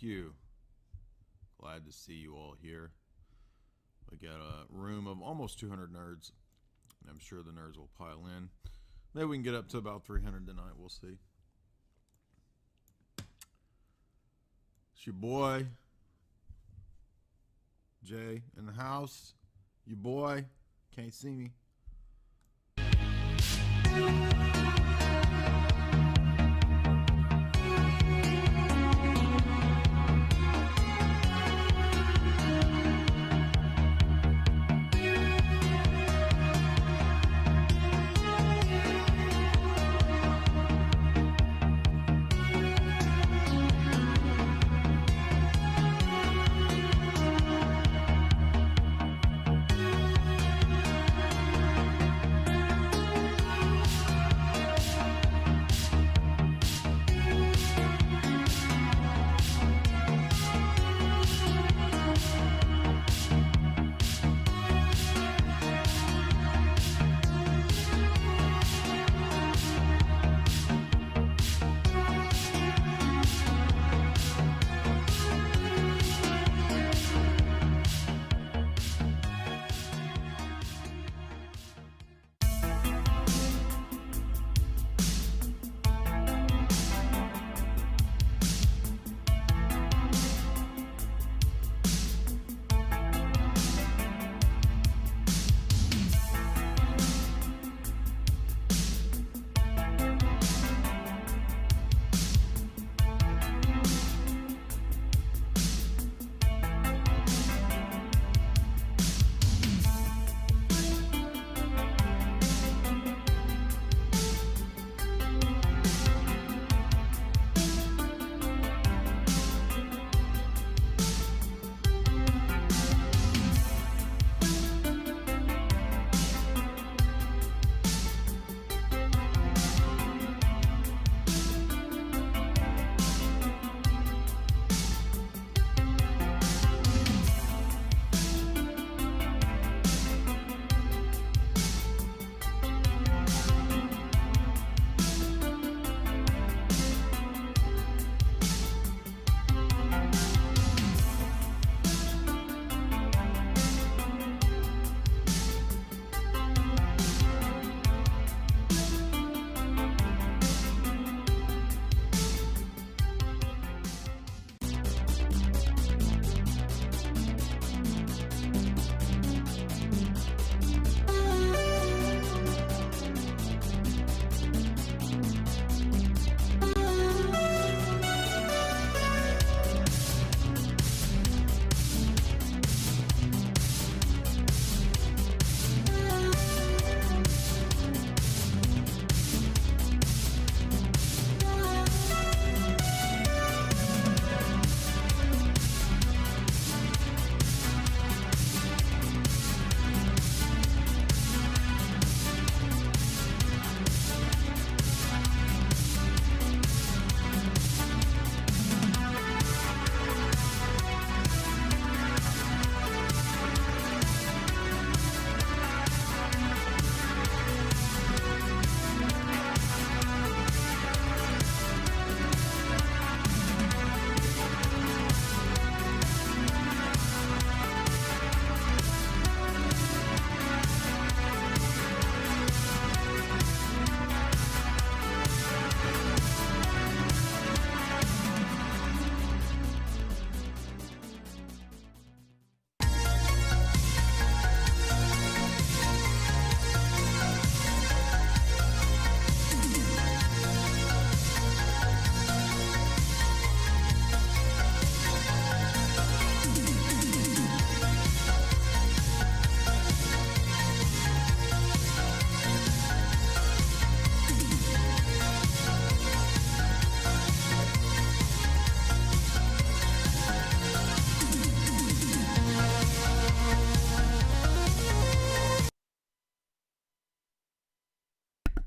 you. Glad to see you all here. We got a room of almost 200 nerds, and I'm sure the nerds will pile in. Maybe we can get up to about 300 tonight. We'll see. It's your boy, Jay, in the house. Your boy. Can't see me.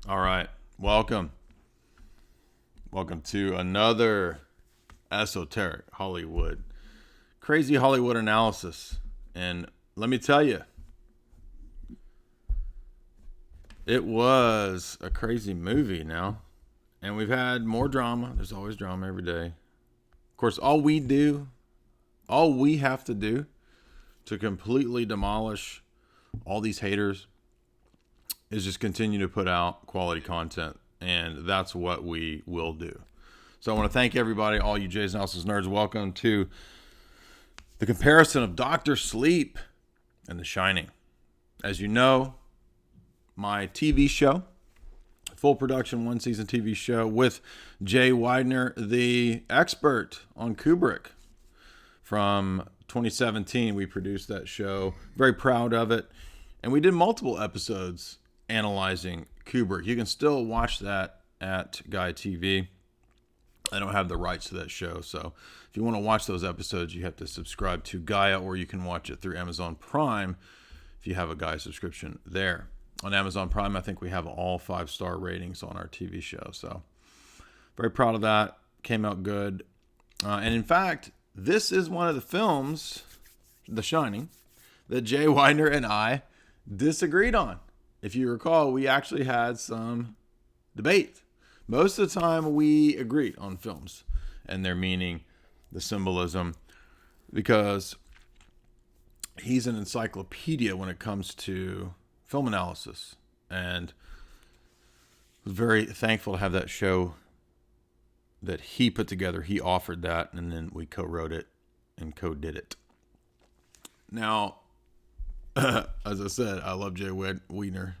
All right. Welcome to another Esoteric Hollywood. Crazy Hollywood analysis. And let me tell you, it was a crazy movie now. And we've had more drama. There's always drama every day. Of course, all we have to do to completely demolish all these haters is just continue to put out quality content. And that's what we will do. So I want to thank everybody, all you Jay's Analysis nerds. Welcome to the comparison of Dr. Sleep and The Shining. As you know, my TV show, full production, 1-season TV show with Jay Widener, the expert on Kubrick. From 2017, we produced that show. Very proud of it. And we did multiple episodes analyzing Kubrick. You can still watch that at Guy TV. I don't have the rights to that show, so if you want to watch those episodes, you have to subscribe to Gaia, or you can watch it through Amazon Prime if you have a Gaia subscription there. On Amazon Prime, I think we have all 5-star ratings on our TV show, so very proud of that. Came out good. And in fact, this is one of the films, The Shining, that Jay Widener and I disagreed on. If you recall, we actually had some debate. Most of the time we agreed on films and their meaning, the symbolism, because he's an encyclopedia when it comes to film analysis. And I was very thankful to have that show that he put together. He offered that, and then we co-wrote it and co-did it. Now, as I said, I love Jay Widener.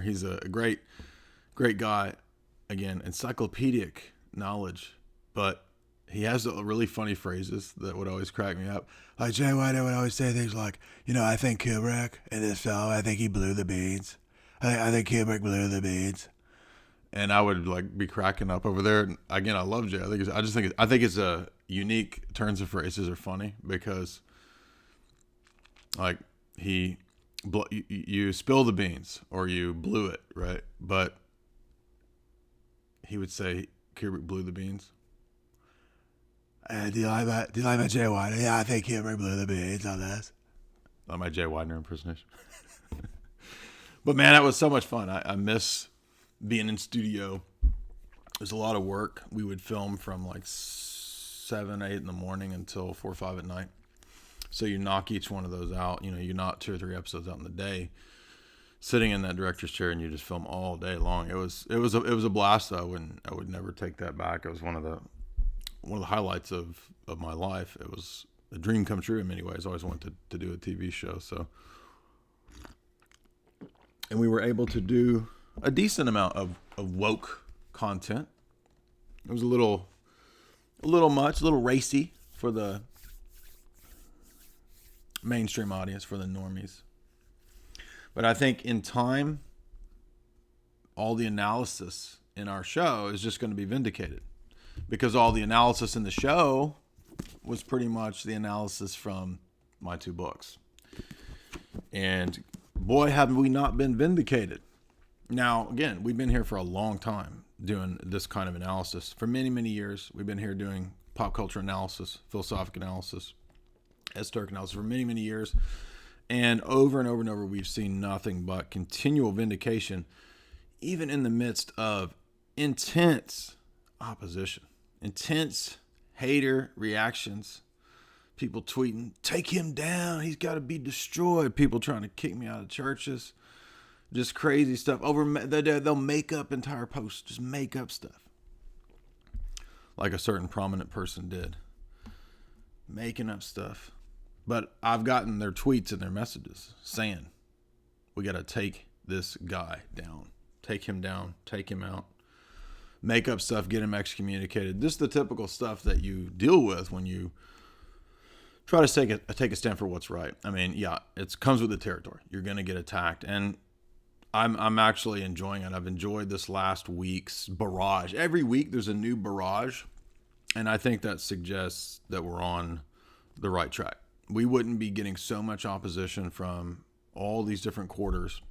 He's a great guy. Again, encyclopedic knowledge, but he has really funny phrases that would always crack me up. Like Jay Widener would always say things like, I think Kubrick in this film, I think he blew the beans. I think Kubrick blew the beans. And I would be cracking up over there. And again, I love Jay. I think it's a unique turns of phrases are funny because you spill the beans or you blew it, right? But he would say Kubrick blew the beans. Do you like my Jay Widener? Yeah, I think Kubrick blew the beans on this. Not my Jay Widener impersonation. But man, that was so much fun. I miss being in studio. It was a lot of work. We would film from 7, 8 in the morning until 4 or 5 at night. So you knock each one of those out. You knock 2 or 3 episodes out in the day, sitting in that director's chair, and you just film all day long. It was a blast. I would never take that back. It was one of the highlights of my life. It was a dream come true in many ways. I always wanted to do a TV show. So, and we were able to do a decent amount of woke content. It was a little much, a little racy for the mainstream audience, for the normies. But I think in time, all the analysis in our show is just going to be vindicated, because all the analysis in the show was pretty much the analysis from my 2 books. And boy, have we not been vindicated. Now, again, we've been here for a long time doing this kind of analysis. For many, many years, we've been here doing pop culture analysis, philosophic analysis, esoteric analysis for many, many years. And over, we've seen nothing but continual vindication, even in the midst of intense opposition, intense hater reactions, people tweeting, take him down, he's got to be destroyed, people trying to kick me out of churches, just crazy stuff. They'll make up entire posts, just make up stuff, like a certain prominent person did, making up stuff. But I've gotten their tweets and their messages saying, we got to take this guy down, take him out, make up stuff, get him excommunicated. This is the typical stuff that you deal with when you try to take a stand for what's right. I mean, yeah, it comes with the territory. You're going to get attacked. And I'm actually enjoying it. I've enjoyed this last week's barrage. Every week there's a new barrage. And I think that suggests that we're on the right track. We wouldn't be getting so much opposition from all these different quarters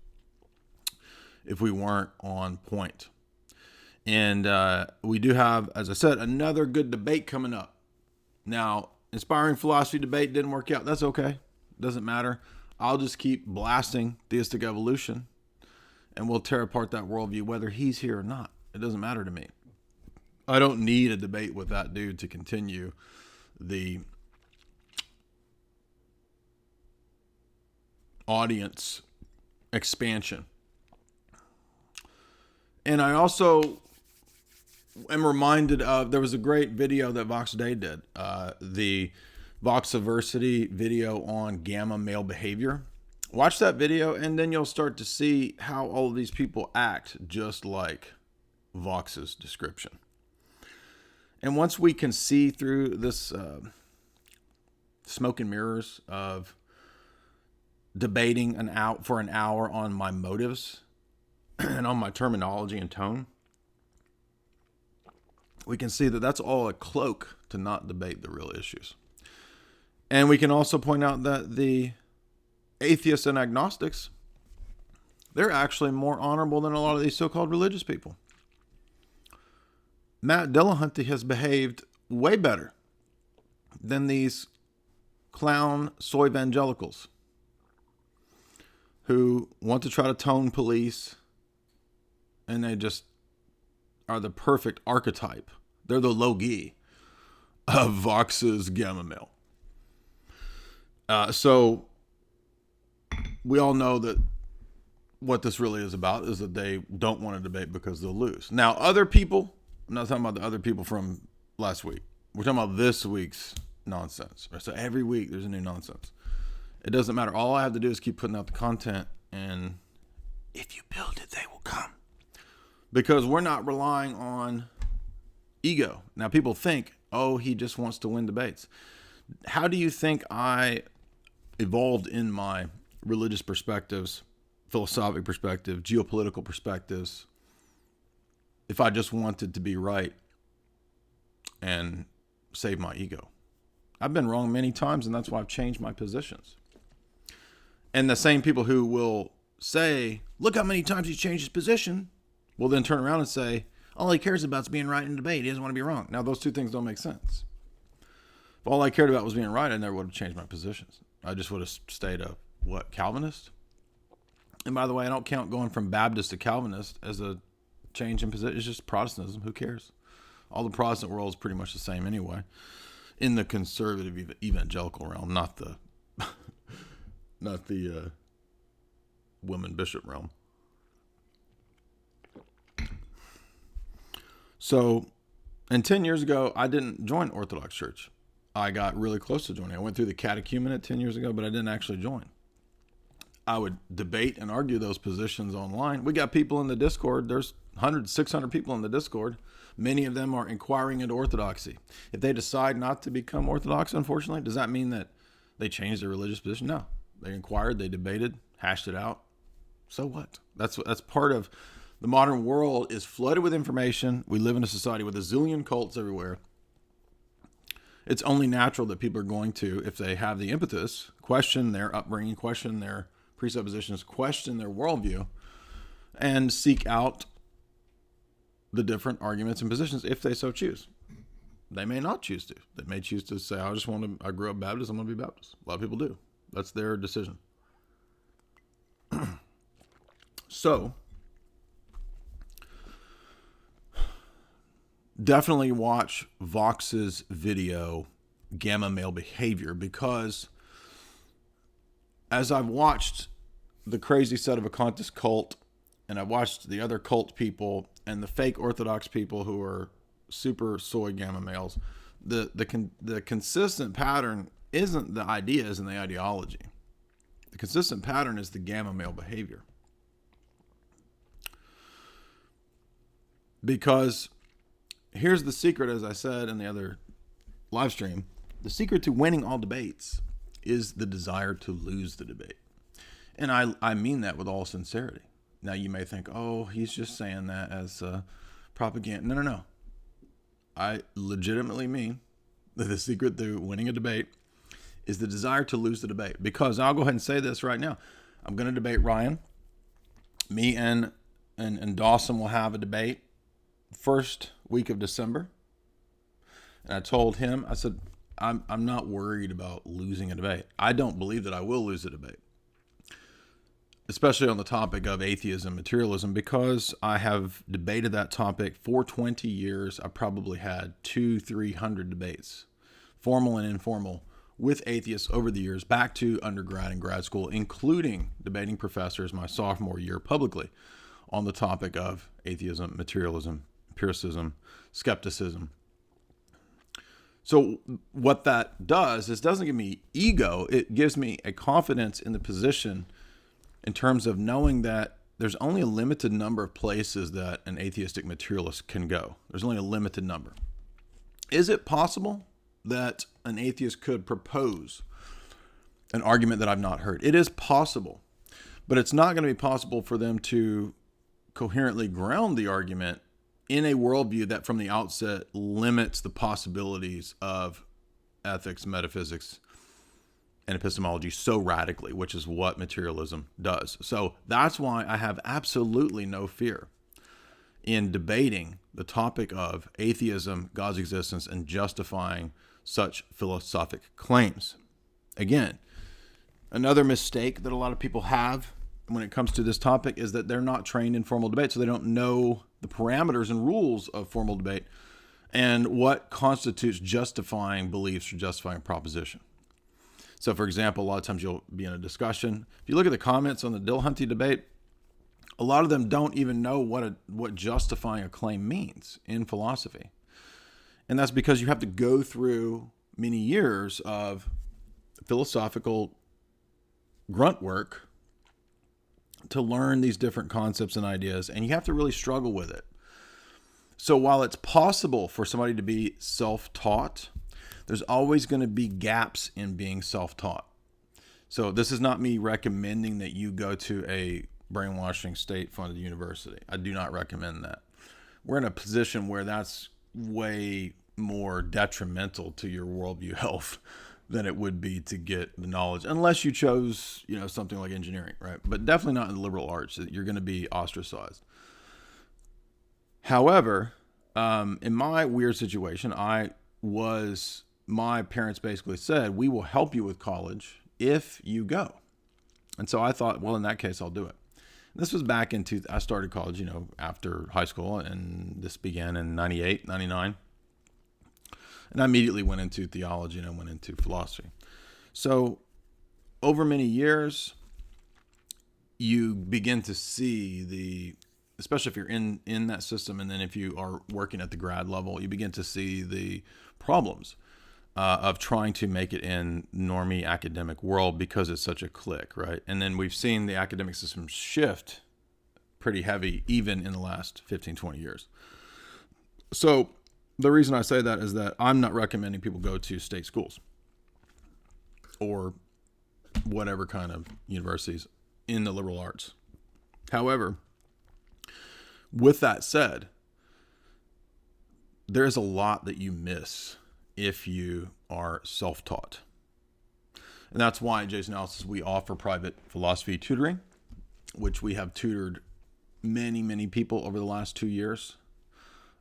if we weren't on point. And we do have, as I said, another good debate coming up. Now, inspiring philosophy debate didn't work out. That's okay. Doesn't matter. I'll just keep blasting theistic evolution, and we'll tear apart that worldview, whether he's here or not. It doesn't matter to me. I don't need a debate with that dude to continue the audience expansion. And I also am reminded of, there was a great video that Vox Day did, the Voxiversity video on gamma male behavior. Watch that video, and then you'll start to see how all of these people act just like Vox's description. And once we can see through this smoke and mirrors of debating for an hour on my motives and on my terminology and tone, we can see that that's all a cloak to not debate the real issues. And we can also point out that the atheists and agnostics, they're actually more honorable than a lot of these so-called religious people. Matt Dillahunty has behaved way better than these clown soy evangelicals who want to try to tone police, and they just are the perfect archetype. They're the Logi of Vox's gamma male. So we all know that what this really is about is that they don't want to debate because they'll lose. Now, other people, I'm not talking about the other people from last week. We're talking about this week's nonsense. So every week there's a new nonsense. It doesn't matter. All I have to do is keep putting out the content, and if you build it, they will come. Because we're not relying on ego. Now, people think, oh, he just wants to win debates. How do you think I evolved in my religious perspectives, philosophic perspective, geopolitical perspectives, if I just wanted to be right and save my ego? I've been wrong many times, and that's why I've changed my positions. And the same people who will say, look how many times he's changed his position, will then turn around and say, all he cares about is being right in a debate. He doesn't want to be wrong. Now, those two things don't make sense. If all I cared about was being right, I never would have changed my positions. I just would have stayed a, Calvinist? And by the way, I don't count going from Baptist to Calvinist as a change in position. It's just Protestantism. Who cares? All the Protestant world is pretty much the same anyway. In the conservative evangelical realm, not the women bishop realm. So, and 10 years ago, I didn't join Orthodox Church. I got really close to joining. I went through the catechumenate 10 years ago, but I didn't actually join. I would debate and argue those positions online. We got people in the Discord. There's 100, 600 people in the Discord. Many of them are inquiring into orthodoxy. If they decide not to become Orthodox, unfortunately, does that mean that they changed their religious position? No. They inquired, they debated, hashed it out. So what? That's part of the modern world, is flooded with information. We live in a society with a zillion cults everywhere. It's only natural that people are going to, if they have the impetus, question their upbringing, question their presuppositions, question their worldview, and seek out the different arguments and positions if they so choose. They may not choose to. They may choose to say, I grew up Baptist, I'm going to be Baptist. A lot of people do. That's their decision. So, definitely watch Vox's video, Gamma Male Behavior, because as I've watched the crazy set of Ocultist cult, and I've watched the other cult people and the fake Orthodox people who are super soy gamma males, the consistent pattern isn't the ideas and the ideology. The consistent pattern is the gamma male behavior. Because here's the secret, as I said in the other live stream, the secret to winning all debates is the desire to lose the debate. And I mean that with all sincerity. Now you may think, oh, he's just saying that as propaganda. No. I legitimately mean that the secret to winning a debate is the desire to lose the debate. Because I'll go ahead and say this right now. I'm going to debate Ryan. Me and Dawson will have a debate first week of December. And I told him, I said, I'm not worried about losing a debate. I don't believe that I will lose a debate, especially on the topic of atheism, materialism, because I have debated that topic for 20 years. I probably had 200-300 debates formal and informal, with atheists over the years, back to undergrad and grad school, including debating professors my sophomore year publicly on the topic of atheism, materialism, empiricism, skepticism. So what that does is doesn't give me ego. It gives me a confidence in the position in terms of knowing that there's only a limited number of places that an atheistic materialist can go. There's only a limited number. Is it possible that an atheist could propose an argument that I've not heard? It is possible, but it's not going to be possible for them to coherently ground the argument in a worldview that from the outset limits the possibilities of ethics, metaphysics, and epistemology so radically, which is what materialism does. So that's why I have absolutely no fear in debating the topic of atheism, God's existence, and justifying such philosophic claims. Again, another mistake that a lot of people have when it comes to this topic is that they're not trained in formal debate, so they don't know the parameters and rules of formal debate and what constitutes justifying beliefs or justifying a proposition. So, for example, a lot of times you'll be in a discussion. If you look at the comments on the Dillahunty debate, a lot of them don't even know what justifying a claim means in philosophy. And that's because you have to go through many years of philosophical grunt work to learn these different concepts and ideas, and you have to really struggle with it. So while it's possible for somebody to be self-taught, there's always going to be gaps in being self-taught. So this is not me recommending that you go to a brainwashing state-funded university. I do not recommend that. We're in a position where that's way more detrimental to your worldview health than it would be to get the knowledge, unless you chose, something like engineering, right? But definitely not in the liberal arts. You're going to be ostracized. However, in my weird situation, my parents basically said, we will help you with college if you go. And so I thought, well, in that case, I'll do it. This was back I started college, after high school, and this began in 98, 99. And I immediately went into theology and I went into philosophy. So over many years, you begin to see especially if you're in that system, and then if you are working at the grad level, you begin to see the problems of trying to make it in normie academic world because it's such a clique, right? And then we've seen the academic system shift pretty heavy even in the last 15, 20 years. So the reason I say that is that I'm not recommending people go to state schools or whatever kind of universities in the liberal arts. However, with that said, there is a lot that you miss if you are self-taught. And that's why at Jason Analysis we offer private philosophy tutoring, which we have tutored many, many people over the last 2 years.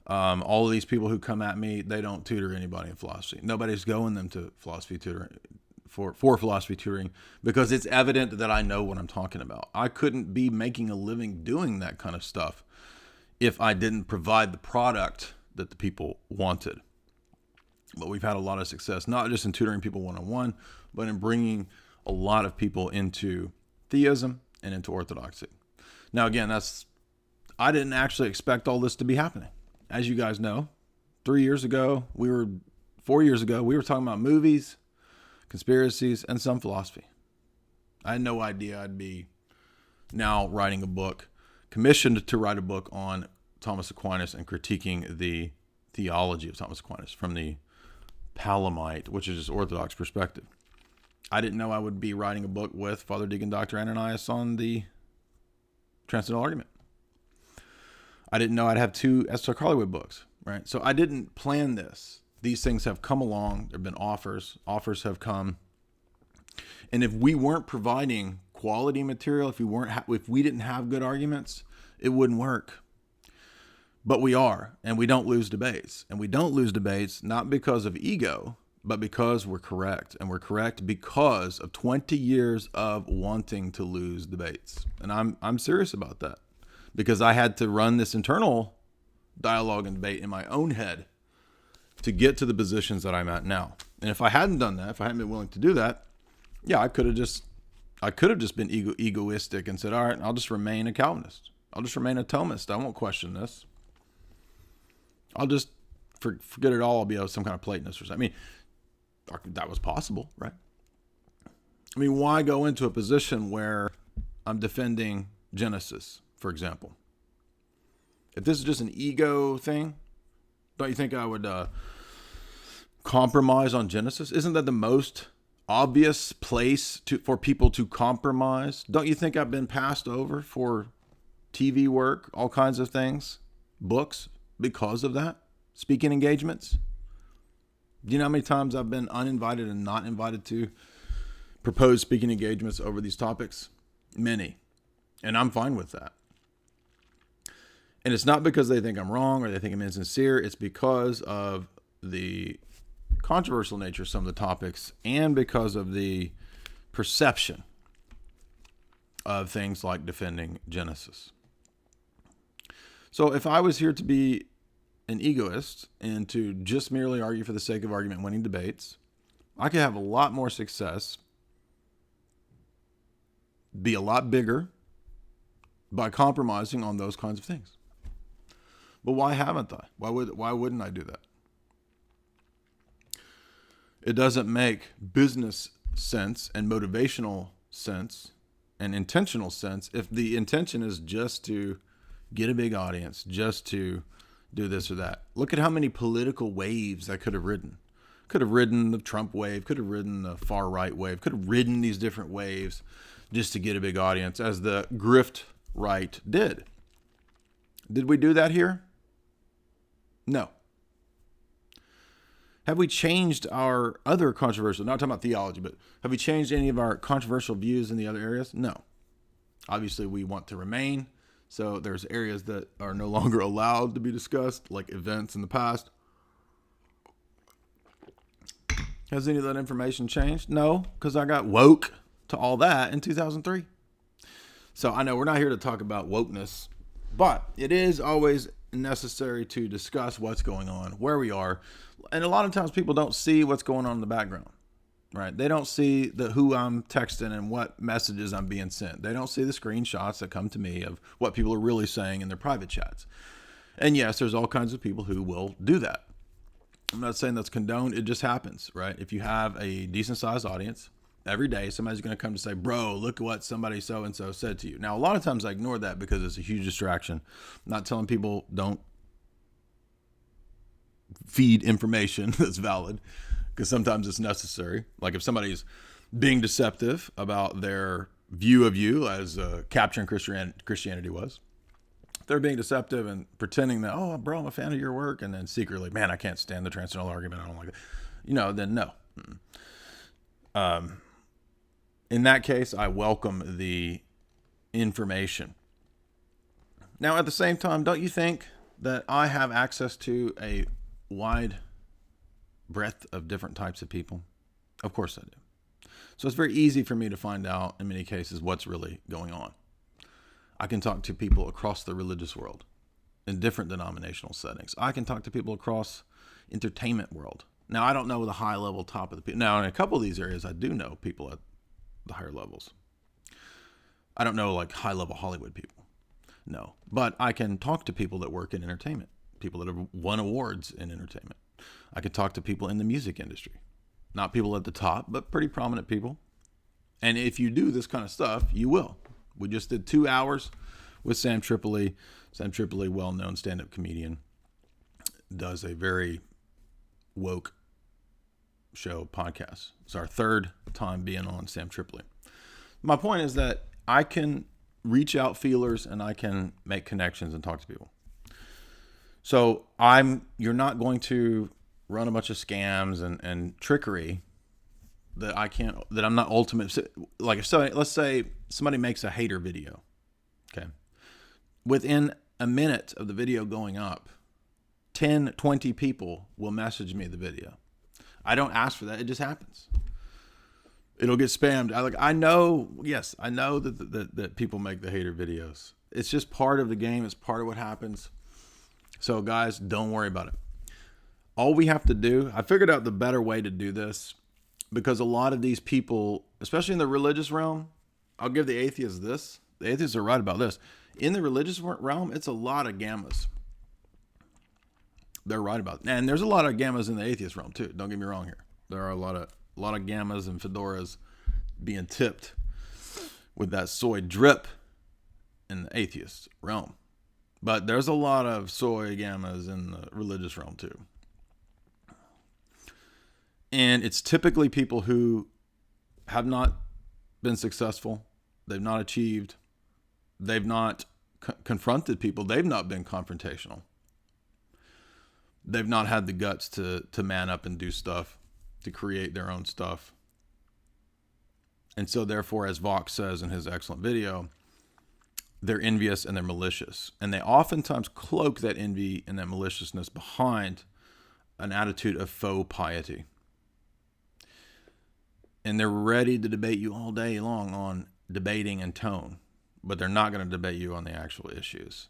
All of these people who come at me, they don't tutor anybody in philosophy. Nobody's going them to philosophy tutoring for philosophy tutoring because it's evident that I know what I'm talking about. I couldn't be making a living doing that kind of stuff if I didn't provide the product that the people wanted. But we've had a lot of success, not just in tutoring people one-on-one, but in bringing a lot of people into theism and into orthodoxy. Now, again, I didn't actually expect all this to be happening. As you guys know, 4 years ago, we were talking about movies, conspiracies, and some philosophy. I had no idea I'd be now writing a book, commissioned to write a book on Thomas Aquinas and critiquing the theology of Thomas Aquinas from the Palamite, which is just Orthodox perspective. I didn't know I would be writing a book with Father Deacon Dr. Ananias on the Transcendental Argument. I didn't know I'd have 2 Esoteric Hollywood books, right? So I didn't plan this. These things have come along. There have been offers. Offers have come. And if we weren't providing quality material, if we didn't have good arguments, it wouldn't work. But we are, and we don't lose debates. And we don't lose debates not because of ego, but because we're correct. And we're correct because of 20 years of wanting to lose debates. And I'm serious about that because I had to run this internal dialogue and debate in my own head to get to the positions that I'm at now. And if I hadn't done that, if I hadn't been willing to do that, yeah, I could have just been egoistic and said, all right, I'll just remain a Calvinist. I'll just remain a Thomist. I won't question this. I'll just forget it all. I'll be some kind of Platonist or something. I mean, that was possible, right? I mean, why go into a position where I'm defending Genesis, for example? If this is just an ego thing, don't you think I would compromise on Genesis? Isn't that the most obvious place for people to compromise? Don't you think I've been passed over for TV work, all kinds of things, books, because of that? Speaking engagements? Do you know how many times I've been uninvited and not invited to propose speaking engagements over these topics? Many. And I'm fine with that. And it's not because they think I'm wrong or they think I'm insincere. It's because of the controversial nature of some of the topics and because of the perception of things like defending Genesis. So if I was here to be an egoist and to just merely argue for the sake of argument, winning debates, I could have a lot more success, be a lot bigger by compromising on those kinds of things. But why haven't I? Why wouldn't I do that? It doesn't make business sense and motivational sense and intentional sense if the intention is just to get a big audience, just to do this or that. Look at how many political waves I could have ridden. Could have ridden the Trump wave, could have ridden the far right wave, could have ridden these different waves just to get a big audience, as the grift right did. Did we do that here? No. Have we changed our other controversial, not talking about theology, but have we changed any of our controversial views in the other areas? No. Obviously, we want to remain. So there's areas that are no longer allowed to be discussed, like events in the past. Has any of that information changed? No, because I got woke to all that in 2003. So I know we're not here to talk about wokeness, but it is always necessary to discuss what's going on, where we are. And a lot of times people don't see what's going on in the background, right? They don't see who I'm texting and what messages I'm being sent. They don't see the screenshots that come to me of what people are really saying in their private chats. And yes, there's all kinds of people who will do that. I'm not saying that's condoned. It just happens, right? If you have a decent sized audience, every day somebody's going to come to say, bro, look what somebody so-and-so said to you. Now, a lot of times I ignore that because it's a huge distraction. I'm not telling people don't feed information that's valid, because sometimes it's necessary. Like if somebody's being deceptive about their view of you, as capturing Christianity was, if they're being deceptive and pretending that, oh, bro, I'm a fan of your work, and then secretly, man, I can't stand the transcendental argument, I don't like it, then no. In that case, I welcome the information. Now, at the same time, don't you think that I have access to a wide breadth of different types of people? Of course I do. So it's very easy for me to find out, in many cases, what's really going on. I can talk to people across the religious world in different denominational settings. I can talk to people across entertainment world. Now, I don't know the high level top of the people. Now, in a couple of these areas, I do know people at the higher levels. I don't know like high level Hollywood people. No. But I can talk to people that work in entertainment, people that have won awards in entertainment. I could talk to people in the music industry. Not people at the top, but pretty prominent people. And if you do this kind of stuff, you will. We just did 2 hours with Sam Tripoli. Sam Tripoli, well-known stand-up comedian, does a very woke show podcast. It's our third time being on Sam Tripoli. My point is that I can reach out feelers and I can make connections and talk to people. So you're not going to run a bunch of scams and trickery that I'm not ultimate. Like let's say somebody makes a hater video. Okay. Within a minute of the video going up, 10, 20 people will message me the video. I don't ask for that. It just happens. It'll get spammed. I know that people make the hater videos. It's just part of the game. It's part of what happens. So guys, don't worry about it. All we have to do, I figured out the better way to do this, because a lot of these people, especially in the religious realm, I'll give the atheists this. The atheists are right about this. In the religious realm, it's a lot of gammas. They're right about it. And there's a lot of gammas in the atheist realm too. Don't get me wrong here. There are a lot of gammas and fedoras being tipped with that soy drip in the atheist realm. But there's a lot of soy gammas in the religious realm too. And it's typically people who have not been successful. They've not achieved. They've not confronted people. They've not been confrontational. They've not had the guts to man up and do stuff, to create their own stuff. And so therefore, as Vox says in his excellent video, they're envious and they're malicious. And they oftentimes cloak that envy and that maliciousness behind an attitude of faux piety. And they're ready to debate you all day long on debating and tone, but they're not going to debate you on the actual issues.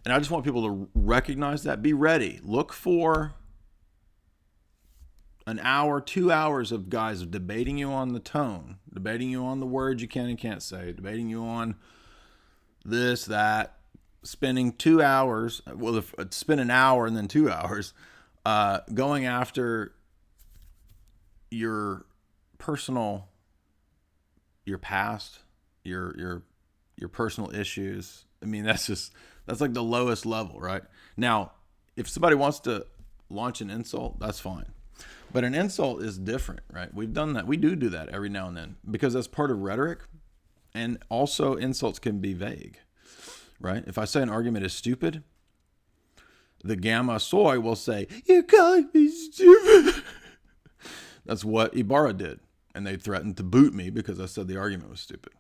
And I just want people to recognize that. Be ready. Look for an hour, 2 hours of guys debating you on the tone, debating you on the words you can and can't say, debating you on this, that, spending 2 hours, well, spend an hour and then 2 hours, going after your personal, your past, your personal issues. I mean, that's like the lowest level, right? Now, if somebody wants to launch an insult, that's fine. But an insult is different, right? We've done that. We do that every now and then because that's part of rhetoric. And also insults can be vague, right? If I say an argument is stupid, the gamma soy will say, "You're calling me stupid." That's what Ibarra did. And they threatened to boot me because I said the argument was stupid.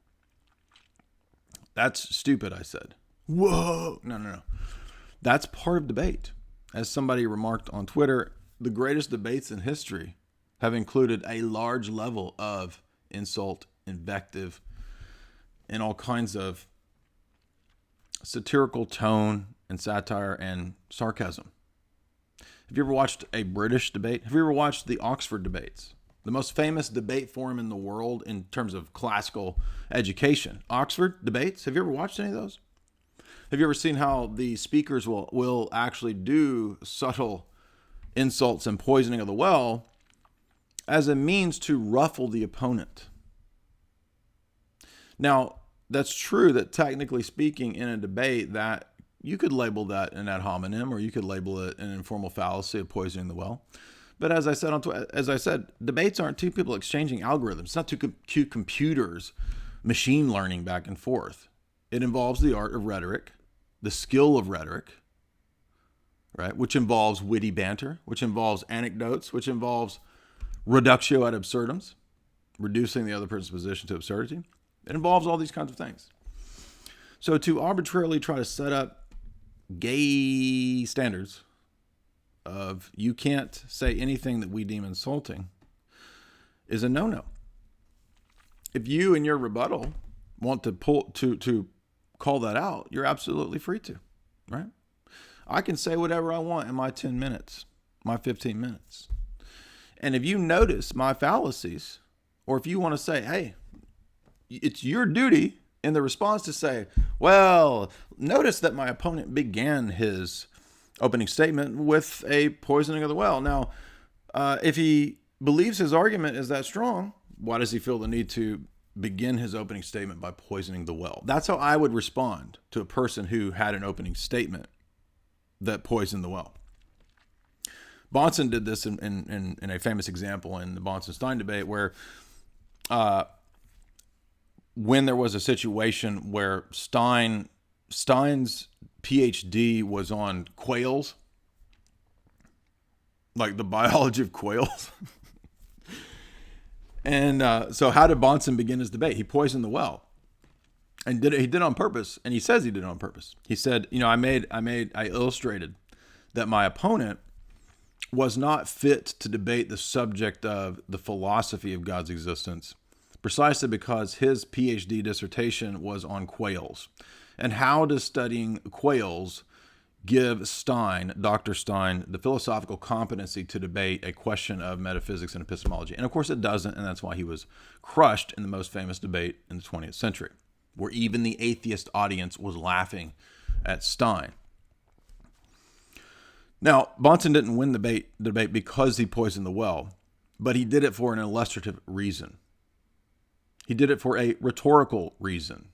That's stupid, I said. Whoa. No. That's part of debate. As somebody remarked on Twitter, the greatest debates in history have included a large level of insult, invective, and all kinds of satirical tone and satire and sarcasm. Have you ever watched a British debate? Have you ever watched the Oxford debates? The most famous debate forum in the world in terms of classical education. Oxford debates. Have you ever watched any of those? Have you ever seen how the speakers will actually do subtle insults and poisoning of the well as a means to ruffle the opponent? Now, that's true that technically speaking in a debate that you could label that an ad hominem, or you could label it an informal fallacy of poisoning the well. But as I said, debates aren't two people exchanging algorithms. It's not two computers machine learning back and forth. It involves the art of rhetoric, the skill of rhetoric, right? Which involves witty banter, which involves anecdotes, which involves reductio ad absurdum, reducing the other person's position to absurdity. It involves all these kinds of things. So to arbitrarily try to set up gay standards of you can't say anything that we deem insulting is a no-no. If you in your rebuttal want to call that out, you're absolutely free to, right? I can say whatever I want in my 10 minutes, my 15 minutes. And if you notice my fallacies, or if you want to say, hey, it's your duty in the response to say, well, notice that my opponent began his opening statement with a poisoning of the well. Now, if he believes his argument is that strong, why does he feel the need to begin his opening statement by poisoning the well? That's how I would respond to a person who had an opening statement that poisoned the well. Bahnsen did this in a famous example in the Bahnsen-Stein debate where when there was a situation where Stein's PhD was on quails, like the biology of quails. And so how did Bahnsen begin his debate? He poisoned the well. And he did it on purpose. And he says he did it on purpose. He said, I illustrated that my opponent was not fit to debate the subject of the philosophy of God's existence, precisely because his PhD dissertation was on quails. And how does studying quails give Dr. Stein, the philosophical competency to debate a question of metaphysics and epistemology. And of course it doesn't, and that's why he was crushed in the most famous debate in the 20th century, where even the atheist audience was laughing at Stein. Now, Bahnsen didn't win the debate because he poisoned the well, but he did it for an illustrative reason. He did it for a rhetorical reason.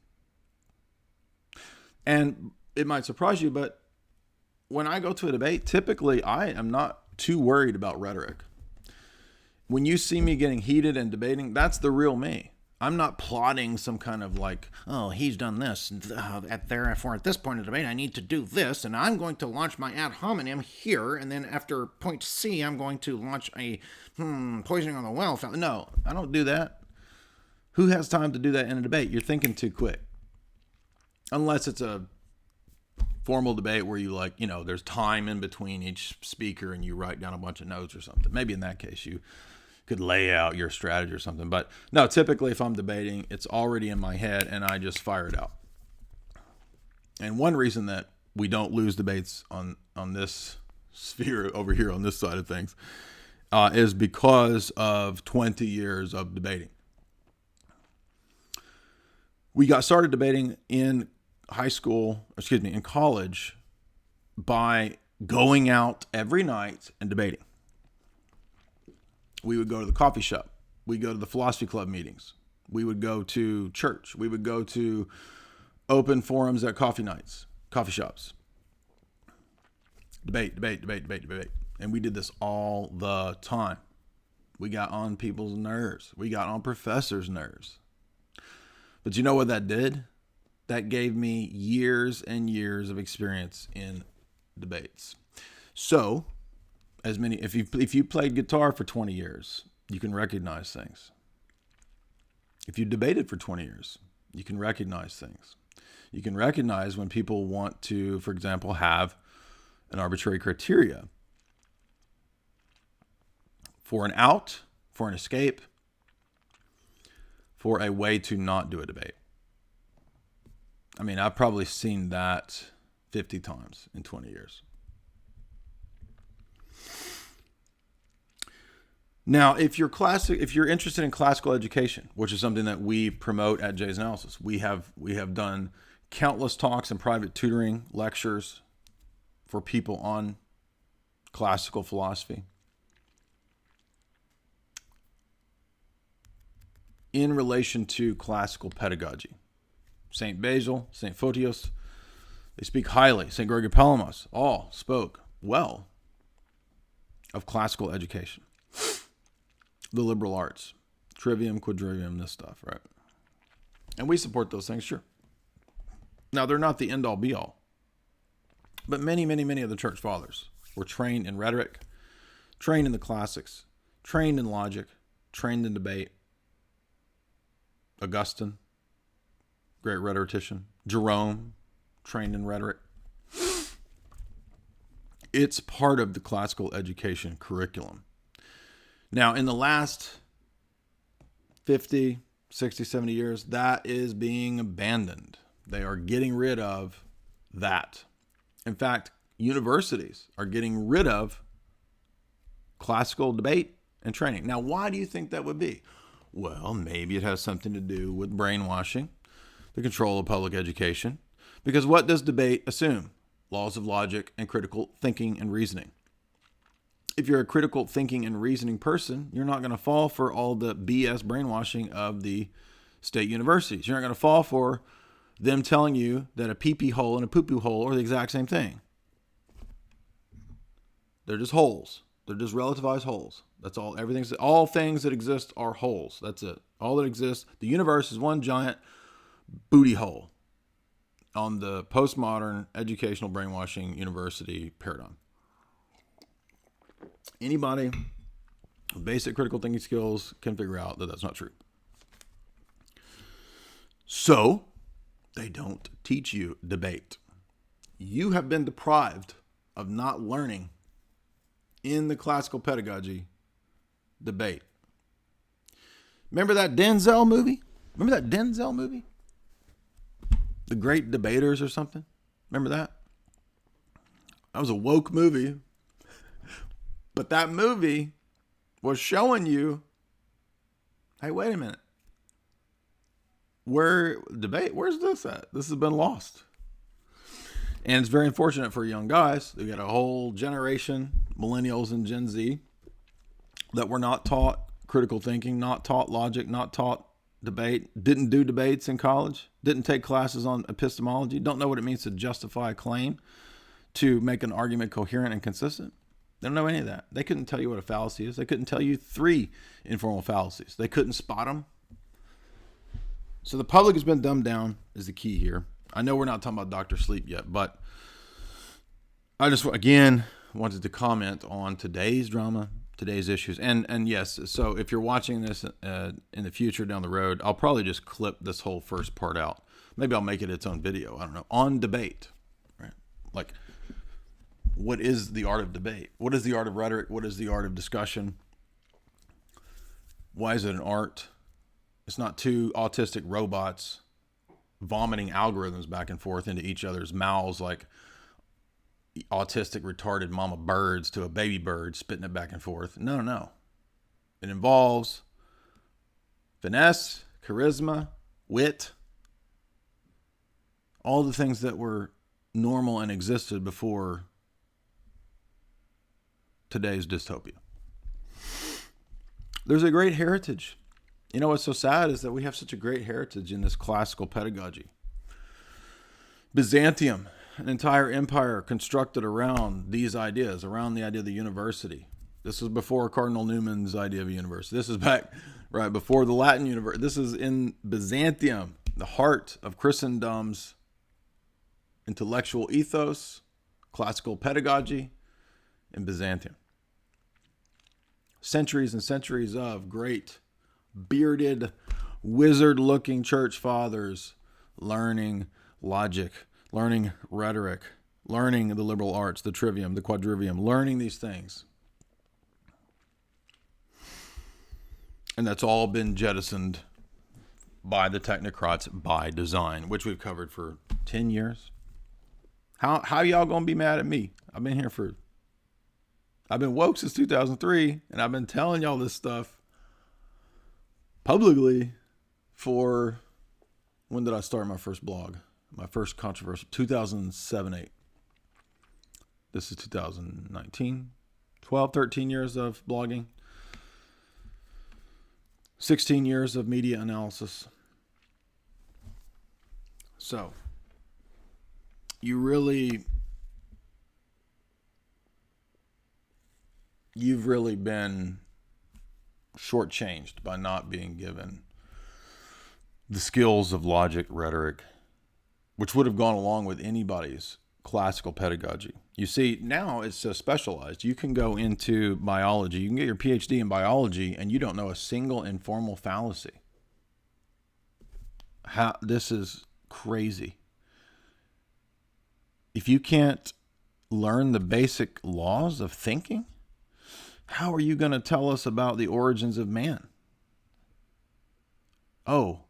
And it might surprise you, but when I go to a debate, typically I am not too worried about rhetoric. When you see me getting heated and debating, that's the real me. I'm not plotting some kind of like, oh, he's done this, and therefore at this point of the debate, I need to do this, and I'm going to launch my ad hominem here, and then after point C, I'm going to launch a poisoning on the well. No, I don't do that. Who has time to do that in a debate? You're thinking too quick. Unless it's a formal debate where you there's time in between each speaker and you write down a bunch of notes or something. Maybe in that case you could lay out your strategy or something. But no, typically if I'm debating, it's already in my head and I just fire it out. And one reason that we don't lose debates on this sphere over here on this side of things is because of 20 years of debating. We got started debating in in college by going out every night and debating. We would go to the coffee shop. We'd go to the philosophy club meetings. We would go to church. We would go to open forums at coffee shops. Debate. And we did this all the time. We got on people's nerves. We got on professors' nerves. But you know what that did? That gave me years and years of experience in debates. So, if you played guitar for 20 years, you can recognize things. If you debated for 20 years, you can recognize things. You can recognize when people want to, for example, have an arbitrary criteria for an out, for an escape, for a way to not do a debate. I mean, I've probably seen that 50 times in 20 years. Now, if you're interested in classical education, which is something that we promote at Jay's Analysis, we have done countless talks and private tutoring lectures for people on classical philosophy. In relation to classical pedagogy. St. Basil, St. Photios, they speak highly. St. Gregory Palamas, all spoke well of classical education. The liberal arts, trivium, quadrivium, this stuff, right? And we support those things, sure. Now, they're not the end-all, be-all. But many of the church fathers were trained in rhetoric, trained in the classics, trained in logic, trained in debate. Augustine, great rhetorician. Jerome, trained in rhetoric. It's part of the classical education curriculum. Now, in the last 50, 60, 70 years, that is being abandoned. They are getting rid of that. In fact, universities are getting rid of classical debate and training. Now, why do you think that would be? Well, maybe it has something to do with brainwashing, the control of public education. Because what does debate assume? Laws of logic and critical thinking and reasoning. If you're a critical thinking and reasoning person, you're not going to fall for all the BS brainwashing of the state universities. You're not going to fall for them telling you that a pee-pee hole and a poo-poo hole are the exact same thing. They're just holes. They're just relativized holes. That's all. All things that exist are holes. That's it. All that exists. The universe is one giant booty hole on the postmodern educational brainwashing university paradigm. Anybody with basic critical thinking skills can figure out that that's not true. So, they don't teach you debate. You have been deprived of not learning in the classical pedagogy debate. Remember that Denzel movie? The Great Debaters or something? Remember that? That was a woke movie. But that movie was showing you, hey, wait a minute. Where's this at? This has been lost. And it's very unfortunate for young guys. We got a whole generation, millennials and Gen Z, that were not taught critical thinking, not taught logic, not taught debate, didn't do debates in college, didn't take classes on epistemology, don't know what it means to justify a claim, to make an argument coherent and consistent. They don't know any of that. They couldn't tell you what a fallacy is. They couldn't tell you 3 informal fallacies. They couldn't spot them. So the public has been dumbed down is the key here. I know we're not talking about Dr. Sleep yet, but I just, again, wanted to comment on today's drama, today's issues. And yes, so if you're watching this in the future down the road, I'll probably just clip this whole first part out. Maybe I'll make it its own video. I don't know. On debate, right? Like, what is the art of debate? What is the art of rhetoric? What is the art of discussion? Why is it an art? It's not 2 autistic robots vomiting algorithms back and forth into each other's mouths like autistic, retarded mama birds to a baby bird, spitting it back and forth. No. It involves finesse, charisma, wit, all the things that were normal and existed before today's dystopia. There's a great heritage. You know what's so sad is that we have such a great heritage in this classical pedagogy. Byzantium, an entire empire constructed around these ideas, around the idea of the university. This was before Cardinal Newman's idea of a university. This is back right before the Latin university. This is in Byzantium, the heart of Christendom's intellectual ethos, classical pedagogy in Byzantium. Centuries and centuries of great bearded, wizard-looking church fathers learning logic, learning rhetoric, learning the liberal arts, the trivium, the quadrivium, learning these things. And that's all been jettisoned by the technocrats by design, which we've covered for 10 years. How y'all going to be mad at me? I've been woke since 2003, and I've been telling y'all this stuff publicly for, when did I start my first blog? My first controversial, 2007-8. This is 2019. 12, 13 years of blogging. 16 years of media analysis. So, you've really been shortchanged by not being given the skills of logic, rhetoric, which would have gone along with anybody's classical pedagogy. You see, now it's so specialized. You can go into biology, you can get your PhD in biology, and you don't know a single informal fallacy. This is crazy. If you can't learn the basic laws of thinking, how are you going to tell us about the origins of man? Oh,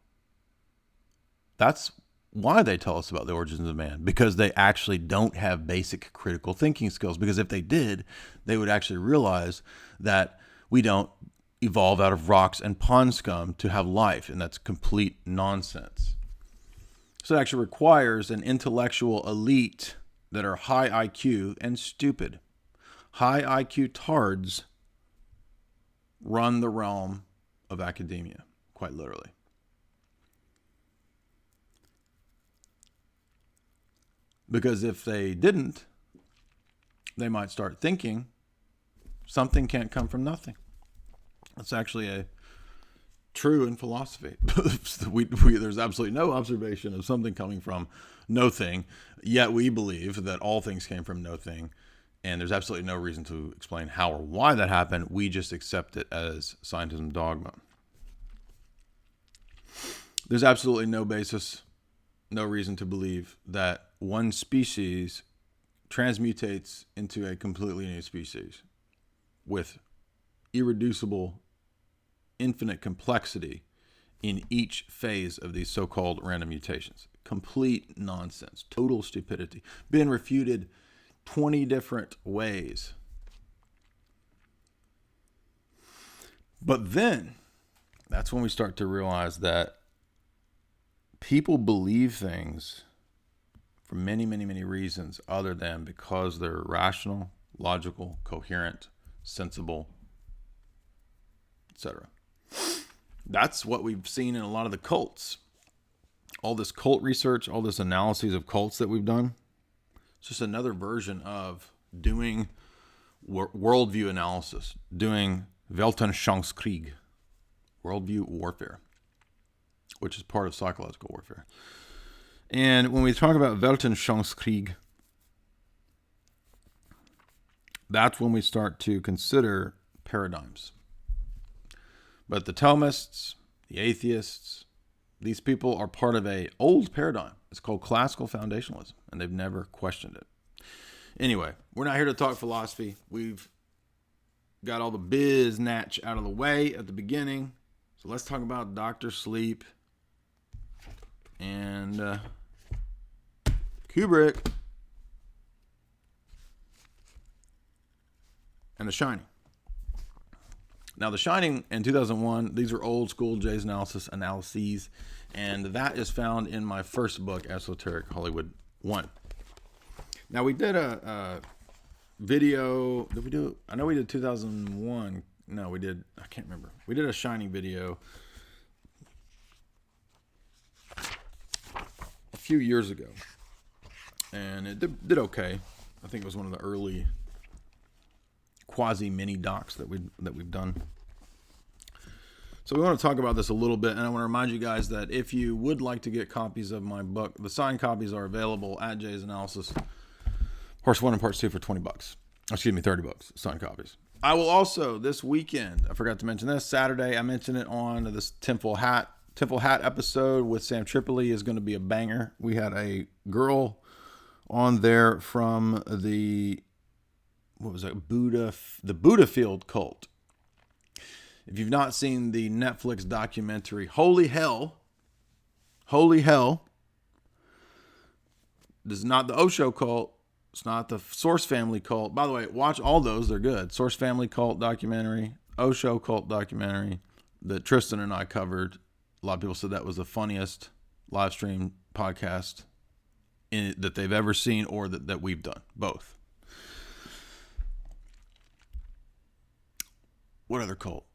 that's why they tell us about the origins of man, because they actually don't have basic critical thinking skills. Because if they did, they would actually realize that we don't evolve out of rocks and pond scum to have life, and that's complete nonsense. So it actually requires an intellectual elite that are high IQ and stupid. High IQ tards run the realm of academia, quite literally. Because if they didn't, they might start thinking something can't come from nothing. That's actually a true in philosophy. There's absolutely no observation of something coming from no thing, yet we believe that all things came from no thing, and there's absolutely no reason to explain how or why that happened. We just accept it as scientism dogma. There's absolutely no basis, no reason to believe that one species transmutates into a completely new species with irreducible, infinite complexity in each phase of these so-called random mutations. Complete nonsense, total stupidity. Been refuted 20 different ways. But then, that's when we start to realize that people believe things for many, many, many reasons other than because they're rational, logical, coherent, sensible, etc. That's what we've seen in a lot of the cults. All this cult research, all this analyses of cults that we've done, it's just another version of doing worldview analysis, doing Weltanschauungskrieg, worldview warfare, which is part of psychological warfare. And when we talk about Weltanschauungskrieg, that's when we start to consider paradigms. But the Thomists, the atheists, these people are part of an old paradigm. It's called classical foundationalism, and they've never questioned it. Anyway, we're not here to talk philosophy. We've got all the biznatch out of the way at the beginning. So let's talk about Dr. Sleep and Kubrick and The Shining. Now, The Shining in 2001, these are old school Jay's analyses, and that is found in my first book, Esoteric Hollywood 1. Now, we did a video. Did we do? I know we did 2001. No, we did. I can't remember. We did a Shining video a few years ago, and it did okay. I think it was one of the early quasi mini docs that we've done. So we want to talk about this a little bit, and I want to remind you guys that if you would like to get copies of my book, the signed copies are available at Jay's Analysis, Parts 1 and Parts 2 for $20. Excuse me, $30, signed copies. I will also, this weekend, I forgot to mention this, Saturday, I mentioned it on this Temple Hat episode with Sam Tripoli is going to be a banger. We had a girl on there from the Buddha Field cult. If you've not seen the Netflix documentary, Holy Hell, this is not the Osho cult. It's not the Source Family cult. By the way, watch all those. They're good. Source Family cult documentary, Osho cult documentary that Tristan and I covered. A lot of people said that was the funniest live stream podcast that they've ever seen or that we've done. Both. What other cult?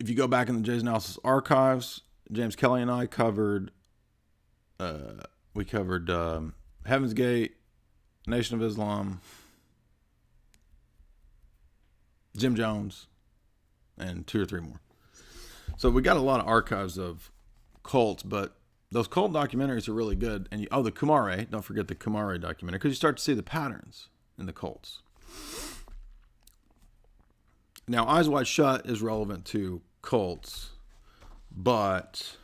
If you go back in the Jay's Analysis archives, James Kelly and I covered, Heaven's Gate, Nation of Islam, Jim Jones, and 2 or 3 more. So we got a lot of archives of cults, but those cult documentaries are really good. And the Kumare, don't forget the Kumare documentary, because you start to see the patterns in the cults. Now, Eyes Wide Shut is relevant to cults, but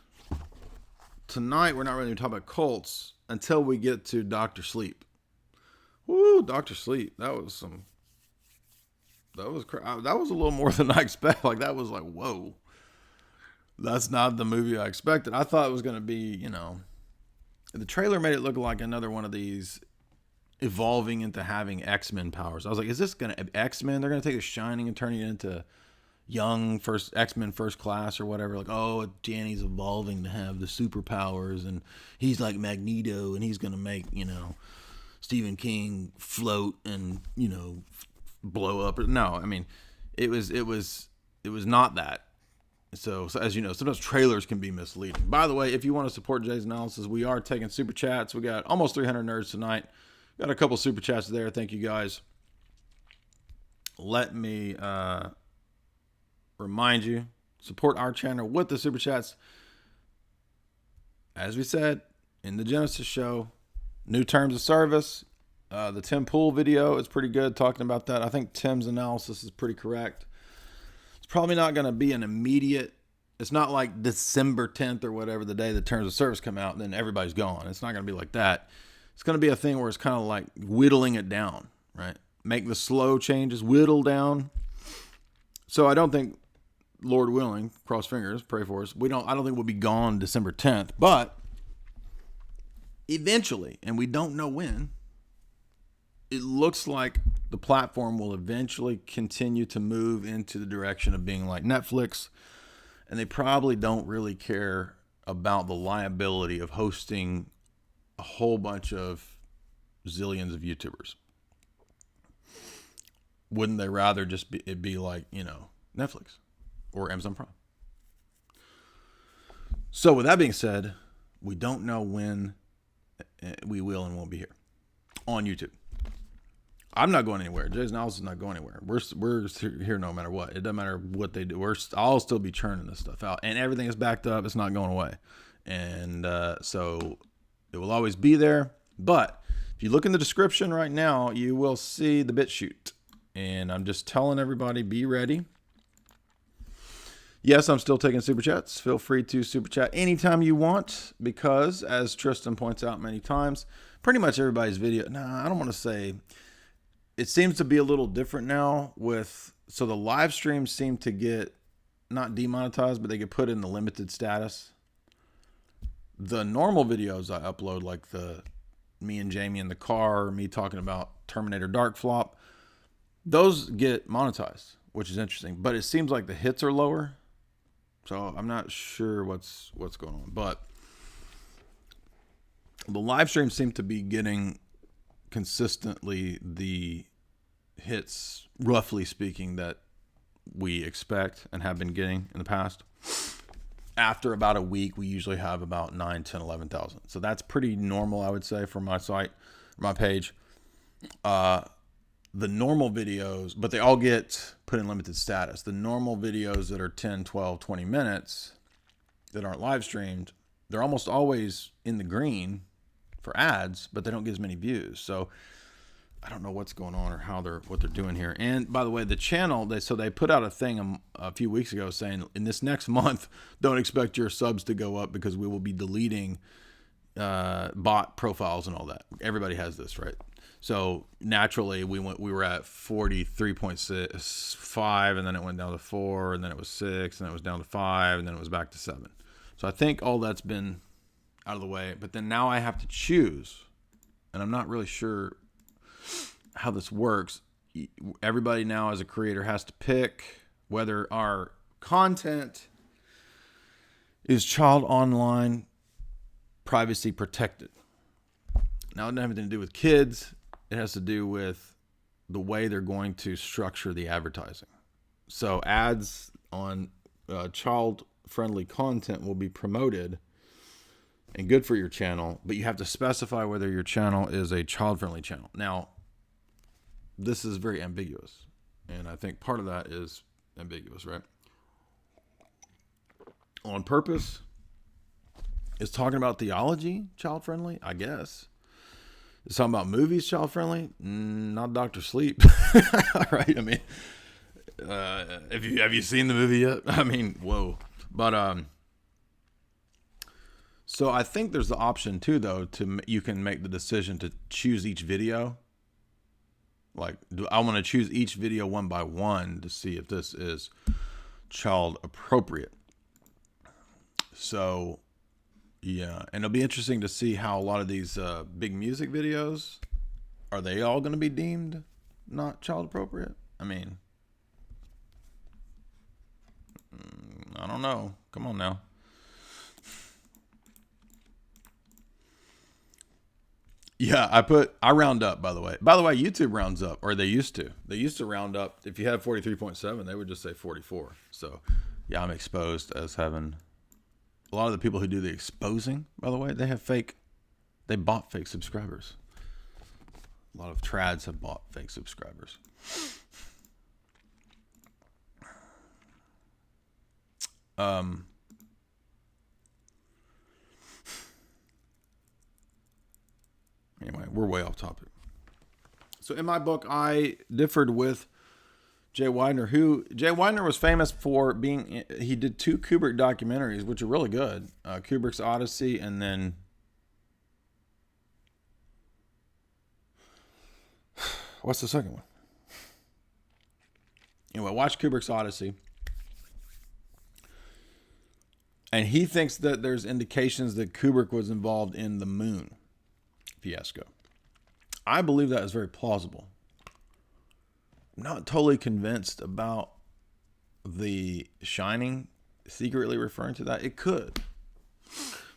tonight we're not really going to talk about cults until we get to Dr. Sleep. Woo, Dr. Sleep. That was a little more than I expected. Like, that was like, whoa. That's not the movie I expected. I thought it was going to be, the trailer made it look like another one of these evolving into having X-Men powers. I was like, is this going to X-Men? They're going to take The Shining and turn it into young X-Men First Class or whatever. Like, oh, Danny's evolving to have the superpowers, and he's like Magneto, and he's going to make, Stephen King float and, blow up. No, I mean, it was not that. So as you know, sometimes trailers can be misleading. By the way, if you want to support Jay's Analysis, we are taking super chats. We got almost 300 nerds tonight. Got a couple super chats there. Thank you guys. Let me remind you, support our channel with the super chats. As we said in the Genesis show, new terms of service. The Tim Pool video is pretty good talking about that. I think Tim's analysis is pretty correct. It's probably not going to be an immediate. It's not like December 10th or whatever, the day the terms of service come out, and then everybody's gone. It's not going to be like that. It's going to be a thing where it's kind of like whittling it down, right? Make the slow changes, whittle down. So I don't think, Lord willing, cross fingers, pray for us. I don't think we'll be gone December 10th, but eventually, and we don't know when, it looks like the platform will eventually continue to move into the direction of being like Netflix, and they probably don't really care about the liability of hosting a whole bunch of zillions of YouTubers. Wouldn't they rather just it be like, Netflix or Amazon Prime? So with that being said, we don't know when we will and won't be here on YouTube. I'm not going anywhere. Jason Alice is not going anywhere. We're here no matter what. It doesn't matter what they do. I'll still be churning this stuff out, and everything is backed up. It's not going away, and so it will always be there. But if you look in the description right now, you will see the BitChute, and I'm just telling everybody, be ready. Yes, I'm still taking super chats. Feel free to super chat anytime you want, because as Tristan points out many times, pretty much everybody's video. I don't want to say. It seems to be a little different now so the live streams seem to get not demonetized, but they get put in the limited status. The normal videos I upload, like me and Jamie in the car, me talking about Terminator Dark Flop, those get monetized, which is interesting. But it seems like the hits are lower, so I'm not sure what's going on. But the live streams seem to be getting consistently the hits, roughly speaking, that we expect and have been getting in the past. After about a week, we usually have about 9, 10, 11,000. So that's pretty normal, I would say, for my site, my page. The normal videos, but they all get put in limited status. The normal videos that are 10, 12, 20 minutes that aren't live streamed, they're almost always in the green for ads, but they don't get as many views. So I don't know what's going on or what they're doing here. And by the way, the channel, they put out a thing a few weeks ago saying in this next month, don't expect your subs to go up because we will be deleting bot profiles and all that. Everybody has this, right? So naturally we were at 43.65, and then it went down to 4, and then it was 6, and then it was down to 5, and then it was back to 7. So I think all that's been out of the way, but then now I have to choose, and I'm not really sure how this works. Everybody now as a creator has to pick whether our content is child online privacy protected. Now, it doesn't have anything to do with kids. It has to do with the way they're going to structure the advertising. So ads on child-friendly content will be promoted and good for your channel, but you have to specify whether your channel is a child-friendly channel. Now, this is very ambiguous, and I think part of that is ambiguous, right? On purpose. Is talking about theology child-friendly? I guess. Is talking about movies child-friendly? Not Dr. Sleep. Right? I mean, have you seen the movie yet? I mean, whoa. But so I think there's the option too, though, you can make the decision to choose each video. Like, I want to choose each video one by one to see if this is child appropriate. So, yeah, and it'll be interesting to see how a lot of these big music videos, are they all going to be deemed not child appropriate? I mean, I don't know. Come on now. Yeah, I round up, by the way. By the way, YouTube rounds up, or they used to. They used to round up. If you had 43.7, they would just say 44. So, yeah, I'm exposed as having... A lot of the people who do the exposing, by the way, they bought fake subscribers. A lot of trads have bought fake subscribers. Anyway, we're way off topic. So in my book, I differed with Jay Weidner, Jay Weidner was famous for he did 2 Kubrick documentaries, which are really good. Kubrick's Odyssey, and then what's the second one? Anyway, watch Kubrick's Odyssey. And he thinks that there's indications that Kubrick was involved in the moon fiasco. I believe that is very plausible. I'm not totally convinced about The Shining secretly referring to that. It could.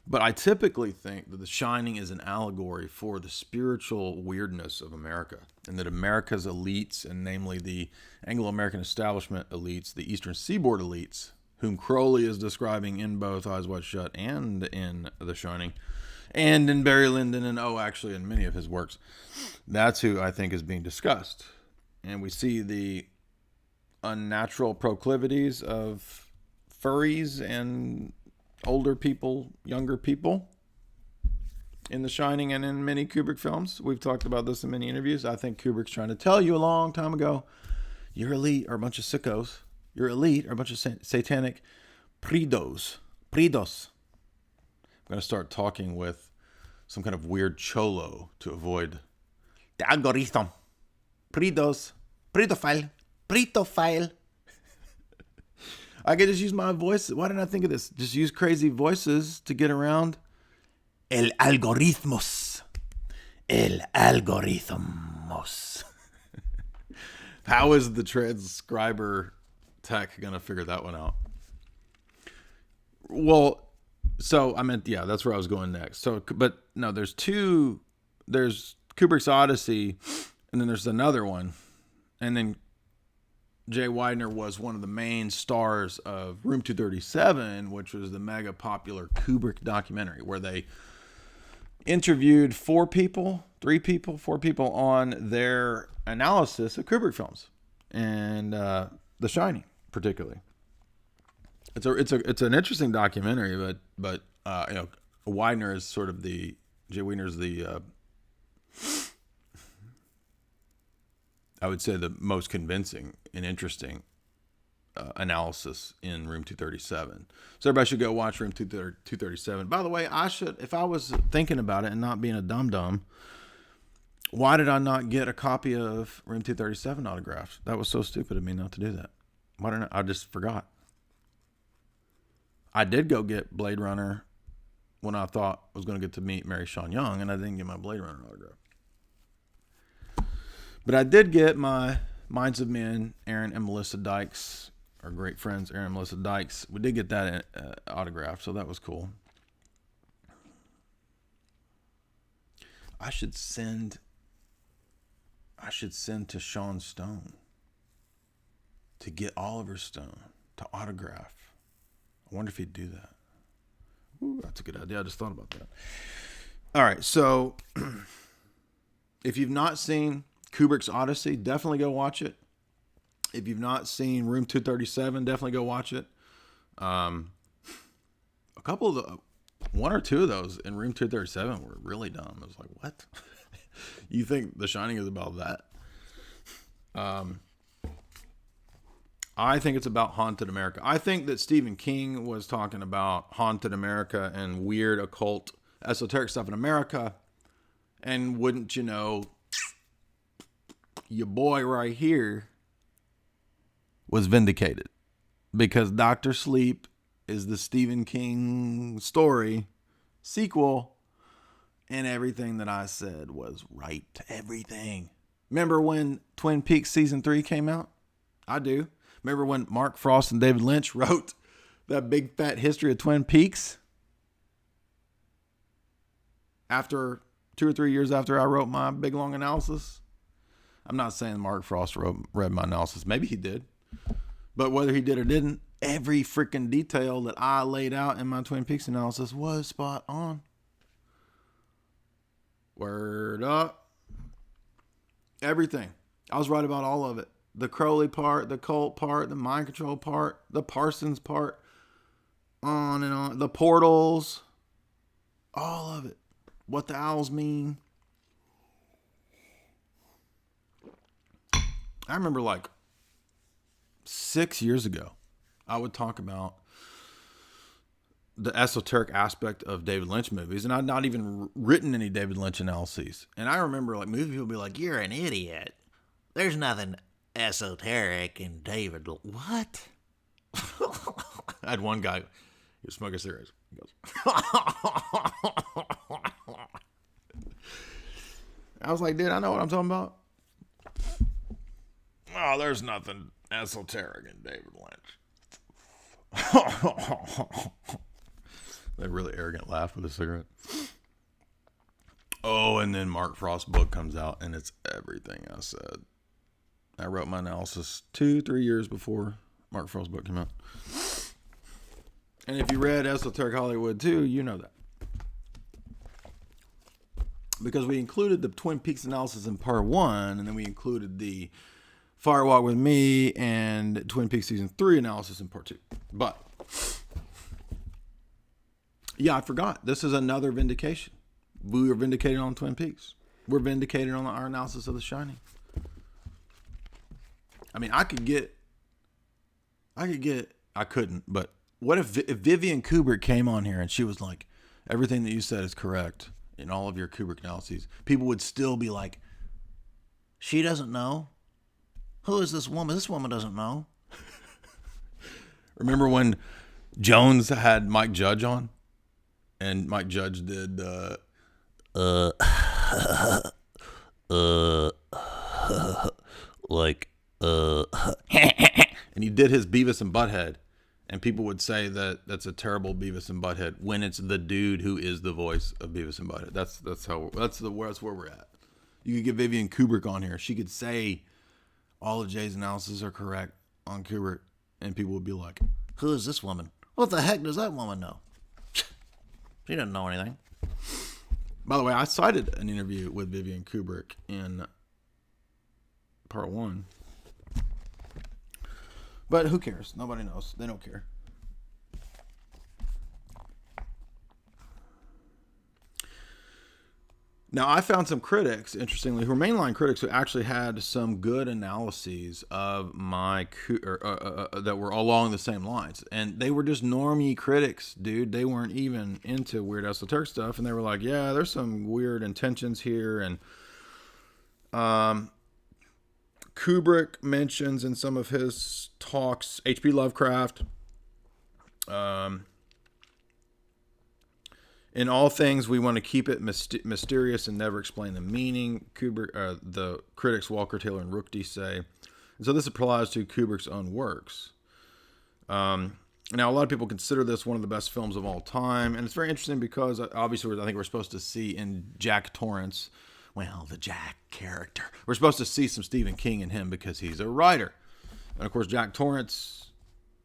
But I typically think that The Shining is an allegory for the spiritual weirdness of America, and that America's elites, and namely the Anglo-American establishment elites, the Eastern Seaboard elites, whom Crowley is describing in both Eyes Wide Shut and in The Shining, and in Barry Lyndon, and actually in many of his works, that's who I think is being discussed. And we see the unnatural proclivities of furries and older people, younger people in The Shining and in many Kubrick films. We've talked about this in many interviews. I think Kubrick's trying to tell you a long time ago, your elite are a bunch of sickos. Your elite are a bunch of satanic pridos. Pridos. I'm going to start talking with some kind of weird cholo to avoid the algorithm. Pridos. Pridophile. Pridophile. I could just use my voice. Why didn't I think of this? Just use crazy voices to get around. El algoritmos. El algoritmos. How is the transcriber tech going to figure that one out? Well, so I meant, yeah, that's where I was going next. So, but no, there's Kubrick's Odyssey, and then there's another one. And then Jay Weidner was one of the main stars of Room 237, which was the mega popular Kubrick documentary where they interviewed four people on their analysis of Kubrick films, and The Shining particularly. It's an interesting documentary, but Weidner is sort of Jay Weidner's the I would say the most convincing and interesting analysis in Room 237. So everybody should go watch Room 237. By the way, if I was thinking about it and not being a dum-dum, why did I not get a copy of Room 237 autographed? That was so stupid of me not to do that. Why didn't I just forgot. I did go get Blade Runner when I thought I was going to get to meet Mary Sean Young, and I didn't get my Blade Runner autograph. But I did get my Minds of Men, Aaron and Melissa Dykes, our great friends, Aaron and Melissa Dykes. We did get that autograph, so that was cool. I should send to Sean Stone to get Oliver Stone to autograph. I wonder if he'd do that. Ooh, that's a good idea. I just thought about that. All right, so if you've not seen Kubrick's Odyssey, definitely go watch it. If you've not seen Room 237, definitely go watch it. One or two of those in Room 237 were really dumb. I was like, what? You think The Shining is about that? I think it's about haunted America. I think that Stephen King was talking about haunted America and weird occult esoteric stuff in America. And wouldn't you know, your boy right here was vindicated, because Dr. Sleep is the Stephen King story sequel, and everything that I said was right. Everything. Remember when Twin Peaks season 3 came out? I do. Remember when Mark Frost and David Lynch wrote that big fat history of Twin Peaks? After 2 or 3 years after I wrote my big long analysis. I'm not saying Mark Frost read my analysis. Maybe he did. But whether he did or didn't, every freaking detail that I laid out in my Twin Peaks analysis was spot on. Word up. Everything. I was right about all of it. The Crowley part, the cult part, the mind control part, the Parsons part, on and on. The portals. All of it. What the owls mean. I remember like 6 years ago, I would talk about the esoteric aspect of David Lynch movies, and I'd not even written any David Lynch analyses. And I remember like movie people be like, "You're an idiot. There's nothing esoteric in David." What? I had one guy, he was smoking cigarettes. He goes, I was like, dude, I know what I'm talking about. Oh, there's nothing esoteric in David Lynch. That really arrogant laugh with a cigarette. Oh, and then Mark Frost's book comes out, and it's everything I said. I wrote my analysis 2-3 years before Mark Frost's book came out. And if you read Esoteric Hollywood too, you know that. Because we included the Twin Peaks analysis in part 1, and then we included the Firewalk with Me and Twin Peaks Season 3 analysis in part 2. But, yeah, I forgot. This is another vindication. We were vindicated on Twin Peaks. We're vindicated on our analysis of The Shining. I mean, I couldn't, but what if Vivian Kubrick came on here and she was like, everything that you said is correct in all of your Kubrick analyses? People would still be like, she doesn't know. Who is this woman? This woman doesn't know. Remember when Jones had Mike Judge on? And Mike Judge did, and he did his Beavis and Butthead, and people would say that that's a terrible Beavis and Butthead when it's the dude who is the voice of Beavis and Butthead. That's where we're at. You could get Vivian Kubrick on here. She could say all of Jay's analyses are correct on Kubrick, and people would be like, who is this woman? What the heck does that woman know? She doesn't know anything. By the way, I cited an interview with Vivian Kubrick in part 1. But who cares? Nobody knows. They don't care. Now, I found some critics, interestingly, who are mainline critics, who actually had some good analyses of my that were along the same lines. And they were just normie critics, dude. They weren't even into weird esoteric stuff. And they were like, yeah, there's some weird intentions here. And Kubrick mentions in some of his talks H.P. Lovecraft. In all things, we want to keep it mysterious and never explain the meaning. Kubrick, the critics Walker, Taylor, and Rookde say. And so this applies to Kubrick's own works. Now, a lot of people consider this one of the best films of all time. And it's very interesting because, obviously, I think we're supposed to see in Jack Torrance, well, the Jack character. We're supposed to see some Stephen King in him because he's a writer. And, of course, Jack Torrance,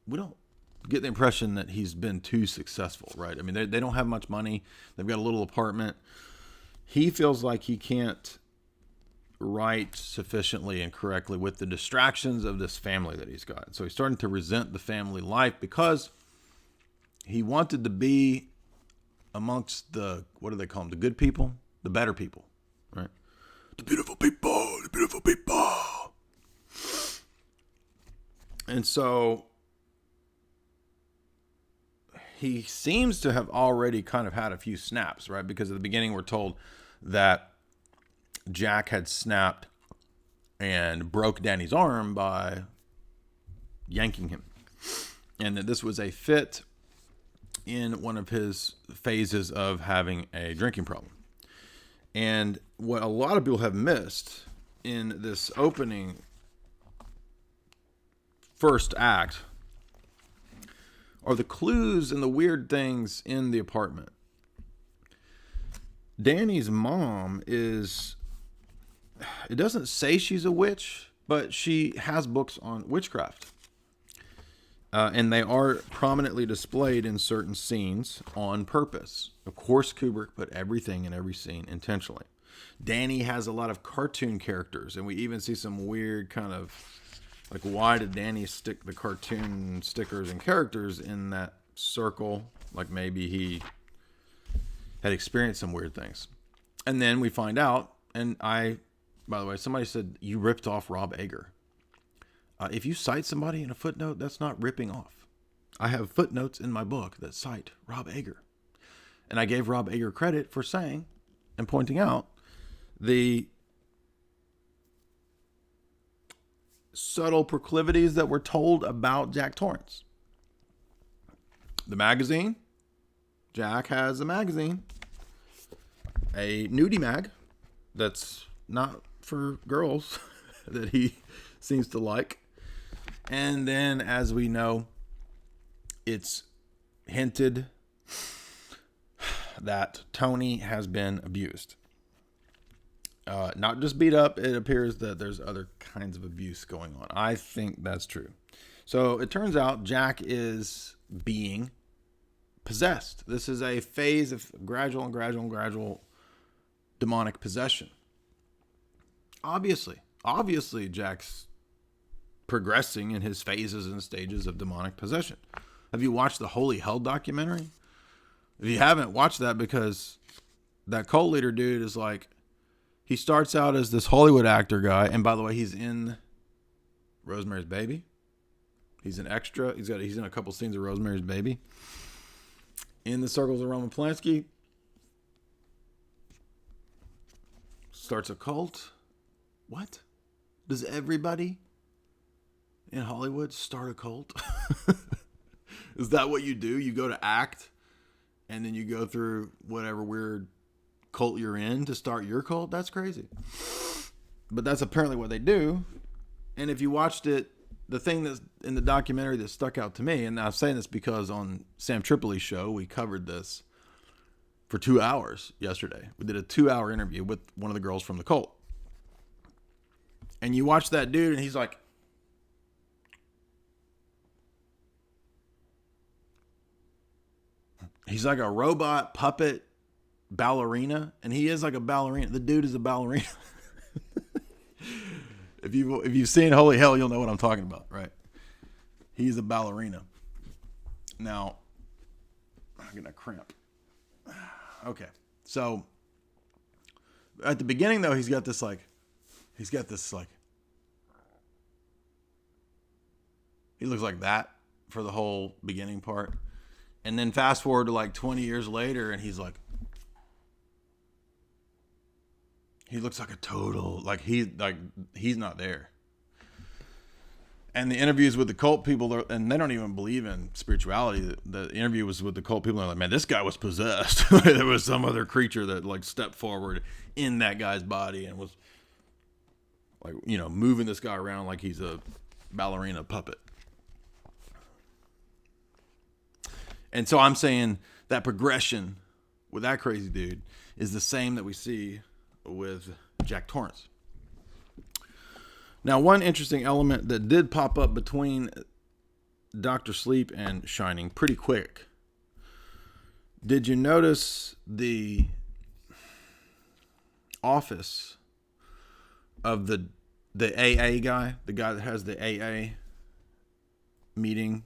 we don't get the impression that he's been too successful, right? I mean, they don't have much money. They've got a little apartment. He feels like he can't write sufficiently and correctly with the distractions of this family that he's got. So he's starting to resent the family life because he wanted to be amongst the, what do they call them? The good people, the better people, right? The beautiful people, the beautiful people. And so he seems to have already kind of had a few snaps, right? Because at the beginning we're told that Jack had snapped and broke Danny's arm by yanking him. And that this was a fit in one of his phases of having a drinking problem. And what a lot of people have missed in this opening first act are the clues and the weird things in the apartment. Danny's mom is, it doesn't say she's a witch, but she has books on witchcraft. And they are prominently displayed in certain scenes on purpose. Of course, Kubrick put everything in every scene intentionally. Danny has a lot of cartoon characters, and we even see some weird kind of, like, why did Danny stick the cartoon stickers and characters in that circle? Like, maybe he had experienced some weird things. And then we find out, and by the way, somebody said, you ripped off Rob Ager. If you cite somebody in a footnote, that's not ripping off. I have footnotes in my book that cite Rob Ager. And I gave Rob Ager credit for saying and pointing out the subtle proclivities that were told about Jack Torrance. The magazine. Jack has a magazine. A nudie mag that's not for girls that he seems to like. And then, as we know, it's hinted that Tony has been abused. Not just beat up. It appears that there's other kinds of abuse going on. I think that's true. So it turns out Jack is being possessed. This is a phase of gradual demonic possession. Obviously, Jack's progressing in his phases and stages of demonic possession. Have you watched the Holy Hell documentary? If you haven't, watch that, because that cult leader dude is like, he starts out as this Hollywood actor guy, and by the way, he's in Rosemary's Baby. He's an extra. He's in a couple scenes of Rosemary's Baby. In the circles of Roman Polanski. Starts a cult. What? Does everybody in Hollywood start a cult? Is that what you do? You go to act, and then you go through whatever weird cult you're in to start your cult? That's crazy. But that's apparently what they do. And if you watched it, the thing that's in the documentary that stuck out to me, and I'm saying this because on Sam Tripoli's show, we covered this for 2 hours yesterday. We did a 2-hour interview with one of the girls from the cult. And you watch that dude, and he's like, a robot puppet ballerina, and he is like a ballerina. The dude is a ballerina. If you've seen Holy Hell, you'll know what I'm talking about, right? He's a ballerina. Now, I'm getting a cramp. Okay, so at the beginning though, he's got this like, he looks like that for the whole beginning part, and then fast forward to like 20 years later, and he's he looks like a total, he's not there. And the interviews with the cult people, and they don't even believe in spirituality. The interview was with the cult people. They're like, man, this guy was possessed. There was some other creature that like stepped forward in that guy's body and was like, moving this guy around like he's a ballerina puppet. And so I'm saying that progression with that crazy dude is the same that we see with Jack Torrance. Now, one interesting element that did pop up between Dr. Sleep and Shining pretty quick. Did you notice the office of the AA guy, the guy that has the AA meeting?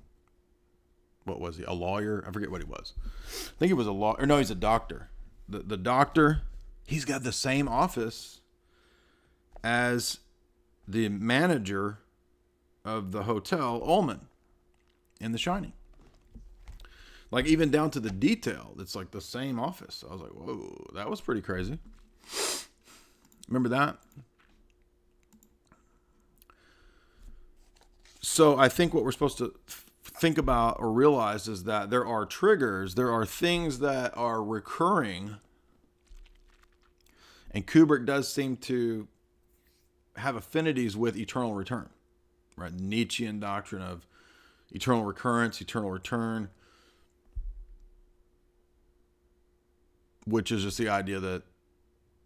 What was he? A lawyer? I forget what he was. I think he was a lawyer. No, he's a doctor. The doctor, he's got the same office as the manager of the hotel, Ullman, in The Shining. Like, even down to the detail, it's like the same office. I was like, whoa, that was pretty crazy. Remember that? So I think what we're supposed to think about or realize is that there are triggers, there are things that are recurring, and Kubrick does seem to have affinities with eternal return, right? Nietzschean doctrine of eternal recurrence, eternal return, which is just the idea that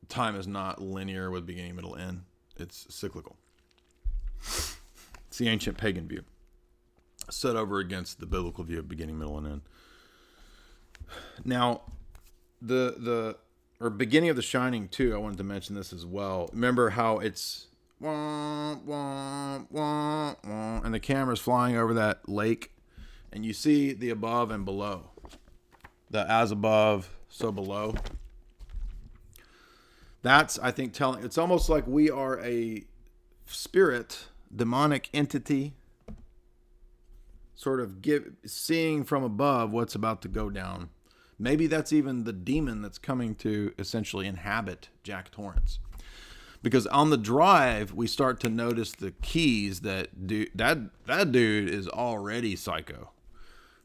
time is not linear with beginning, middle, end. It's cyclical. It's the ancient pagan view, set over against the biblical view of beginning, middle, and end. Now, the beginning of The Shining too, I wanted to mention this as well. Remember how it's wah, wah, wah, wah, and the camera's flying over that lake, and you see the above and below. The as above, so below. That's, I think, telling. It's almost like we are a spirit, demonic entity, sort of seeing from above what's about to go down. Maybe that's even the demon that's coming to essentially inhabit Jack Torrance. Because on the drive, we start to notice the keys that that dude is already psycho,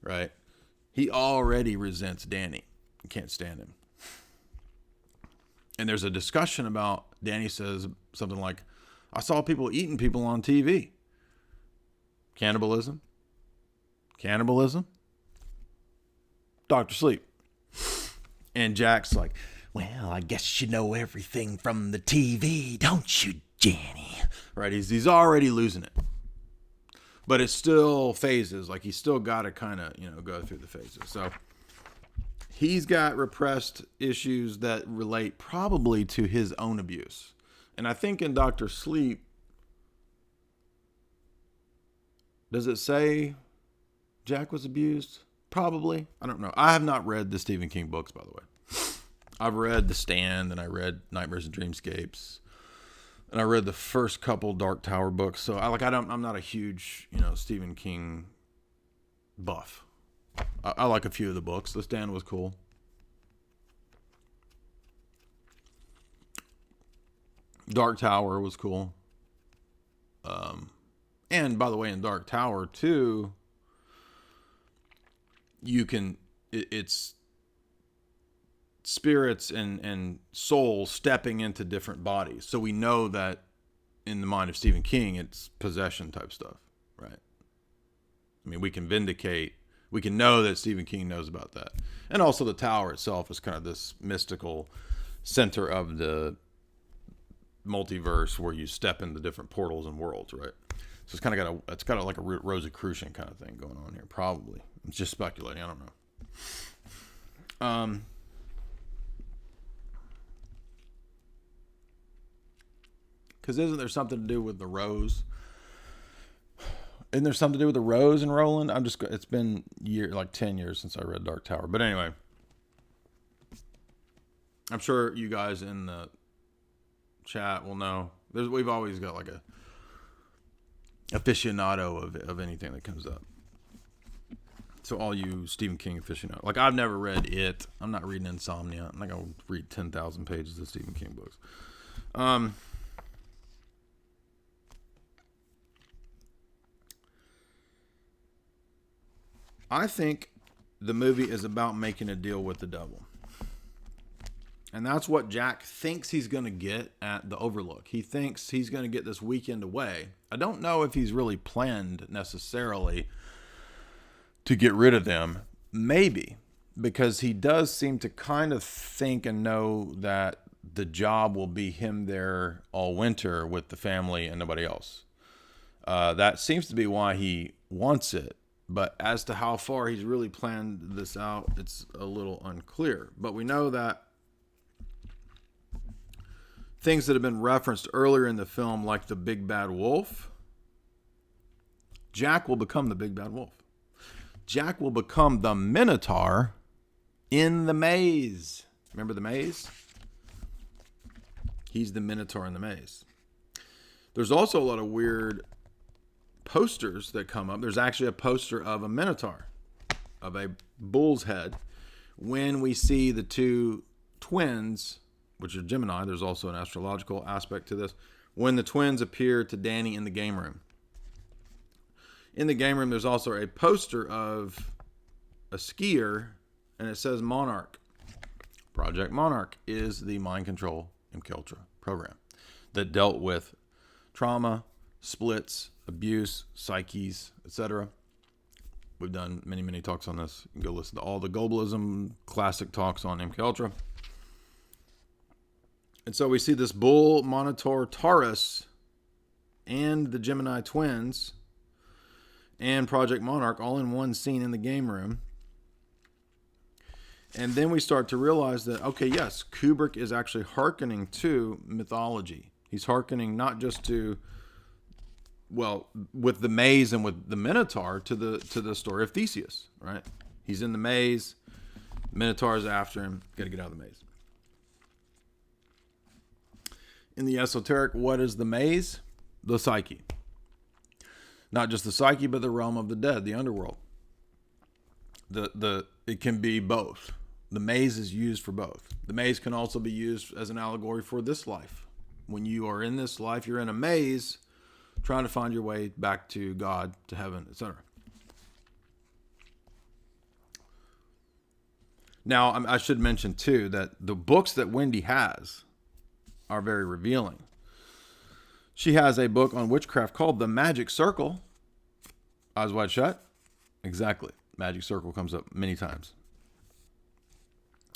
right? He already resents Danny. Can't stand him. And there's a discussion about, Danny says something like, I saw people eating people on TV. Cannibalism. Dr. Sleep. And Jack's like, well, I guess you know everything from the TV, don't you, Jenny? Right? He's already losing it. But it's still phases. Like, he's still got to kind of, go through the phases. So he's got repressed issues that relate probably to his own abuse. And I think in Dr. Sleep, does it say Jack was abused? Probably. I don't know. I have not read the Stephen King books, by the way. I've read The Stand, and I read Nightmares and Dreamscapes, and I read the first couple Dark Tower books. So I'm not a huge, Stephen King buff. I like a few of the books. The Stand was cool. Dark Tower was cool. And by the way, in Dark Tower too, it's spirits and souls stepping into different bodies. So we know that in the mind of Stephen King, it's possession type stuff, right? I mean, we can know that Stephen King knows about that. And also the tower itself is kind of this mystical center of the multiverse where you step into different portals and worlds, right? So it's got like a Rosicrucian kind of thing going on here, probably. I'm just speculating. I don't know. Because isn't there something to do with the rose? Isn't there something to do with the rose and Roland? It's been 10 years since I read Dark Tower. But anyway, I'm sure you guys in the chat will know. We've always got like a aficionado of anything that comes up. So all you Stephen King aficionados, like I've never read it. I'm not reading Insomnia. I'm not gonna read 10,000 pages of Stephen King books. I think the movie is about making a deal with the devil. And that's what Jack thinks he's going to get at the Overlook. He thinks he's going to get this weekend away. I don't know if he's really planned necessarily to get rid of them. Maybe, because he does seem to kind of think and know that the job will be him there all winter with the family and nobody else. That seems to be why he wants it. But as to how far he's really planned this out, it's a little unclear. But we know that things that have been referenced earlier in the film, like the big bad wolf, Jack will become the big bad wolf. Jack will become the Minotaur in the maze. Remember the maze? He's the Minotaur in the maze. There's also a lot of weird posters that come up. There's actually a poster of a Minotaur, of a bull's head. When we see the two twins, which are Gemini, there's also an astrological aspect to this. When the twins appear to Danny in the game room. In the game room, there's also a poster of a skier, and it says Monarch. Project Monarch is the mind control MK Ultra program that dealt with trauma, splits, abuse, psyches, etc. We've done many, many talks on this. You can go listen to all the globalism classic talks on MK Ultra. And so we see this bull, Minotaur, Taurus, and the Gemini twins, and Project Monarch all in one scene in the game room. And then we start to realize that, okay, yes, Kubrick is actually hearkening to mythology. He's hearkening not just to, well, with the maze and with the Minotaur, to the story of Theseus, right? He's in the maze, Minotaur's after him, got to get out of the maze. In the esoteric, what is the maze? The psyche. Not just the psyche, but the realm of the dead, the underworld. It can be both. The maze is used for both. The maze can also be used as an allegory for this life. When you are in this life, you're in a maze, trying to find your way back to God, to heaven, etc. Now, I should mention too that the books that Wendy has, are very revealing. She has a book on witchcraft called The Magic Circle. Eyes wide shut. Exactly. Magic Circle comes up many times.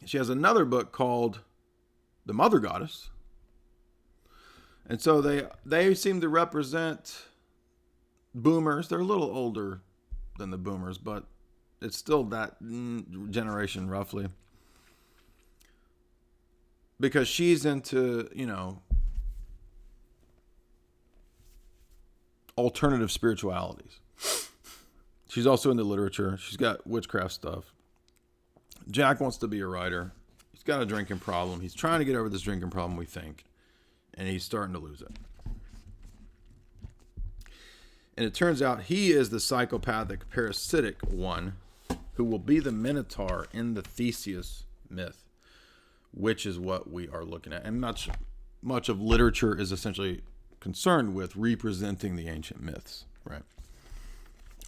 She has another book called The Mother Goddess. And so they seem to represent boomers. They're a little older than the boomers, but it's still that generation roughly. Because she's into, alternative spiritualities. She's also into literature. She's got witchcraft stuff. Jack wants to be a writer. He's got a drinking problem. He's trying to get over this drinking problem, we think. And he's starting to lose it. And it turns out he is the psychopathic, parasitic one who will be the Minotaur in the Theseus myth, which is what we are looking at. And much of literature is essentially concerned with representing the ancient myths, right?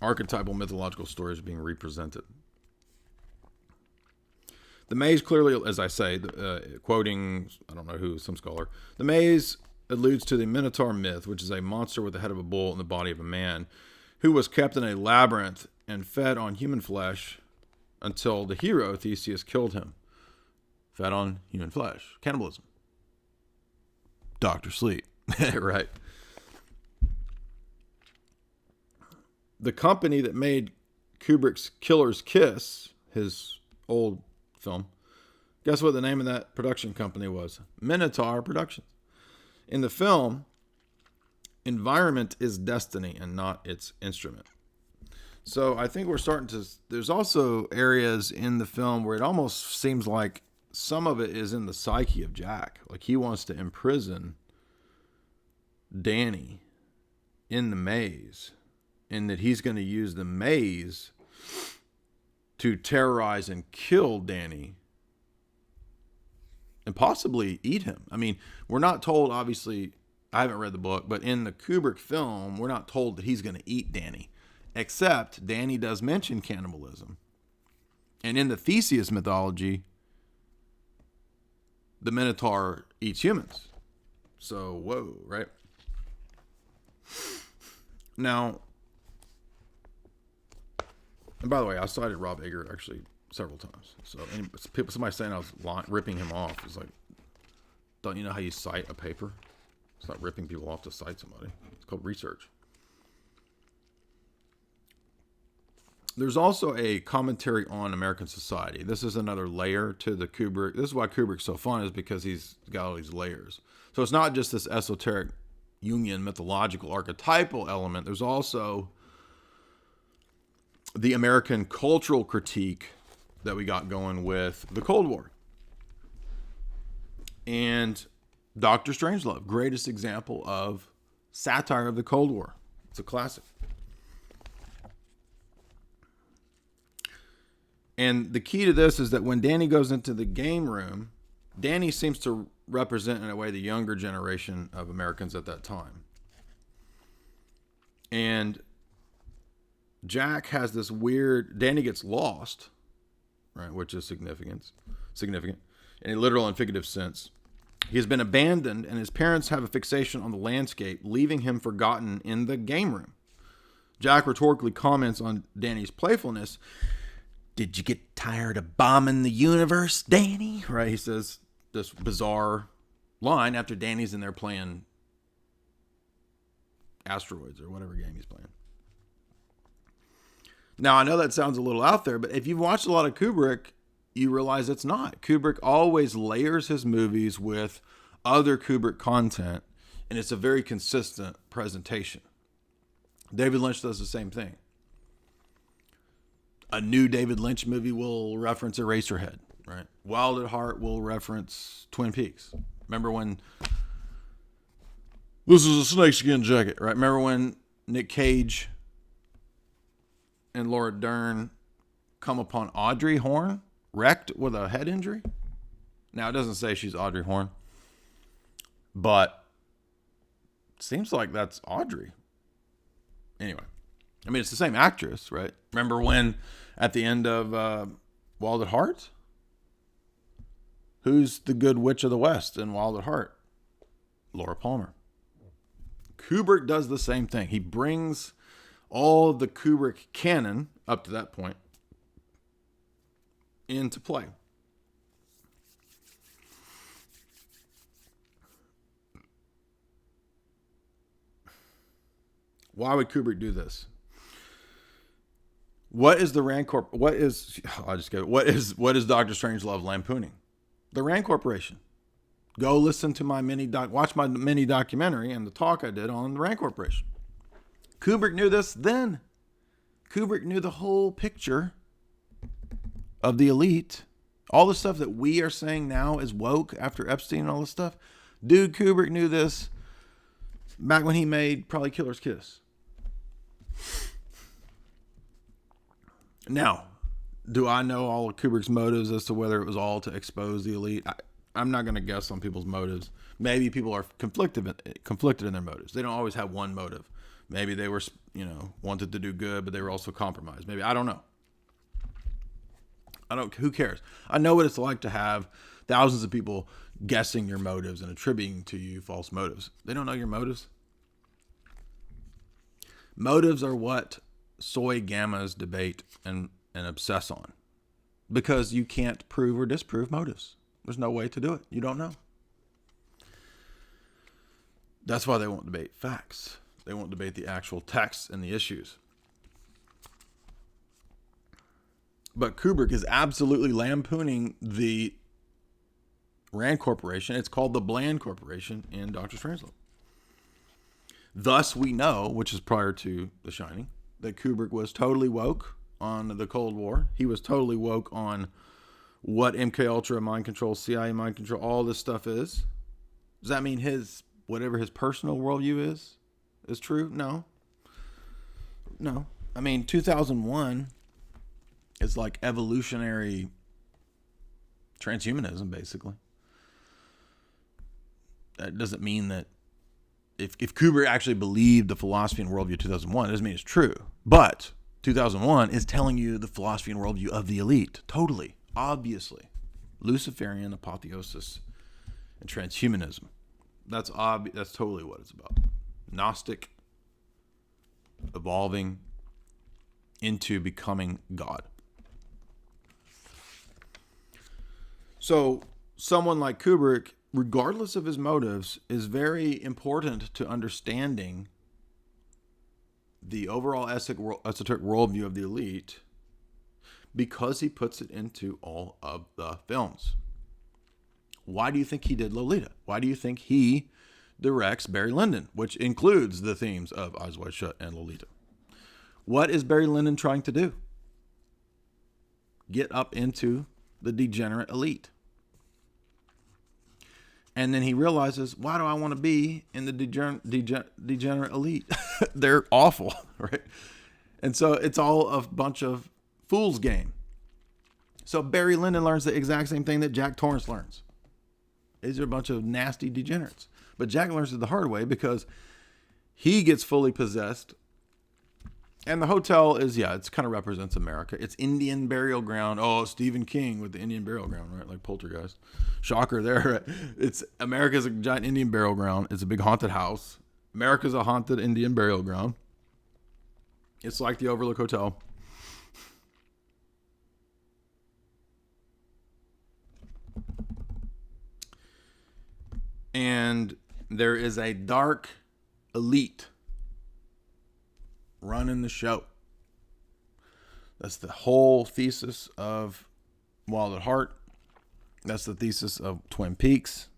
Archetypal mythological stories being represented. The maze clearly, as I say, quoting, I don't know who, some scholar, the maze alludes to the Minotaur myth, which is a monster with the head of a bull and the body of a man, who was kept in a labyrinth and fed on human flesh until the hero, Theseus, killed him. Fed on human flesh. Cannibalism. Dr. Sleep. Right. The company that made Kubrick's Killer's Kiss, his old film, guess what the name of that production company was? Minotaur Productions. In the film, environment is destiny and not its instrument. So I think we're starting to... There's also areas in the film where it almost seems like some of it is in the psyche of Jack. Like he wants to imprison Danny in the maze, and that he's going to use the maze to terrorize and kill Danny and possibly eat him. I mean, we're not told, obviously, I haven't read the book, but in the Kubrick film, we're not told that he's going to eat Danny, except Danny does mention cannibalism. And in the Theseus mythology, the Minotaur eats humans. So, whoa, right? Now, and by the way, I cited Rob Eggert actually several times. So somebody saying I was ripping him off is like, don't you know how you cite a paper? It's not ripping people off to cite somebody. It's called research. There's also a commentary on American society. This is another layer to the Kubrick. This is why Kubrick's so fun, is because he's got all these layers. So it's not just this esoteric, Jungian, mythological, archetypal element. There's also the American cultural critique that we got going with the Cold War. And Dr. Strangelove, greatest example of satire of the Cold War. It's a classic. And the key to this is that when Danny goes into the game room, Danny seems to represent, in a way, the younger generation of Americans at that time. And Jack has this weird... Danny gets lost, right, which is significant, in a literal and figurative sense. He has been abandoned, and his parents have a fixation on the landscape, leaving him forgotten in the game room. Jack rhetorically comments on Danny's playfulness. Did you get tired of bombing the universe, Danny? Right, he says this bizarre line after Danny's in there playing Asteroids or whatever game he's playing. Now, I know that sounds a little out there, but if you've watched a lot of Kubrick, you realize it's not. Kubrick always layers his movies with other Kubrick content, and it's a very consistent presentation. David Lynch does the same thing. A new David Lynch movie will reference Eraserhead, right? Wild at Heart will reference Twin Peaks. Remember when... This is a snakeskin jacket, right? Remember when Nick Cage and Laura Dern come upon Audrey Horne wrecked with a head injury? Now, it doesn't say she's Audrey Horne, but it seems like that's Audrey. Anyway, I mean, it's the same actress, right? Remember when at the end of Wild at Heart? Who's the good witch of the West in Wild at Heart? Laura Palmer. Kubrick does the same thing. He brings all of the Kubrick canon up to that point into play. Why would Kubrick do this? What is the Rand Corp? What is Dr. Strangelove lampooning? The Rand Corporation. Go listen to my watch my mini documentary and the talk I did on the Rand Corporation. Kubrick knew this then. Kubrick knew the whole picture of the elite. All the stuff that we are saying now is woke after Epstein and all this stuff. Dude, Kubrick knew this back when he made probably Killer's Kiss. Now, do I know all of Kubrick's motives as to whether it was all to expose the elite? I'm not going to guess on people's motives. Maybe people are conflicted in their motives. They don't always have one motive. Maybe they were, wanted to do good, but they were also compromised. Maybe, I don't know. Who cares? I know what it's like to have thousands of people guessing your motives and attributing to you false motives. They don't know your motives. Motives are what soy gammas debate and obsess on, because you can't prove or disprove motives. There's no way to do it. You don't know. That's why they won't debate facts. They won't debate the actual texts and the issues. But Kubrick is absolutely lampooning the Rand Corporation. It's called the Bland Corporation in Dr. Strangelove. Thus, we know, which is prior to The Shining, that Kubrick was totally woke on the Cold War. He was totally woke on what MKUltra, mind control, CIA mind control, all this stuff is. Does that mean whatever his personal worldview is true? No. I mean, 2001 is like evolutionary transhumanism, basically. That doesn't mean that if Kubrick actually believed the philosophy and worldview of 2001, it doesn't mean it's true. But 2001 is telling you the philosophy and worldview of the elite. Totally. Obviously. Luciferian apotheosis and transhumanism. That's totally what it's about. Gnostic evolving into becoming God. So someone like Kubrick, regardless of his motives, is very important to understanding the overall esoteric worldview of the elite, because he puts it into all of the films. Why do you think he did Lolita? Why do you think he directs Barry Lyndon, which includes the themes of Eyes Wide Shut and Lolita? What is Barry Lyndon trying to do? Get up into the degenerate elite. And then he realizes, why do I want to be in the degenerate elite? They're awful, right? And so it's all a bunch of fool's game. So Barry Lyndon learns the exact same thing that Jack Torrance learns. These are a bunch of nasty degenerates. But Jack learns it the hard way, because he gets fully possessed. And the hotel it kind of represents America. It's Indian burial ground. Oh, Stephen King with the Indian burial ground, right? Like Poltergeist. Shocker there. Right? America's a giant Indian burial ground. It's a big haunted house. America's a haunted Indian burial ground. It's like the Overlook Hotel. And there is a dark elite running the show. That's the whole thesis of Wild at Heart. That's the thesis of Twin Peaks.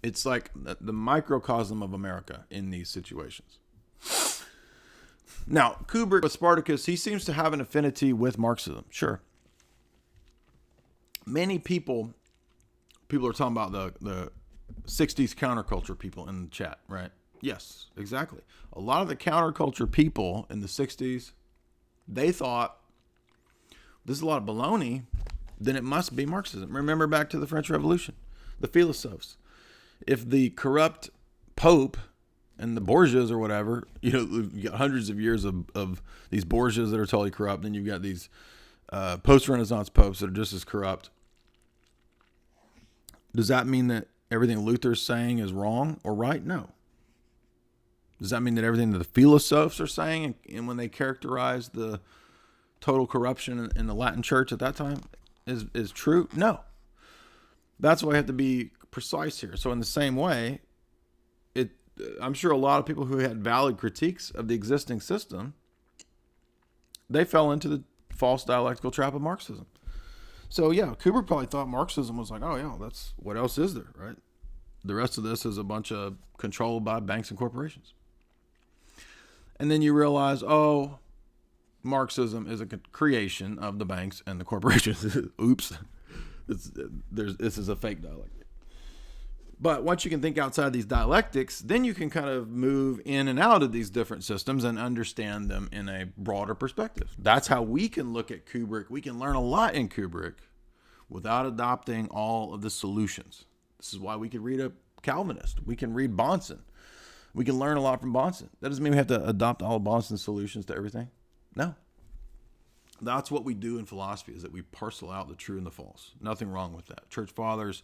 It's like the microcosm of America in these situations. Now, Kubrick with Spartacus, he seems to have an affinity with Marxism. Sure. Many people are talking about the 60s counterculture people in the chat, right? Yes, exactly. A lot of the counterculture people in the 60s, they thought, this is a lot of baloney, then it must be Marxism. Remember back to the French Revolution, the philosophes. If the corrupt Pope and the Borgias or whatever, you got hundreds of years of these Borgias that are totally corrupt, then you've got these post-Renaissance popes that are just as corrupt. Does that mean that everything Luther's saying is wrong or right? No. Does that mean that everything that the philosophes are saying, and when they characterize the total corruption in the Latin church at that time, is true? No. That's why I have to be precise here. So in the same way, I'm sure a lot of people who had valid critiques of the existing system, they fell into the false dialectical trap of Marxism. So yeah, Kubrick probably thought Marxism was like, oh yeah, that's what else is there, right? The rest of this is a bunch of controlled by banks and corporations. And then you realize, oh, Marxism is a creation of the banks and the corporations. Oops, this is a fake dialectic. But once you can think outside these dialectics, then you can kind of move in and out of these different systems and understand them in a broader perspective. That's how we can look at Kubrick. We can learn a lot in Kubrick without adopting all of the solutions. This is why we can read a Calvinist. We can read Bonson. We can learn a lot from Bonson. That doesn't mean we have to adopt all of Bonson's solutions to everything. No. That's what we do in philosophy, is that we parcel out the true and the false. Nothing wrong with that. Church fathers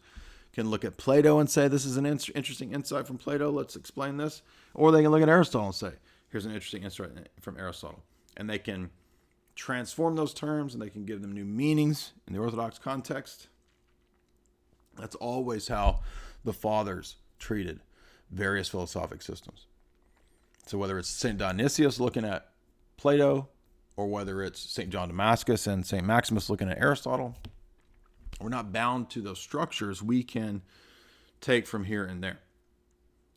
can look at Plato and say, this is an interesting insight from Plato, let's explain this. Or they can look at Aristotle and say, here's an interesting insight from Aristotle. And they can transform those terms and they can give them new meanings in the Orthodox context. That's always how the fathers treated various philosophic systems. So whether it's St. Dionysius looking at Plato, or whether it's St. John Damascus and St. Maximus looking at Aristotle, we're not bound to those structures. We can take from here and there.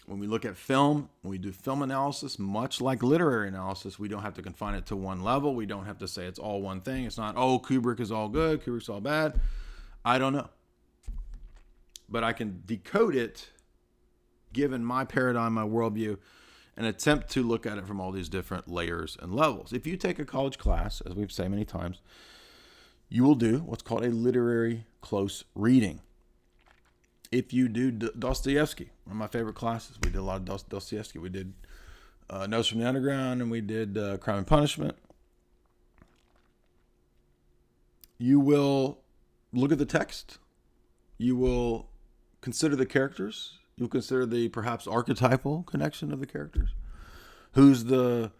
When we look at film, when we do film analysis, much like literary analysis, we don't have to confine it to one level. We don't have to say it's all one thing. It's not, oh, Kubrick is all good, Kubrick's all bad. I don't know. But I can decode it, given my paradigm, my worldview, and attempt to look at it from all these different layers and levels. If you take a college class, as we've said many times, you will do what's called a literary close reading. If you do Dostoevsky, one of my favorite classes, we did a lot of Dostoevsky. We did Notes from the Underground, and we did Crime and Punishment. You will look at the text. You will consider the characters. You'll consider the perhaps archetypal connection of the characters. Who's the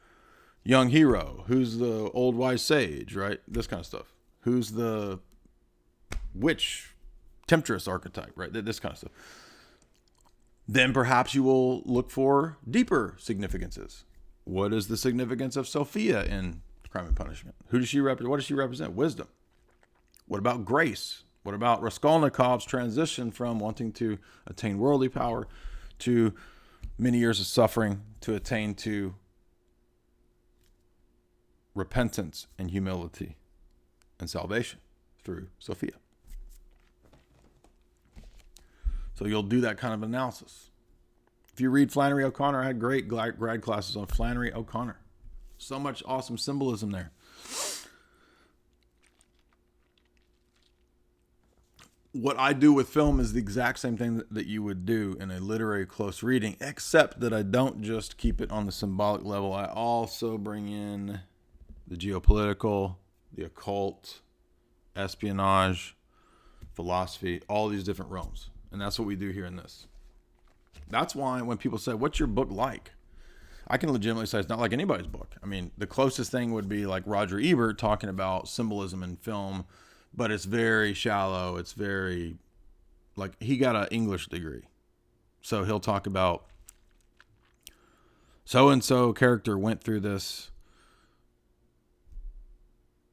young hero? Who's the old wise sage, right? This kind of stuff. Who's the witch, temptress archetype, right? This kind of stuff. Then perhaps you will look for deeper significances. What is the significance of Sophia in Crime and Punishment? Who does she represent? What does she represent? Wisdom. What about grace? What about Raskolnikov's transition from wanting to attain worldly power to many years of suffering to attain to repentance and humility and salvation through Sophia? So you'll do that kind of analysis. If you read Flannery O'Connor, I had great grad classes on Flannery O'Connor. So much awesome symbolism there. What I do with film is the exact same thing that you would do in a literary close reading, except that I don't just keep it on the symbolic level. I also bring in the geopolitical, the occult, espionage, philosophy, all these different realms. And that's what we do here in this. That's why when people say, what's your book like? I can legitimately say it's not like anybody's book. I mean, the closest thing would be like Roger Ebert talking about symbolism in film, but it's very shallow. It's very, like, he got an English degree. So he'll talk about so-and-so character went through this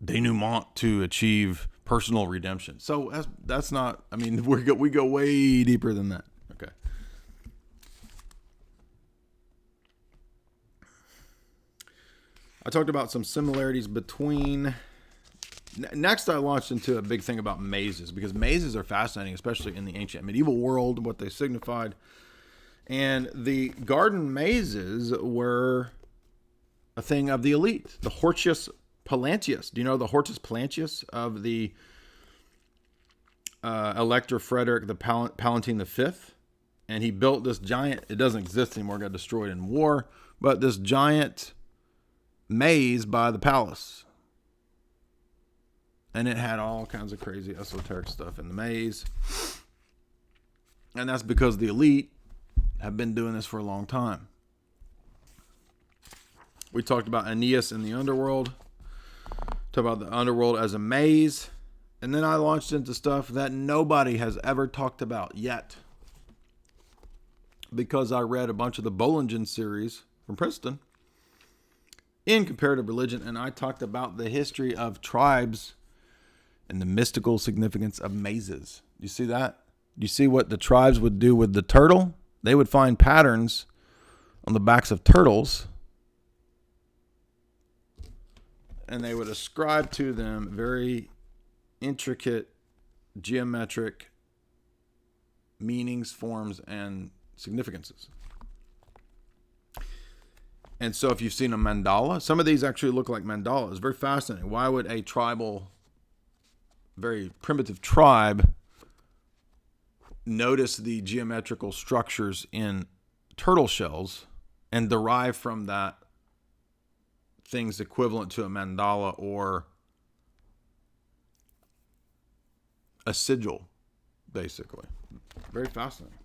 denouement to achieve personal redemption. So that's not, I mean, we go way deeper than that. Okay. I talked about some similarities between. Next, I launched into a big thing about mazes, because mazes are fascinating, especially in the ancient medieval world, what they signified. And the garden mazes were a thing of the elite. The Hortus Palantius. Do you know the Hortus Palantius of the Elector Frederick the Palatine V? And he built this giant, it doesn't exist anymore, got destroyed in war, but this giant maze by the palace. And it had all kinds of crazy esoteric stuff in the maze. And that's because the elite have been doing this for a long time. We talked about Aeneas in the underworld. Talked about the underworld as a maze. And then I launched into stuff that nobody has ever talked about yet. Because I read a bunch of the Bollingen series from Princeton in comparative religion. And I talked about the history of tribes and the mystical significance of mazes. You see that? You see what the tribes would do with the turtle? They would find patterns on the backs of turtles, and they would ascribe to them very intricate geometric meanings, forms, and significances. And so if you've seen a mandala, some of these actually look like mandalas. Very fascinating. Why would a tribal, very primitive tribe notice the geometrical structures in turtle shells and derive from that things equivalent to a mandala or a sigil, basically? Very fascinating.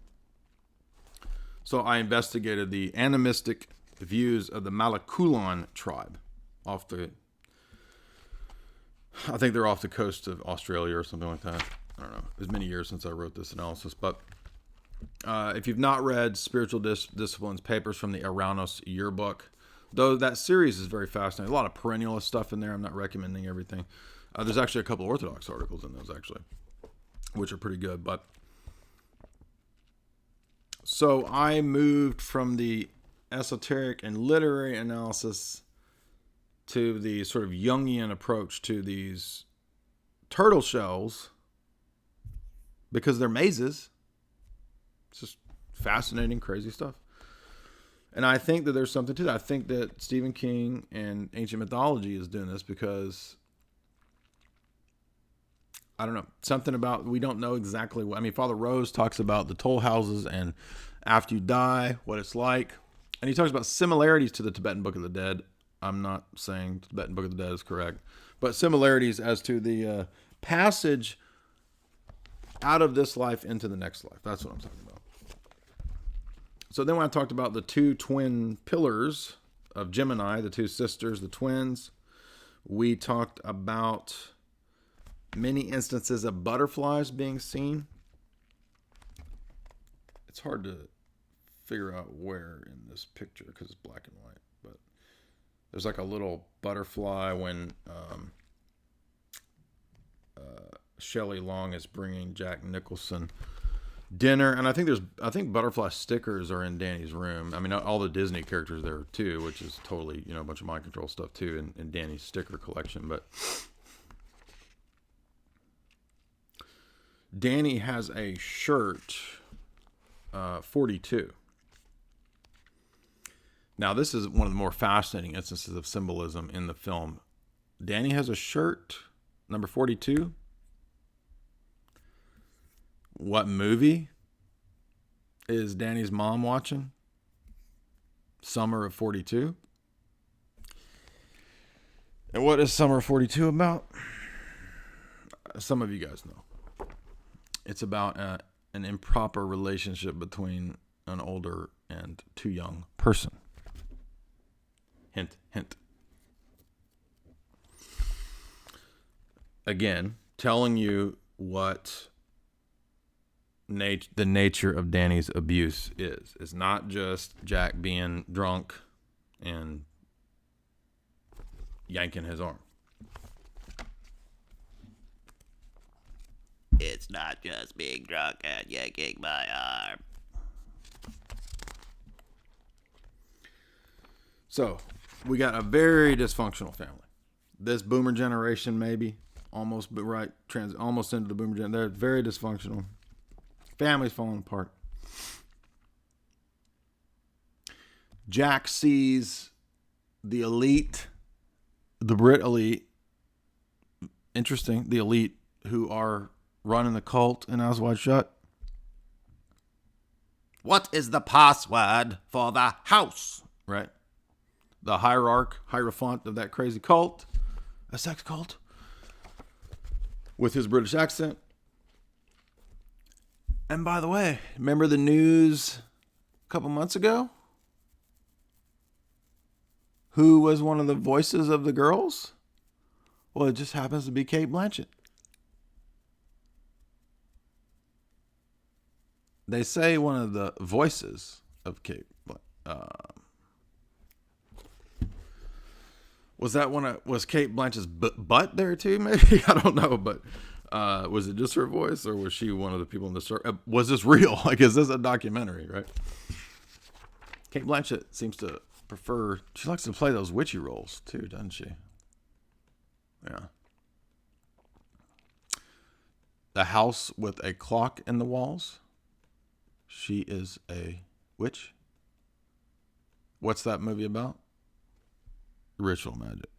So I investigated the animistic views of the Malakulan tribe I think they're off the coast of Australia or something like that. I don't know. It's many years since I wrote this analysis, but if you've not read Spiritual Disciplines Papers from the Eranos Yearbook, though that series is very fascinating. A lot of perennialist stuff in there. I'm not recommending everything. There's actually a couple of Orthodox articles in those, actually, which are pretty good. But so I moved from the esoteric and literary analysis to the sort of Jungian approach to these turtle shells because they're mazes. It's just fascinating, crazy stuff. And I think that there's something to that. I think that Stephen King and ancient mythology is doing this because, I don't know, something about, we don't know exactly what. I mean, Father Rose talks about the toll houses and after you die, what it's like. And he talks about similarities to the Tibetan Book of the Dead. I'm not saying the Tibetan Book of the Dead is correct, but similarities as to the passage out of this life into the next life. That's what I'm talking about. So then when I talked about the two twin pillars of Gemini, the two sisters, the twins, we talked about many instances of butterflies being seen. It's hard to figure out where in this picture because it's black and white, but there's like a little butterfly when Shelley Long is bringing Jack Nicholson dinner, and I think butterfly stickers are in Danny's room. I mean, all the Disney characters there too, which is totally, a bunch of mind control stuff too in Danny's sticker collection. But Danny has a shirt, 42. Now, this is one of the more fascinating instances of symbolism in the film. Danny has a shirt, number 42. What movie is Danny's mom watching? Summer of 42. And what is Summer of 42 about? Some of you guys know. It's about an improper relationship between an older and too young person. Hint, hint. Again, telling you what the nature of Danny's abuse is. It's not just Jack being drunk and yanking his arm. It's not just being drunk and yanking my arm. So, we got a very dysfunctional family. This boomer generation, maybe, almost into the boomer generation. They're very dysfunctional. Family's falling apart. Jack sees the elite, the Brit elite, interesting, the elite who are running the cult in Eyes Wide Shut. What is the password for the house? Right? The hierophant of that crazy cult, a sex cult, with his British accent. And by the way, remember the news a couple months ago? Who was one of the voices of the girls? Well, it just happens to be Cate Blanchett. They say one of the voices of Cate was Cate Blanchett's butt there too? Maybe I don't know, but was it just her voice, or was she one of the people in the circle? Was this real? Like, is this a documentary? Right? Cate Blanchett seems to prefer. She likes to play those witchy roles too, doesn't she? Yeah. The House with a Clock in the Walls. She is a witch. What's that movie about? Ritual magic.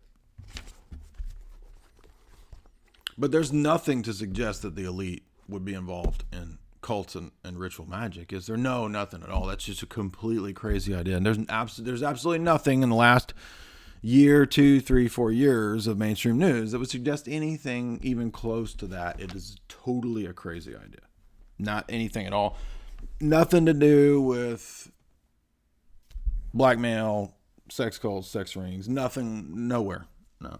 But there's nothing to suggest that the elite would be involved in cults and ritual magic, is there? No, nothing at all. That's just a completely crazy idea. And there's absolutely nothing in the last year, 2, 3, 4 years of mainstream news that would suggest anything even close to that. It is totally a crazy idea. Not anything at all. Nothing to do with blackmail, sex cults, sex rings. Nothing, nowhere. No.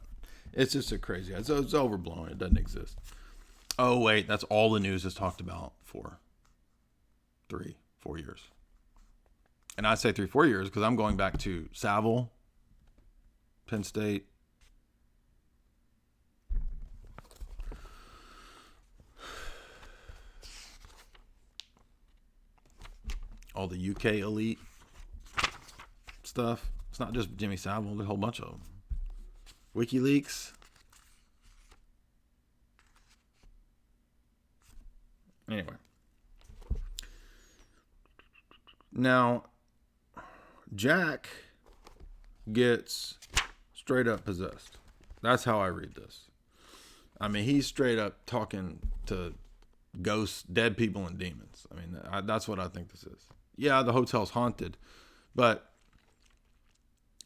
It's just a crazy idea. It's overblown. It doesn't exist. Oh, wait. That's all the news has talked about for 3, 4 years. And I say 3, 4 years because I'm going back to Savile, Penn State. All the UK elite stuff. It's not just Jimmy Savile. There's a whole bunch of them. WikiLeaks. Anyway. Now, Jack gets straight up possessed. That's how I read this. I mean, he's straight up talking to ghosts, dead people, and demons. I mean, that's what I think this is. Yeah, the hotel's haunted, but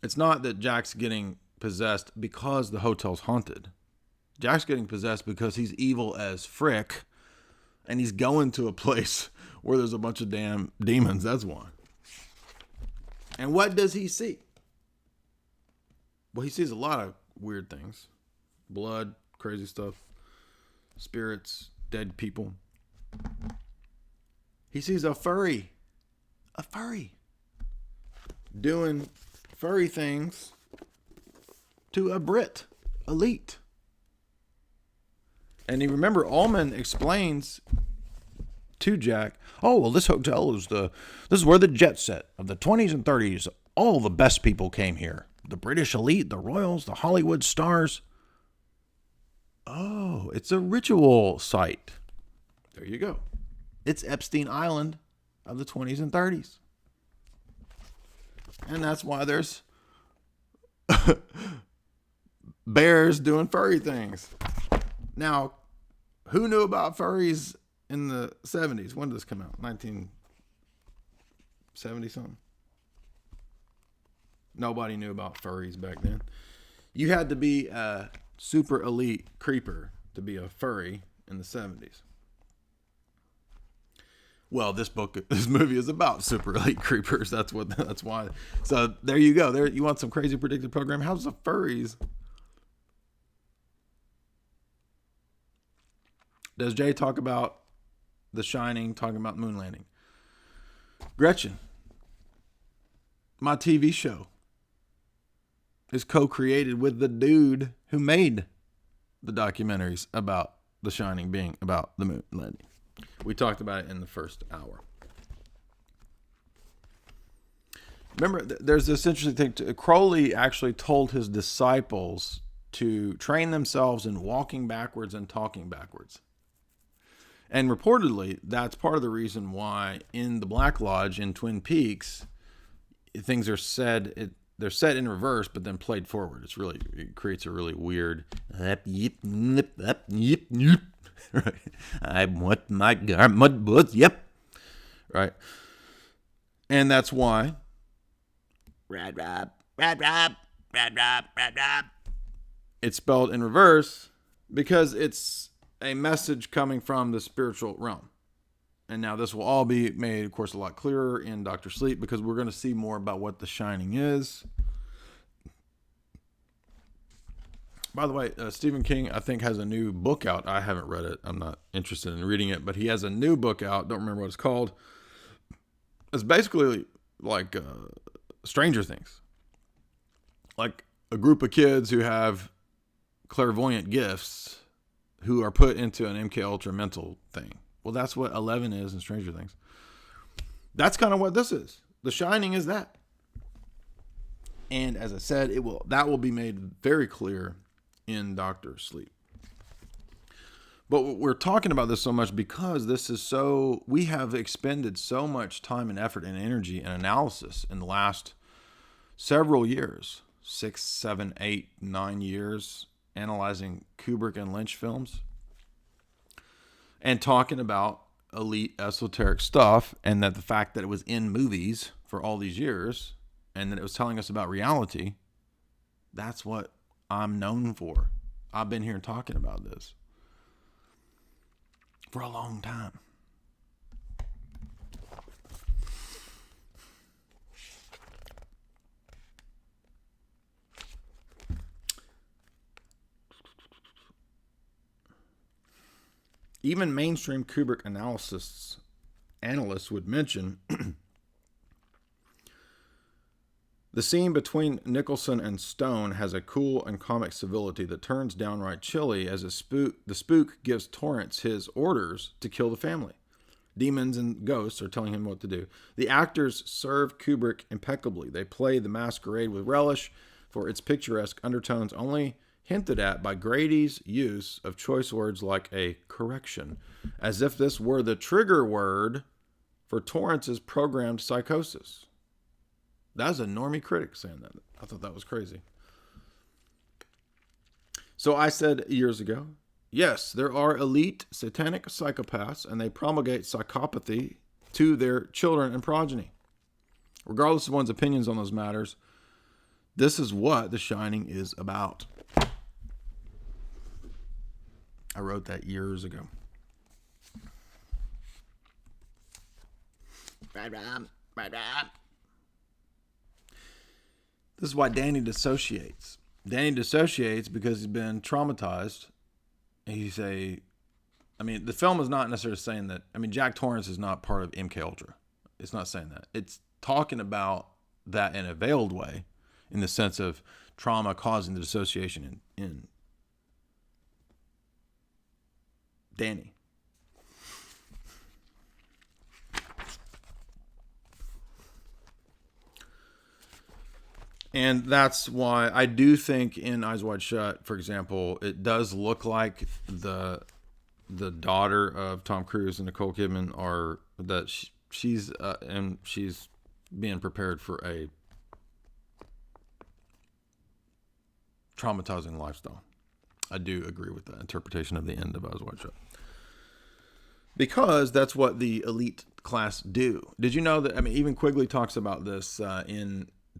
it's not that Jack's getting possessed because the hotel's haunted. Jack's getting possessed because he's evil as frick, and he's going to a place where there's a bunch of damn demons. That's why. And what does he see? Well, he sees a lot of weird things. Blood, crazy stuff, spirits, dead people. He sees a furry doing furry things to a Brit elite. And you remember, Ullman explains to Jack, oh, well, this hotel this is where the jet set of the 20s and 30s, all the best people came here. The British elite, the royals, the Hollywood stars. Oh, it's a ritual site. There you go. It's Epstein Island of the 20s and 30s. And that's why there's bears doing furry things. Now, who knew about furries in the 70s? When did this come out? 1970 something? Nobody knew about furries back then. You had to be a super elite creeper to be a furry in the 70s. Well, this movie is about super elite creepers. That's why. So there you go. There, you want some crazy predictive program? How's the furries? Does Jay talk about The Shining, talking about moon landing? Gretchen, my TV show, is co-created with the dude who made the documentaries about The Shining being about the moon landing. We talked about it in the first hour. Remember, there's this interesting thing. Crowley actually told his disciples to train themselves in walking backwards and talking backwards. And reportedly, that's part of the reason why in the Black Lodge in Twin Peaks, things are said, they're set in reverse, but then played forward. It creates a really weird, right? I want my garment boots, yep. Right. And that's why. Rad Rob, Rad Rob, Rad Rob, Rad Rob. It's spelled in reverse because it's a message coming from the spiritual realm. And now this will all be made, of course, a lot clearer in Dr. Sleep, because we're going to see more about what The Shining is. By the way, Stephen King, I think, has a new book out. I haven't read it. I'm not interested in reading it, but he has a new book out. Don't remember what it's called. It's basically like Stranger Things. Like a group of kids who have clairvoyant gifts who are put into an MK Ultra mental thing. Well, that's what 11 is in Stranger Things. That's kind of what this is. The Shining is that. And as I said, that will be made very clear in Dr. Sleep. But we're talking about this so much because we have expended so much time and effort and energy and analysis in the last several years, 6, 7, 8, 9 years, analyzing Kubrick and Lynch films and talking about elite esoteric stuff, and that the fact that it was in movies for all these years and that it was telling us about reality, that's what I'm known for. I've been here talking about this for a long time. Even mainstream Kubrick analysts would mention the scene between Nicholson and Stone has a cool and comic civility that turns downright chilly as the spook gives Torrance his orders to kill the family. Demons and ghosts are telling him what to do. The actors serve Kubrick impeccably. They play the masquerade with relish for its picturesque undertones, only hinted at by Grady's use of choice words like a correction, as if this were the trigger word for Torrance's programmed psychosis. That was a normie critic saying that. I thought that was crazy. So I said years ago, yes, there are elite satanic psychopaths, and they promulgate psychopathy to their children and progeny. Regardless of one's opinions on those matters, this is what The Shining is about. I wrote that years ago. This is why Danny dissociates. Danny dissociates because he's been traumatized. The film is not necessarily saying that. Jack Torrance is not part of MK Ultra. It's not saying that. It's talking about that in a veiled way, in the sense of trauma causing the dissociation in Danny. And that's why I do think in Eyes Wide Shut, for example, it does look like the daughter of Tom Cruise and Nicole Kidman she's being prepared for a traumatizing lifestyle. I do agree with that interpretation of the end of Eyes Wide Shut, because that's what the elite class do. Did you know that? Even Quigley talks about this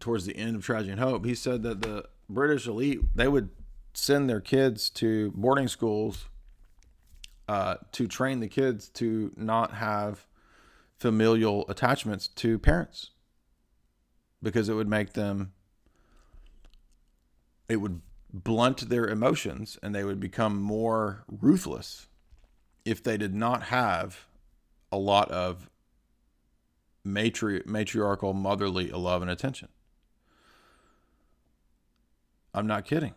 towards the end of Tragedy and Hope. He said that the British elite, they would send their kids to boarding schools to train the kids to not have familial attachments to parents, because it would blunt their emotions, and they would become more ruthless if they did not have a lot of matriarchal motherly love and attention. I'm not kidding.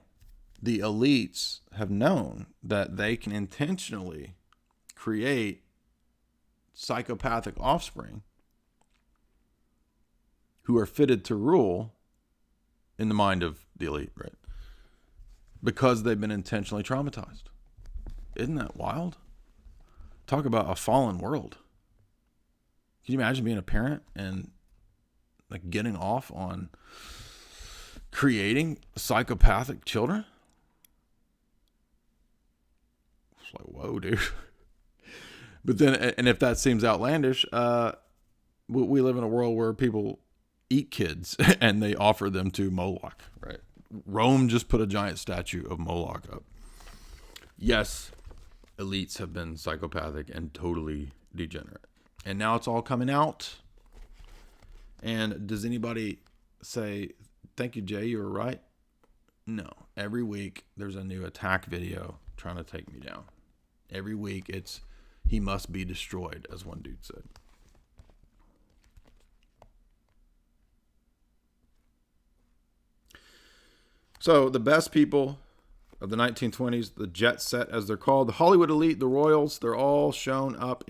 The elites have known that they can intentionally create psychopathic offspring who are fitted to rule in the mind of the elite, right? Because they've been intentionally traumatized. Isn't that wild? Talk about a fallen world. Can you imagine being a parent and like getting off on creating psychopathic children? It's like, whoa, dude. But then, and if that seems outlandish, we live in a world where people eat kids and they offer them to Moloch, right? Rome just put a giant statue of Moloch up. Yes, elites have been psychopathic and totally degenerate. And now it's all coming out. And does anybody say, thank you, Jay, you were right? No. Every week there's a new attack video trying to take me down. Every week it's, he must be destroyed, as one dude said. So the best people of the 1920s, the jet set as they're called, the Hollywood elite, the royals, they're all shown up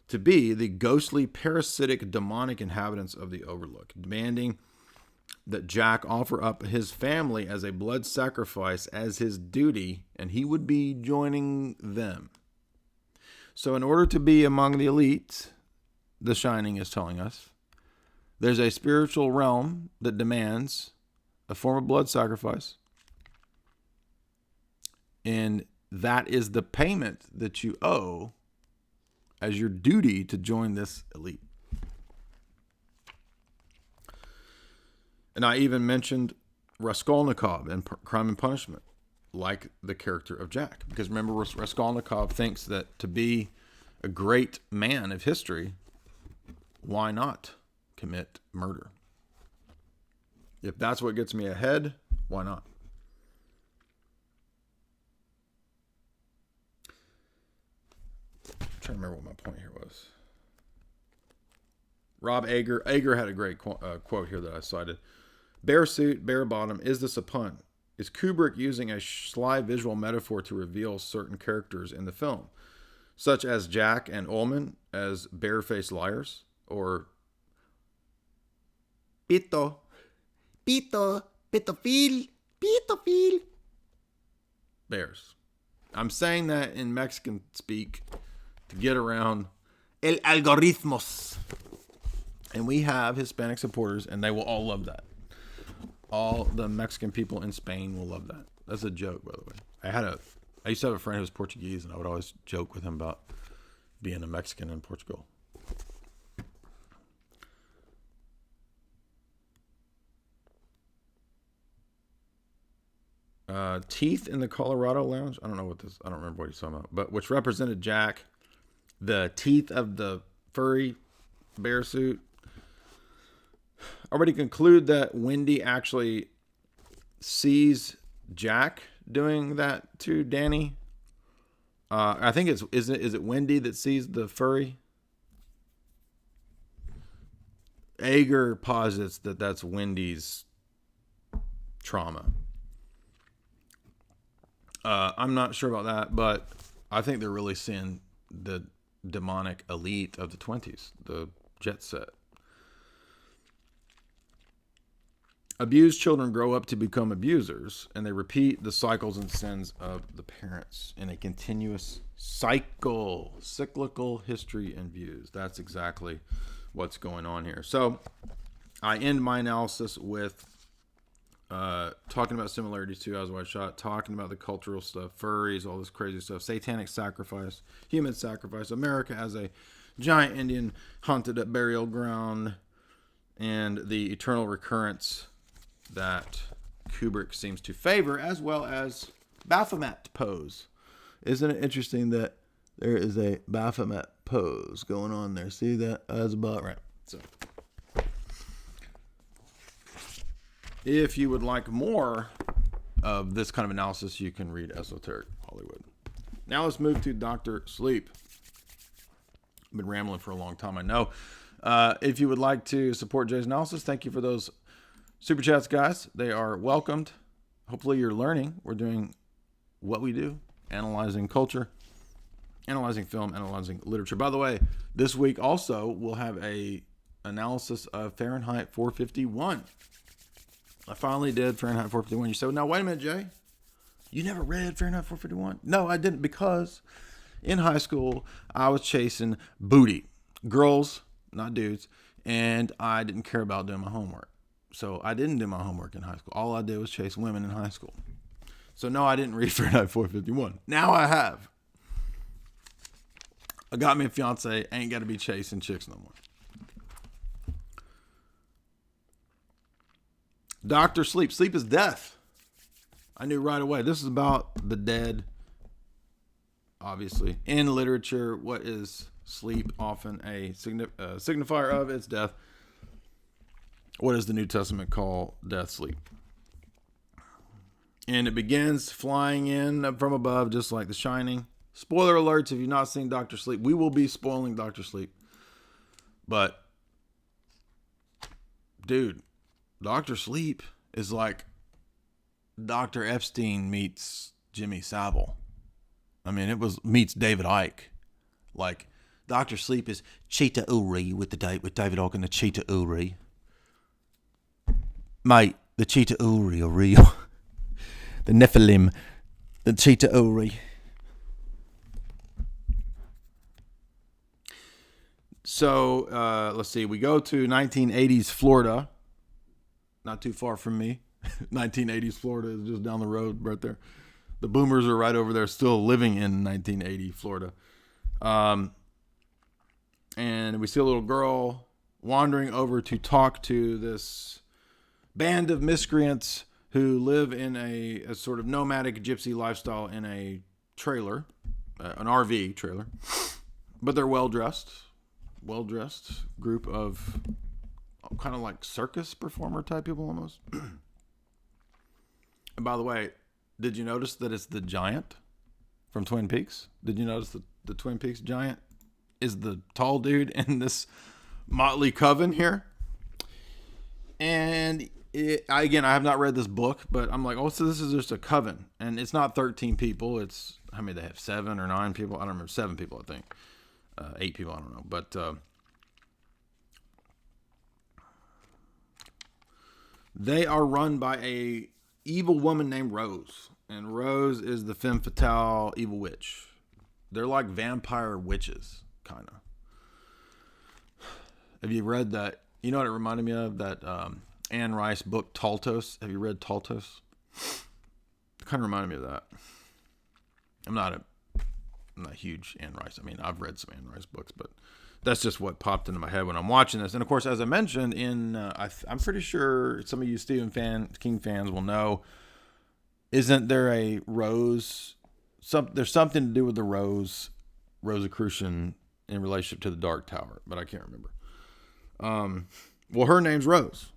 to be the ghostly, parasitic, demonic inhabitants of the Overlook, demanding that Jack offer up his family as a blood sacrifice as his duty, and he would be joining them. So in order to be among the elite, The Shining is telling us, there's a spiritual realm that demands a form of blood sacrifice. And that is the payment that you owe as your duty to join this elite. And I even mentioned Raskolnikov in Crime and Punishment, like the character of Jack. Because remember, Raskolnikov thinks that to be a great man of history, why not commit murder? If that's what gets me ahead, why not? I'm trying to remember what my point here was. Rob Ager had a great quote here that I cited. Bare suit, bare bottom. Is this a pun? Is Kubrick using a sly visual metaphor to reveal certain characters in the film, such as Jack and Ullman as barefaced liars, or Pito, pitofil, bears? I'm saying that in Mexican speak to get around el algoritmos. And we have Hispanic supporters, and they will all love that. All the Mexican people in Spain will love that. That's a joke, by the way. I used to have a friend who was Portuguese, and I would always joke with him about being a Mexican in Portugal. Teeth in the Colorado Lounge. I don't remember what he's talking about, but which represented Jack. The teeth of the furry bear suit. Already conclude that Wendy actually sees Jack doing that to Danny. I think is it Wendy that sees the furry? Ager posits that that's Wendy's trauma. I'm not sure about that, but I think they're really seeing the demonic elite of the 20s, the jet set. Abused children grow up to become abusers, and they repeat the cycles and sins of the parents in a continuous cyclical history and views. That's exactly what's going on here. So I end my analysis with talking about similarities to Eyes Wide Shut, talking about the cultural stuff, furries, all this crazy stuff, satanic sacrifice, human sacrifice, America as a giant Indian haunted at burial ground, and the eternal recurrence that Kubrick seems to favor, as well as Baphomet pose. Isn't it interesting that there is a Baphomet pose going on there? See that? That's about right. So, if you would like more of this kind of analysis, you can read Esoteric Hollywood. Now let's move to Dr. Sleep. I've been rambling for a long time, I know. If you would like to support Jay's analysis, thank you for those super chats, guys. They are welcomed. Hopefully you're learning. We're doing what we do, analyzing culture, analyzing film, analyzing literature. By the way, this week also we'll have a analysis of Fahrenheit 451. I finally did Fahrenheit 451. You said, now wait a minute, Jay. You never read Fahrenheit 451? No, I didn't, because in high school I was chasing booty. Girls, not dudes, and I didn't care about doing my homework. So I didn't do my homework in high school. All I did was chase women in high school. So no, I didn't read Fahrenheit 451. Now I have. I got me a fiance. Ain't got to be chasing chicks no more. Dr. Sleep. Sleep is death. I knew right away. This is about the dead, obviously. In literature, what is sleep often a signifier of its death. What does the New Testament call death sleep? And it begins flying in from above, just like The Shining. Spoiler alerts, if you've not seen Dr. Sleep, we will be spoiling Dr. Sleep. But, dude, Dr. Sleep is like Dr. Epstein meets Jimmy Savile. I mean, meets David Icke. Like, Dr. Sleep is Cheetah Uri with David Icke and the Cheetah Uri. Mate, the Cheetah Uri are real. The Nephilim, the Cheetah Uri. So, let's see. We go to 1980s Florida. Not too far from me. 1980s Florida is just down the road right there. The boomers are right over there still living in 1980 Florida. And we see a little girl wandering over to talk to this band of miscreants who live in a sort of nomadic gypsy lifestyle in a trailer, an RV trailer. But they're well-dressed group of kind of like circus performer type people almost. And by the way, did you notice that it's the giant from Twin Peaks? Did you notice that the Twin Peaks giant is the tall dude in this motley coven here? And I have not read this book, but I'm like, oh, so this is just a coven. And it's not 13 people. It's, how many they have? 7 or 9 people? I don't remember. 7 people, I think. 8 people, I don't know. But they are run by a evil woman named Rose. And Rose is the femme fatale evil witch. They're like vampire witches, kind of. Have you read that? You know what it reminded me of? That Anne Rice book, Taltos. Have you read Taltos? It kind of reminded me of that. I'm not a huge Anne Rice. I mean, I've read some Anne Rice books, but that's just what popped into my head when I'm watching this. And of course, as I mentioned, I'm pretty sure some of you Stephen King fans will know. Isn't there a Rose? There's something to do with the Rosicrucian in relationship to the Dark Tower, but I can't remember. Well, her name's Rose.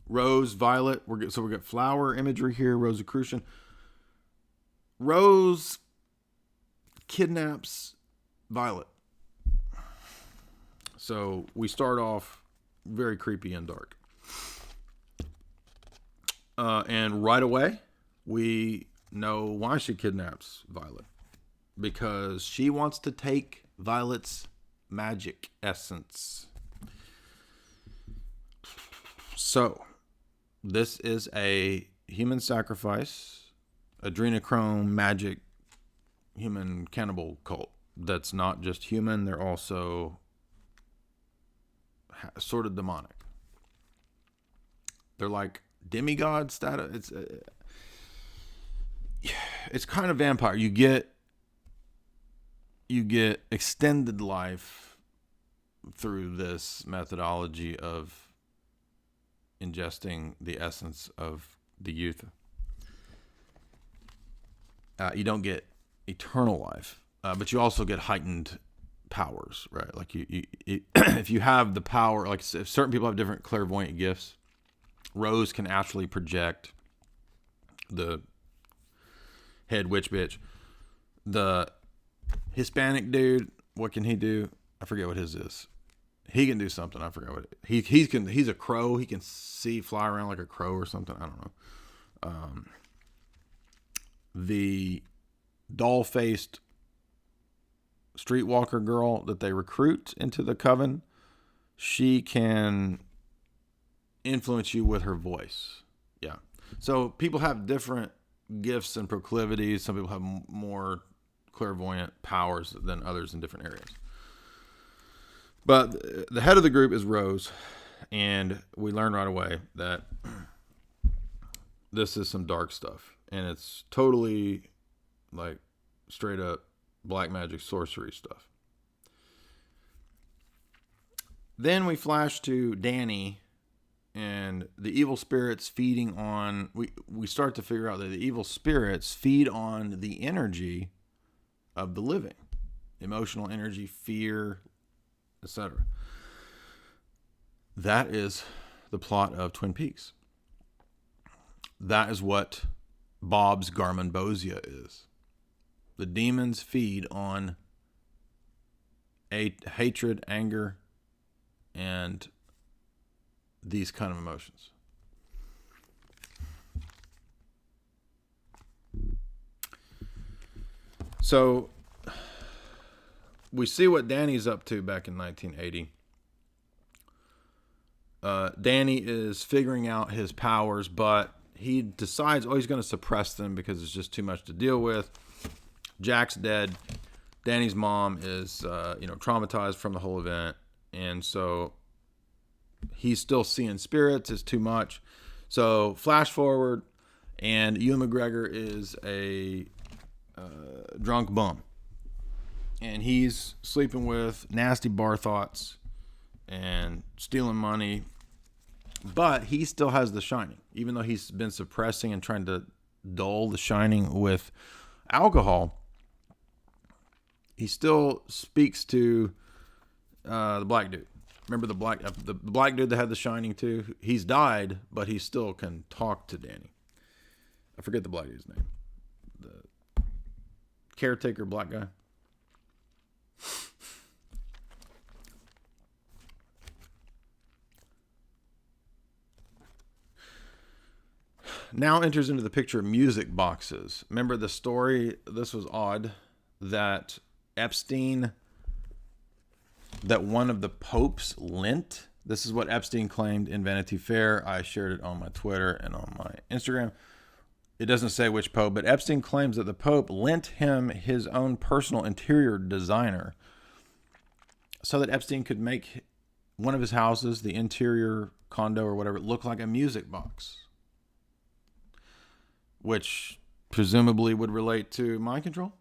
Rose, Violet. So we got flower imagery here, Rosicrucian. Rose kidnaps Violet. So we start off very creepy and dark. And right away, we know why she kidnaps Violet. Because she wants to take Violet's magic essence. So, this is a human sacrifice, adrenochrome magic human cannibal cult that's not just human, they're also sort of demonic. They're like demigod status. It's kind of vampire. You get extended life through this methodology of ingesting the essence of the youth. You don't get eternal life, but you also get heightened powers, right? Like you if you have the power, like if certain people have different clairvoyant gifts, Rose can actually project the head witch bitch. The Hispanic dude, what can he do? I forget what his is. He can do something. I forgot what he's a crow. He can fly around like a crow or something. I don't know. The doll-faced streetwalker girl that they recruit into the coven, she can influence you with her voice. Yeah. So people have different gifts and proclivities. Some people have more clairvoyant powers than others in different areas. But the head of the group is Rose, and we learn right away that this is some dark stuff, and it's totally like straight up black magic sorcery stuff. Then we flash to Danny and the evil spirits feeding on, we start to figure out that the evil spirits feed on the energy of the living. emotional energy, fear, etc. That is the plot of Twin Peaks. That is what Bob's Garmonbosia is. The demons feed on hatred, anger, and these kind of emotions. So we see what Danny's up to back in 1980. Danny is figuring out his powers, but he decides, he's going to suppress them because it's just too much to deal with. Jack's dead. Danny's mom is, traumatized from the whole event. And so he's still seeing spirits. It's too much. So flash forward, and Ewan McGregor is a drunk bum. And he's sleeping with nasty bar thoughts and stealing money. But he still has the shining. Even though he's been suppressing and trying to dull the shining with alcohol, he still speaks to the black dude. Remember the black dude that had the shining too? He's died, but he still can talk to Danny. I forget the black dude's name. The caretaker black guy. Now enters into the picture music boxes. Remember the story? This was odd that Epstein, that one of the popes lent. This is what Epstein claimed in Vanity Fair. I shared it on my Twitter and on my Instagram. It doesn't say which pope, but Epstein claims that the pope lent him his own personal interior designer so that Epstein could make one of his houses, the interior condo or whatever, look like a music box, which presumably would relate to mind control.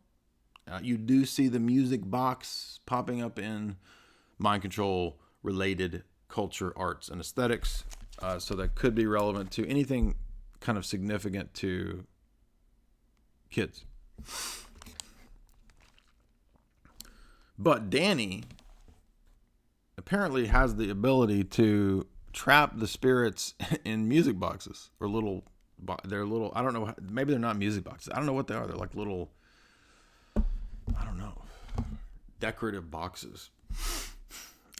You do see the music box popping up in mind control related culture, arts, and aesthetics. So that could be relevant to anything kind of significant to kids. But Danny apparently has the ability to trap the spirits in music boxes or they're little, I don't know, maybe they're not music boxes. I don't know what they are. They're like little, I don't know, decorative boxes.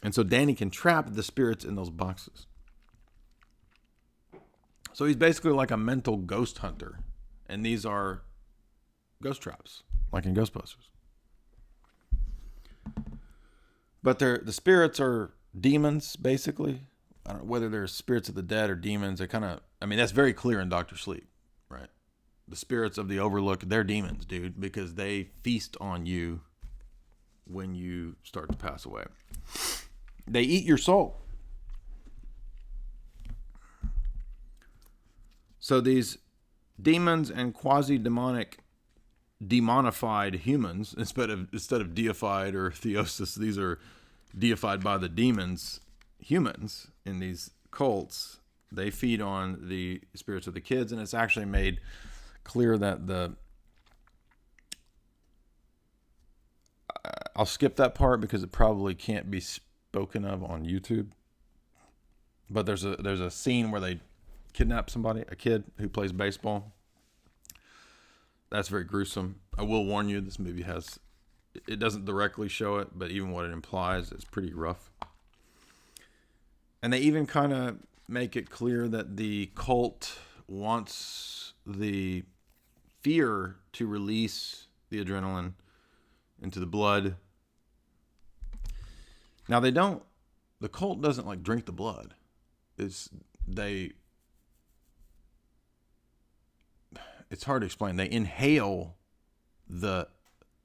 And so Danny can trap the spirits in those boxes. So he's basically like a mental ghost hunter. And these are ghost traps, like in Ghostbusters. But the spirits are demons, basically. I don't know whether they're spirits of the dead or demons. They kind of, that's very clear in Dr. Sleep, right? The spirits of the Overlook, they're demons, dude, because they feast on you when you start to pass away. They eat your soul. So these demons and quasi-demonic, demonified humans, instead of deified or theosis, these are deified by the demons, humans in these cults. They feed on the spirits of the kids, and it's actually made clear that I'll skip that part because it probably can't be spoken of on YouTube. But there's a scene where they kidnap somebody, a kid who plays baseball. That's very gruesome. I will warn you, this movie it doesn't directly show it, but even what it implies is pretty rough. And they even kind of make it clear that the cult wants the fear to release the adrenaline into the blood. Now the cult doesn't like drink the blood. It's hard to explain. They inhale the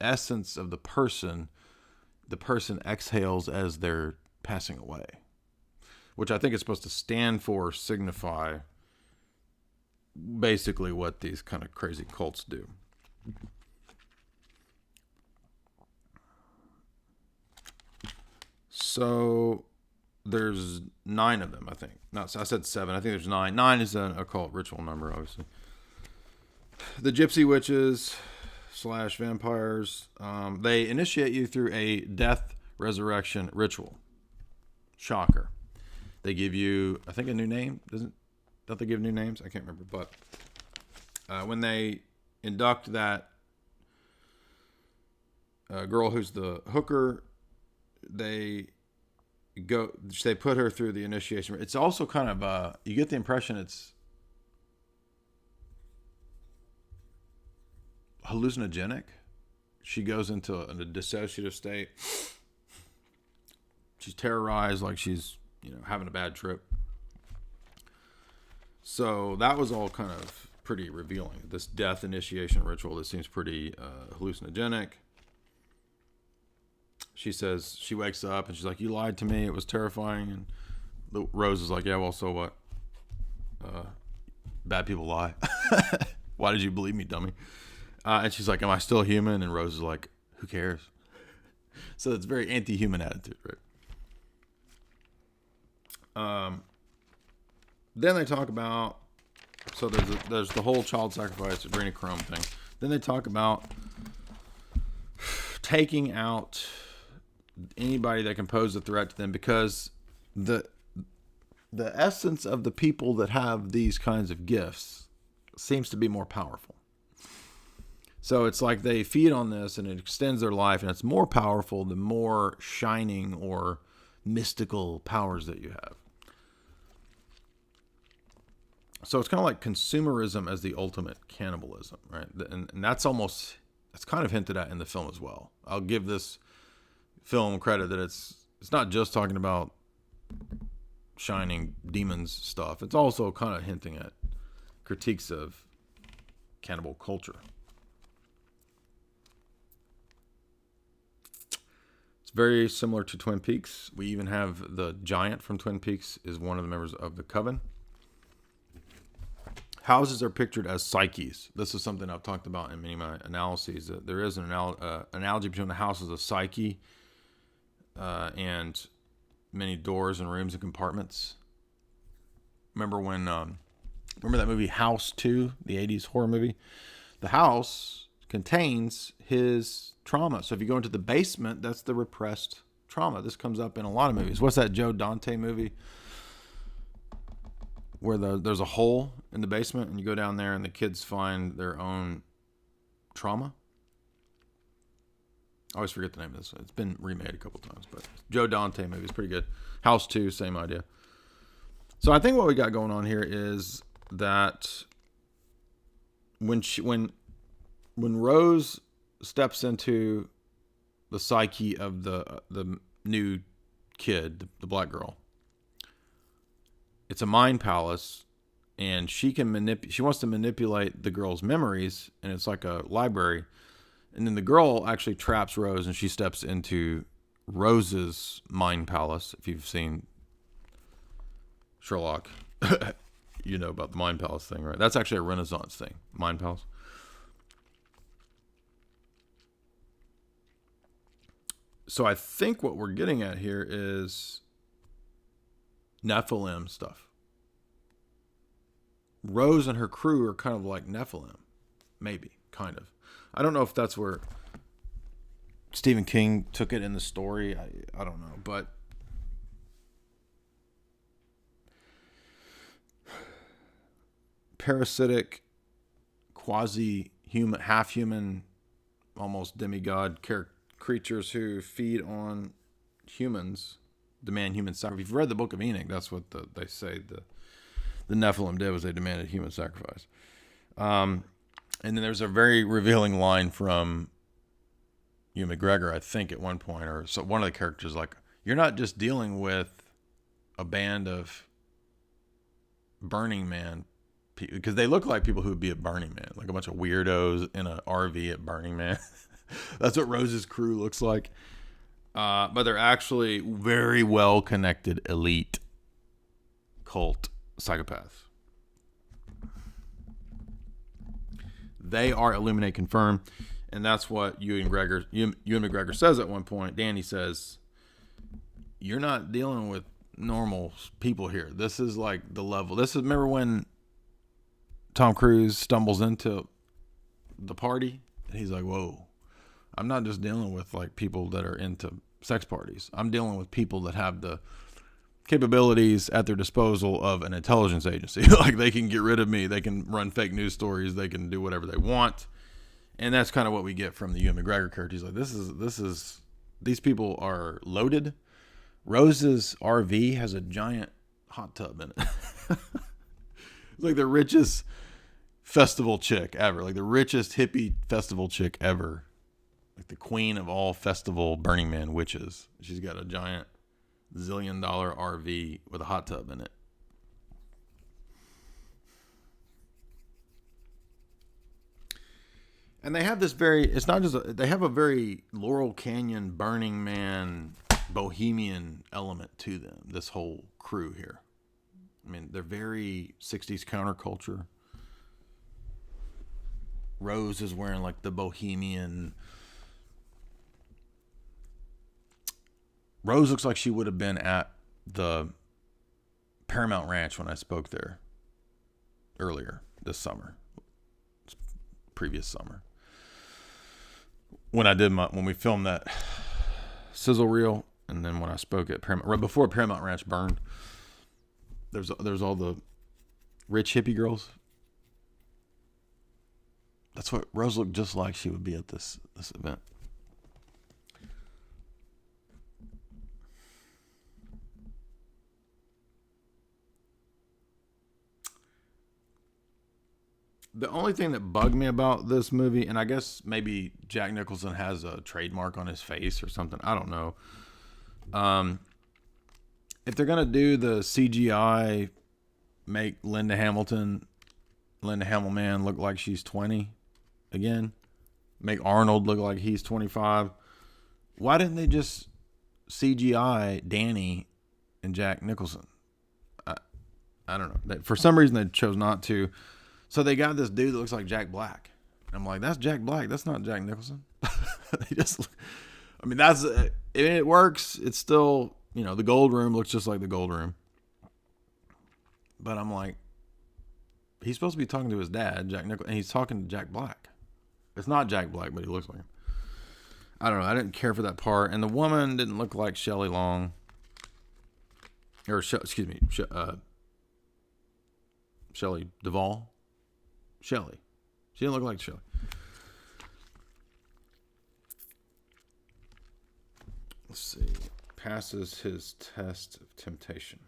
essence of the person exhales as they're passing away, which I think is supposed to stand for, signify basically what these kind of crazy cults do. So there's 9 of them, I think. No, I said 7. I think there's 9. 9 is an occult ritual number, obviously. The gypsy witches, / vampires. They initiate you through a death resurrection ritual. Shocker. They give you, I think, a new name. Don't they give new names? I can't remember. But when they induct that girl who's the hooker, they put her through the initiation. It's also kind of you get the impression it's hallucinogenic. She goes into a dissociative state. She's terrorized, like she's having a bad trip. So that was all kind of pretty revealing. This death initiation ritual that seems pretty hallucinogenic. She says, she wakes up and she's like, "You lied to me. It was terrifying." And Rose is like, "Yeah, well, so what? Bad people lie. Why did you believe me, dummy?" And she's like, "Am I still human?" And Rose is like, "Who cares?" So it's a very anti-human attitude, right? Then they talk about, so there's the whole child sacrifice adrenochrome thing. Then they talk about taking out anybody that can pose a threat to them, because the essence of the people that have these kinds of gifts seems to be more powerful. So it's like they feed on this and it extends their life, and it's more powerful the more shining or mystical powers that you have. So it's kind of like consumerism as the ultimate cannibalism, right? And that's kind of hinted at in the film as well. I'll give this film credit that it's not just talking about shining demons stuff. It's also kind of hinting at critiques of cannibal culture. It's very similar to Twin Peaks. We even have the giant from Twin Peaks is one of the members of the Coven. Houses are pictured as psyches. This is something I've talked about in many of my analyses. That there is an analogy between the house as a psyche and many doors and rooms and compartments. Remember that movie House 2, the 80s horror movie? The house contains his trauma. So if you go into the basement, that's the repressed trauma. This comes up in a lot of movies. What's that Joe Dante movie where there's a hole in the basement and you go down there and the kids find their own trauma? I always forget the name of this. It's been remade a couple times, but Joe Dante movie is pretty good. House 2, same idea. So I think what we got going on here is that when Rose steps into the psyche of the new kid, the black girl, it's a mind palace, and she wants to manipulate the girl's memories, and it's like a library. And then the girl actually traps Rose, and she steps into Rose's mind palace. If you've seen Sherlock, you know about the mind palace thing, right? That's actually a Renaissance thing, mind palace. So I think what we're getting at here is Nephilim stuff. Rose and her crew are kind of like Nephilim. Maybe, kind of. I don't know if that's where Stephen King took it in the story. I don't know. But parasitic, quasi-human, half-human, almost demigod creatures who feed on humans, demand human sacrifice. If you've read the Book of Enoch, that's what they say the Nephilim did, was they demanded human sacrifice. And then there's a very revealing line from Ewan McGregor, I think, at one point, or so one of the characters, like, you're not just dealing with a band of Burning Man, because they look like people who would be at Burning Man, like a bunch of weirdos in an RV at Burning Man. That's what Rose's crew looks like. But they're actually very well-connected elite cult psychopaths. They are Illuminate confirmed, and that's what Ewan McGregor says at one point. Danny says, "You're not dealing with normal people here. This is like the level." Remember when Tom Cruise stumbles into the party? And he's like, whoa, I'm not just dealing with like people that are into sex parties. I'm dealing with people that have the capabilities at their disposal of an intelligence agency. Like they can get rid of me. They can run fake news stories. They can do whatever they want. And that's kind of what we get from the Ewan McGregor character. He's like, these people are loaded. Rose's RV has a giant hot tub in it. It's like the richest festival chick ever. Like the richest hippie festival chick ever. Like the queen of all festival Burning Man witches. She's got a giant $1 zillion RV with a hot tub in it. And they have this it's not just, they have a very Laurel Canyon, Burning Man, bohemian element to them, this whole crew here. I mean, they're very 60s counterculture. Rose is wearing like the bohemian. Rose looks like she would have been at the Paramount Ranch when I spoke there earlier this summer, previous summer. When we filmed that sizzle reel, and then when I spoke at Paramount, right before Paramount Ranch burned, there's all the rich hippie girls. That's what Rose looked just like she would be at this event. The only thing that bugged me about this movie, and I guess maybe Jack Nicholson has a trademark on his face or something, I don't know. If they're going to do the CGI, make Linda Hamilman look like she's 20 again, make Arnold look like he's 25, why didn't they just CGI Danny and Jack Nicholson? I don't know. For some reason, they chose not to. So they got this dude that looks like Jack Black. And I'm like, that's Jack Black. That's not Jack Nicholson. They just look, I mean, it works. It's still, the Gold Room looks just like the Gold Room. But I'm like, he's supposed to be talking to his dad, Jack Nicholson, and he's talking to Jack Black. It's not Jack Black, but he looks like him. I don't know. I didn't care for that part. And the woman didn't look like Shelley Long. Shelley Duvall. Shelley. She didn't look like Shelley. Let's see. Passes his test of temptation.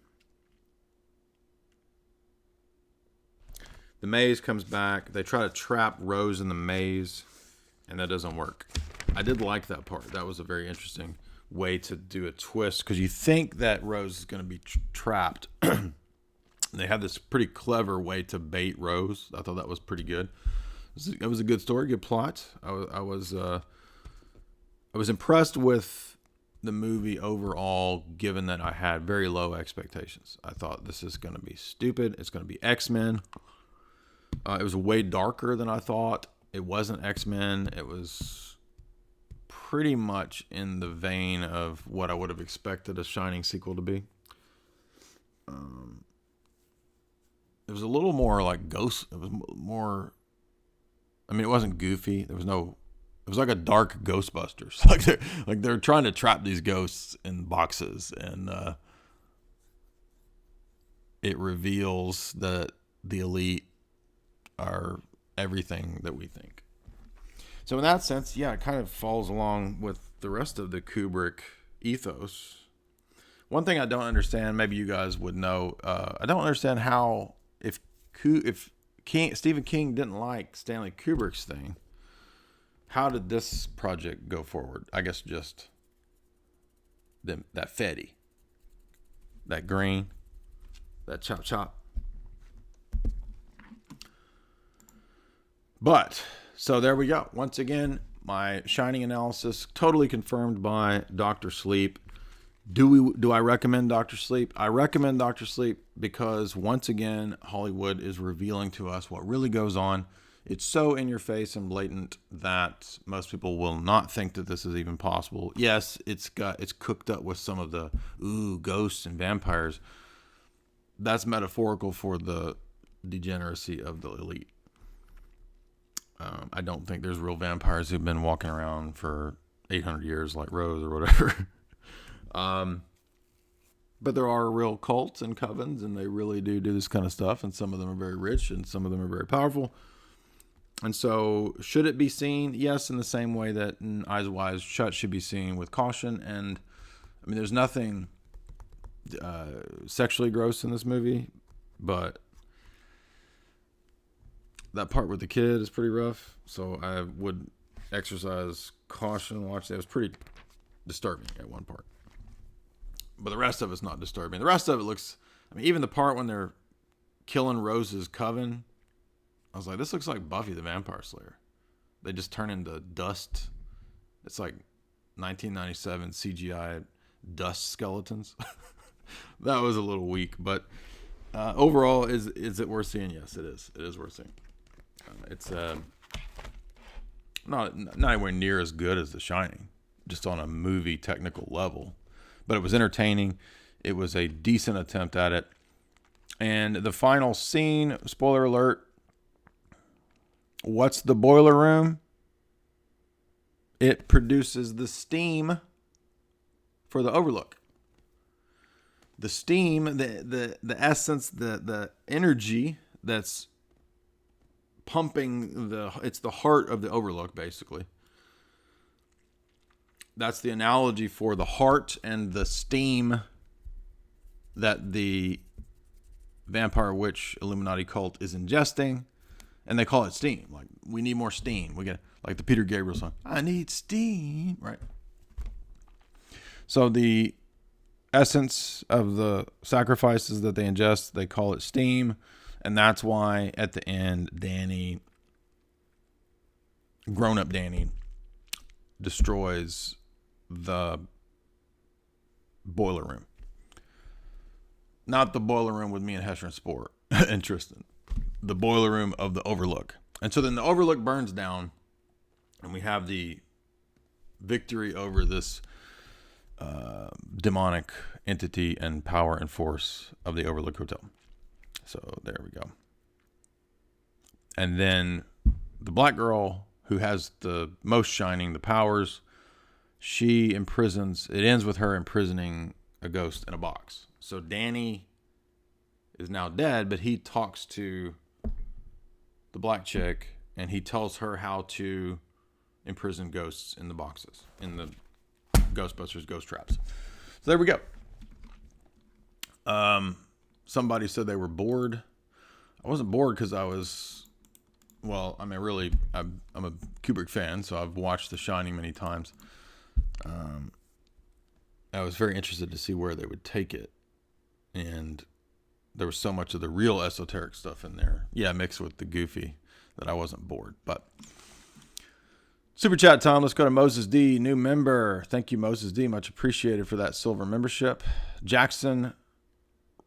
The maze comes back. They try to trap Rose in the maze, and that doesn't work. I did like that part. That was a very interesting way to do a twist, because you think that Rose is going to be trapped. They had this pretty clever way to bait Rose. I thought that was pretty good. It was a good story, good plot. I was impressed with the movie overall, given that I had very low expectations. I thought this is going to be stupid. It's going to be X-Men. It was way darker than I thought. It wasn't X-Men. It was pretty much in the vein of what I would have expected a Shining sequel to be. It was a little more like Ghost. It was more. I mean, it wasn't goofy. It was like a dark Ghostbusters. They're trying to trap these ghosts in boxes, and it reveals that the elite are everything that we think. So in that sense, yeah, it kind of falls along with the rest of the Kubrick ethos. One thing I don't understand, maybe you guys would know, I don't understand how, if Stephen King didn't like Stanley Kubrick's thing, how did this project go forward? I guess just that Fetty, that green, that chop. But, so there we go. Once again, my Shining analysis totally confirmed by Dr. Sleep. Do I recommend Dr. Sleep? I recommend Dr. Sleep because, once again, Hollywood is revealing to us what really goes on. It's so in your face and blatant that most people will not think that this is even possible. Yes, it's cooked up with some of the ghosts and vampires. That's metaphorical for the degeneracy of the elite. I don't think there's real vampires who've been walking around for 800 years like Rose or whatever. But there are real cults and covens, and they really do this kind of stuff. And some of them are very rich, and some of them are very powerful. And so, should it be seen? Yes, in the same way that Eyes Wide Shut should be seen with caution. And I mean, there's nothing sexually gross in this movie, but that part with the kid is pretty rough. So I would exercise caution watching it. It was pretty disturbing at one part. But the rest of it's not disturbing. The rest of it looks, I mean, even the part when they're killing Rose's coven, I was like, this looks like Buffy the Vampire Slayer. They just turn into dust. It's like 1997 CGI dust skeletons. That was a little weak, but overall, is it worth seeing? Yes, it is. It is worth seeing. It's not anywhere near as good as The Shining, just on a movie technical level. But it was entertaining. It was a decent attempt at it. And the final scene, spoiler alert, what's the boiler room? It produces the steam for the Overlook. The steam, the essence, the energy that's pumping it's the heart of the Overlook, basically. That's the analogy for the heart and the steam that the vampire witch Illuminati cult is ingesting. And they call it steam. Like, we need more steam. We get, like the Peter Gabriel song, I need steam, right? So the essence of the sacrifices that they ingest, they call it steam. And that's why at the end, Danny, grown-up Danny, destroys the boiler room. Not the boiler room with me and Hesher and Sport and Tristan. The boiler room of the Overlook. And so then the Overlook burns down, and we have the victory over this demonic entity and power and force of the Overlook Hotel. So there we go. And then the black girl who has the most shining, the powers, she imprisons, it ends with her imprisoning a ghost in a box. So Danny is now dead, but he talks to the black chick and he tells her how to imprison ghosts in the boxes, in the Ghostbusters ghost traps. So there we go. Somebody said they were bored. I wasn't bored because I was, well, I mean, really, I'm a Kubrick fan, so I've watched The Shining many times. I was very interested to see where they would take it. And there was so much of the real esoteric stuff in there. Yeah, mixed with the goofy, that I wasn't bored. But super chat time. Let's go to Moses D, new member. Thank you, Moses D. Much appreciated for that silver membership. Jackson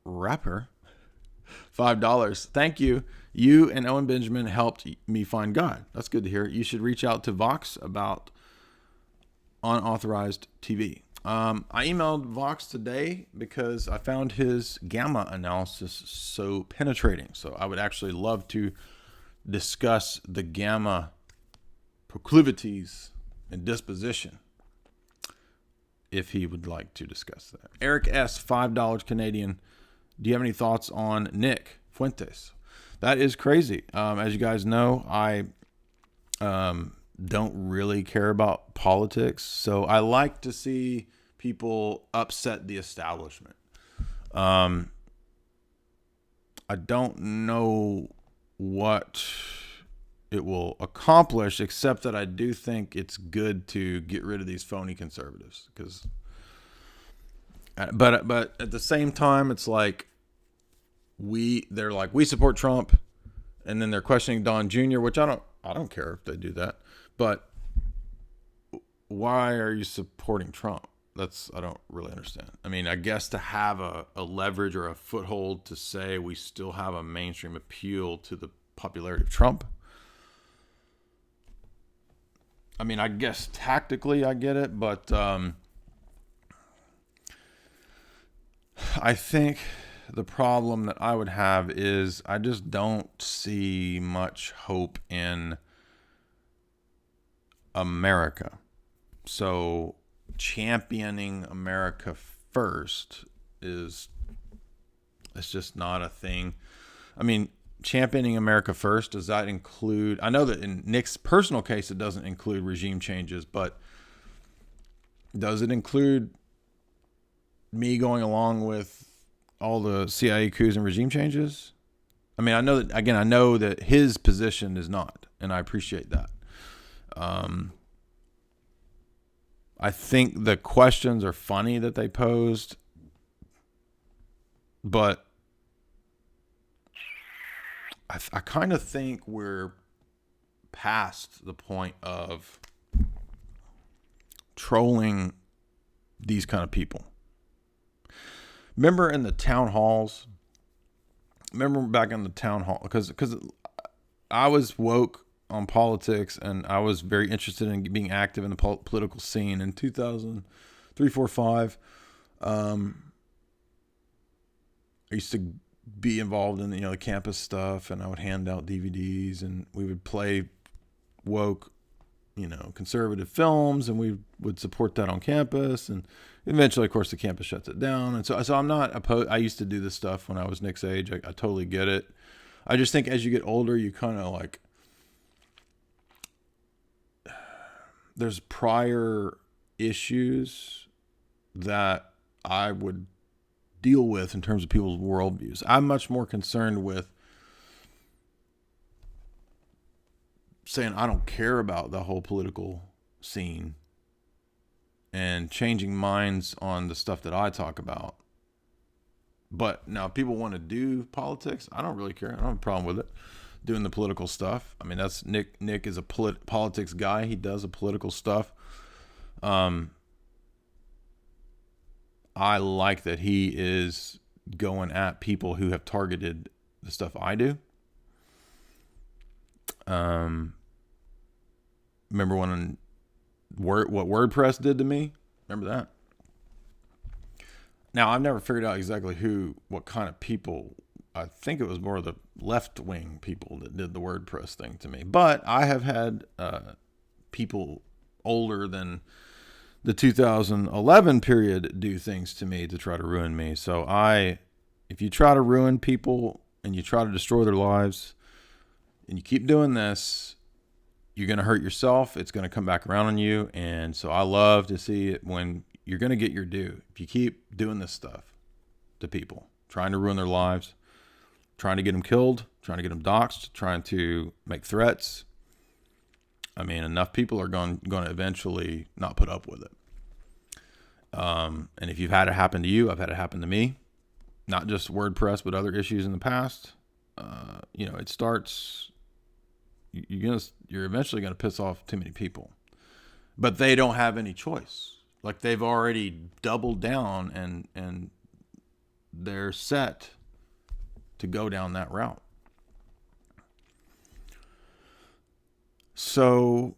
Rapper, $5. Thank you. You and Owen Benjamin helped me find God. That's good to hear. You should reach out to Vox about unauthorized TV. I emailed Vox today because I found his gamma analysis so penetrating. So I would actually love to discuss the gamma proclivities and disposition if he would like to discuss that. Eric S., $5 Canadian. Do you have any thoughts on Nick Fuentes? That is crazy. As you guys know, I don't really care about politics, so I like to see people upset the establishment. I don't know what it will accomplish, except that I do think it's good to get rid of these phony conservatives. But at the same time, it's like they're like, we support Trump, and then they're questioning Don Jr., which I don't care if they do that. But why are you supporting Trump? I don't really understand. I mean, I guess to have a leverage or a foothold to say we still have a mainstream appeal to the popularity of Trump. I mean, I guess tactically I get it, but I think the problem that I would have is I just don't see much hope in America. So championing America first it's just not a thing. I mean, championing America first, does that include, I know that in Nick's personal case, it doesn't include regime changes, but does it include me going along with all the CIA coups and regime changes? I mean, I know that his position is not, and I appreciate that. I think the questions are funny that they posed, but I kind of think we're past the point of trolling these kind of people. Remember in the town halls? Remember back in the town hall? Because I was woke on politics, and I was very interested in being active in the political scene in 2003, 4, 5. I used to be involved in the campus stuff, and I would hand out DVDs, and we would play woke, conservative films, and we would support that on campus. And eventually, of course, the campus shuts it down. And so I'm not opposed. I used to do this stuff when I was Nick's age. I totally get it. I just think as you get older, you kind of like, there's prior issues that I would deal with in terms of people's worldviews. I'm much more concerned with saying I don't care about the whole political scene and changing minds on the stuff that I talk about. But now if people want to do politics, I don't really care. I don't have a problem with it. Doing the political stuff. I mean, that's Nick. Nick is a politics guy. He does the political stuff. I like that he is going at people who have targeted the stuff I do. Remember when what WordPress did to me? Remember that? Now, I've never figured out exactly what kind of people. I think it was more of the left-wing people that did the WordPress thing to me. But I have had people older than the 2011 period do things to me to try to ruin me. So if you try to ruin people and you try to destroy their lives and you keep doing this, you're going to hurt yourself. It's going to come back around on you. And so I love to see it when you're going to get your due. If you keep doing this stuff to people, trying to ruin their lives, trying to get them killed, trying to get them doxxed, trying to make threats. I mean, enough people are going to eventually not put up with it. And if you've had it happen to you, I've had it happen to me. Not just WordPress, but other issues in the past. It starts. You're eventually going to piss off too many people, but they don't have any choice. Like they've already doubled down and they're set to go down that route. So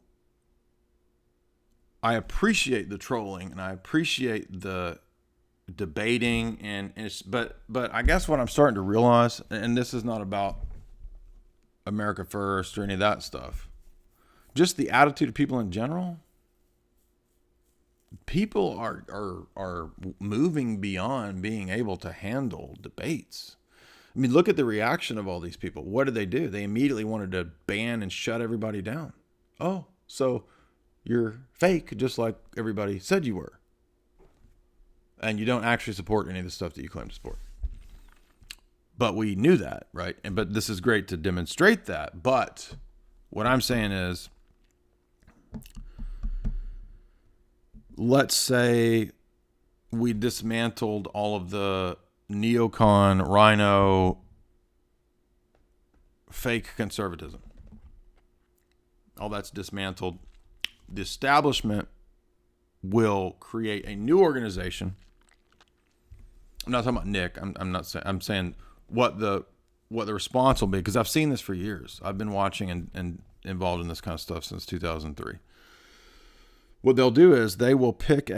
I appreciate the trolling and I appreciate the debating but I guess what I'm starting to realize, and this is not about America First or any of that stuff, just the attitude of people in general. People are moving beyond being able to handle debates. I mean, look at the reaction of all these people. What did they do? They immediately wanted to ban and shut everybody down. Oh, so you're fake, just like everybody said you were. And you don't actually support any of the stuff that you claim to support. But we knew that, right? But this is great to demonstrate that. But what I'm saying is, let's say we dismantled all of the neocon, rhino, fake conservatism. All that's dismantled. The establishment will create a new organization. I'm not talking about Nick. I'm not saying. I'm saying what the response will be, because I've seen this for years. I've been watching and involved in this kind of stuff since 2003. What they'll do is they will pick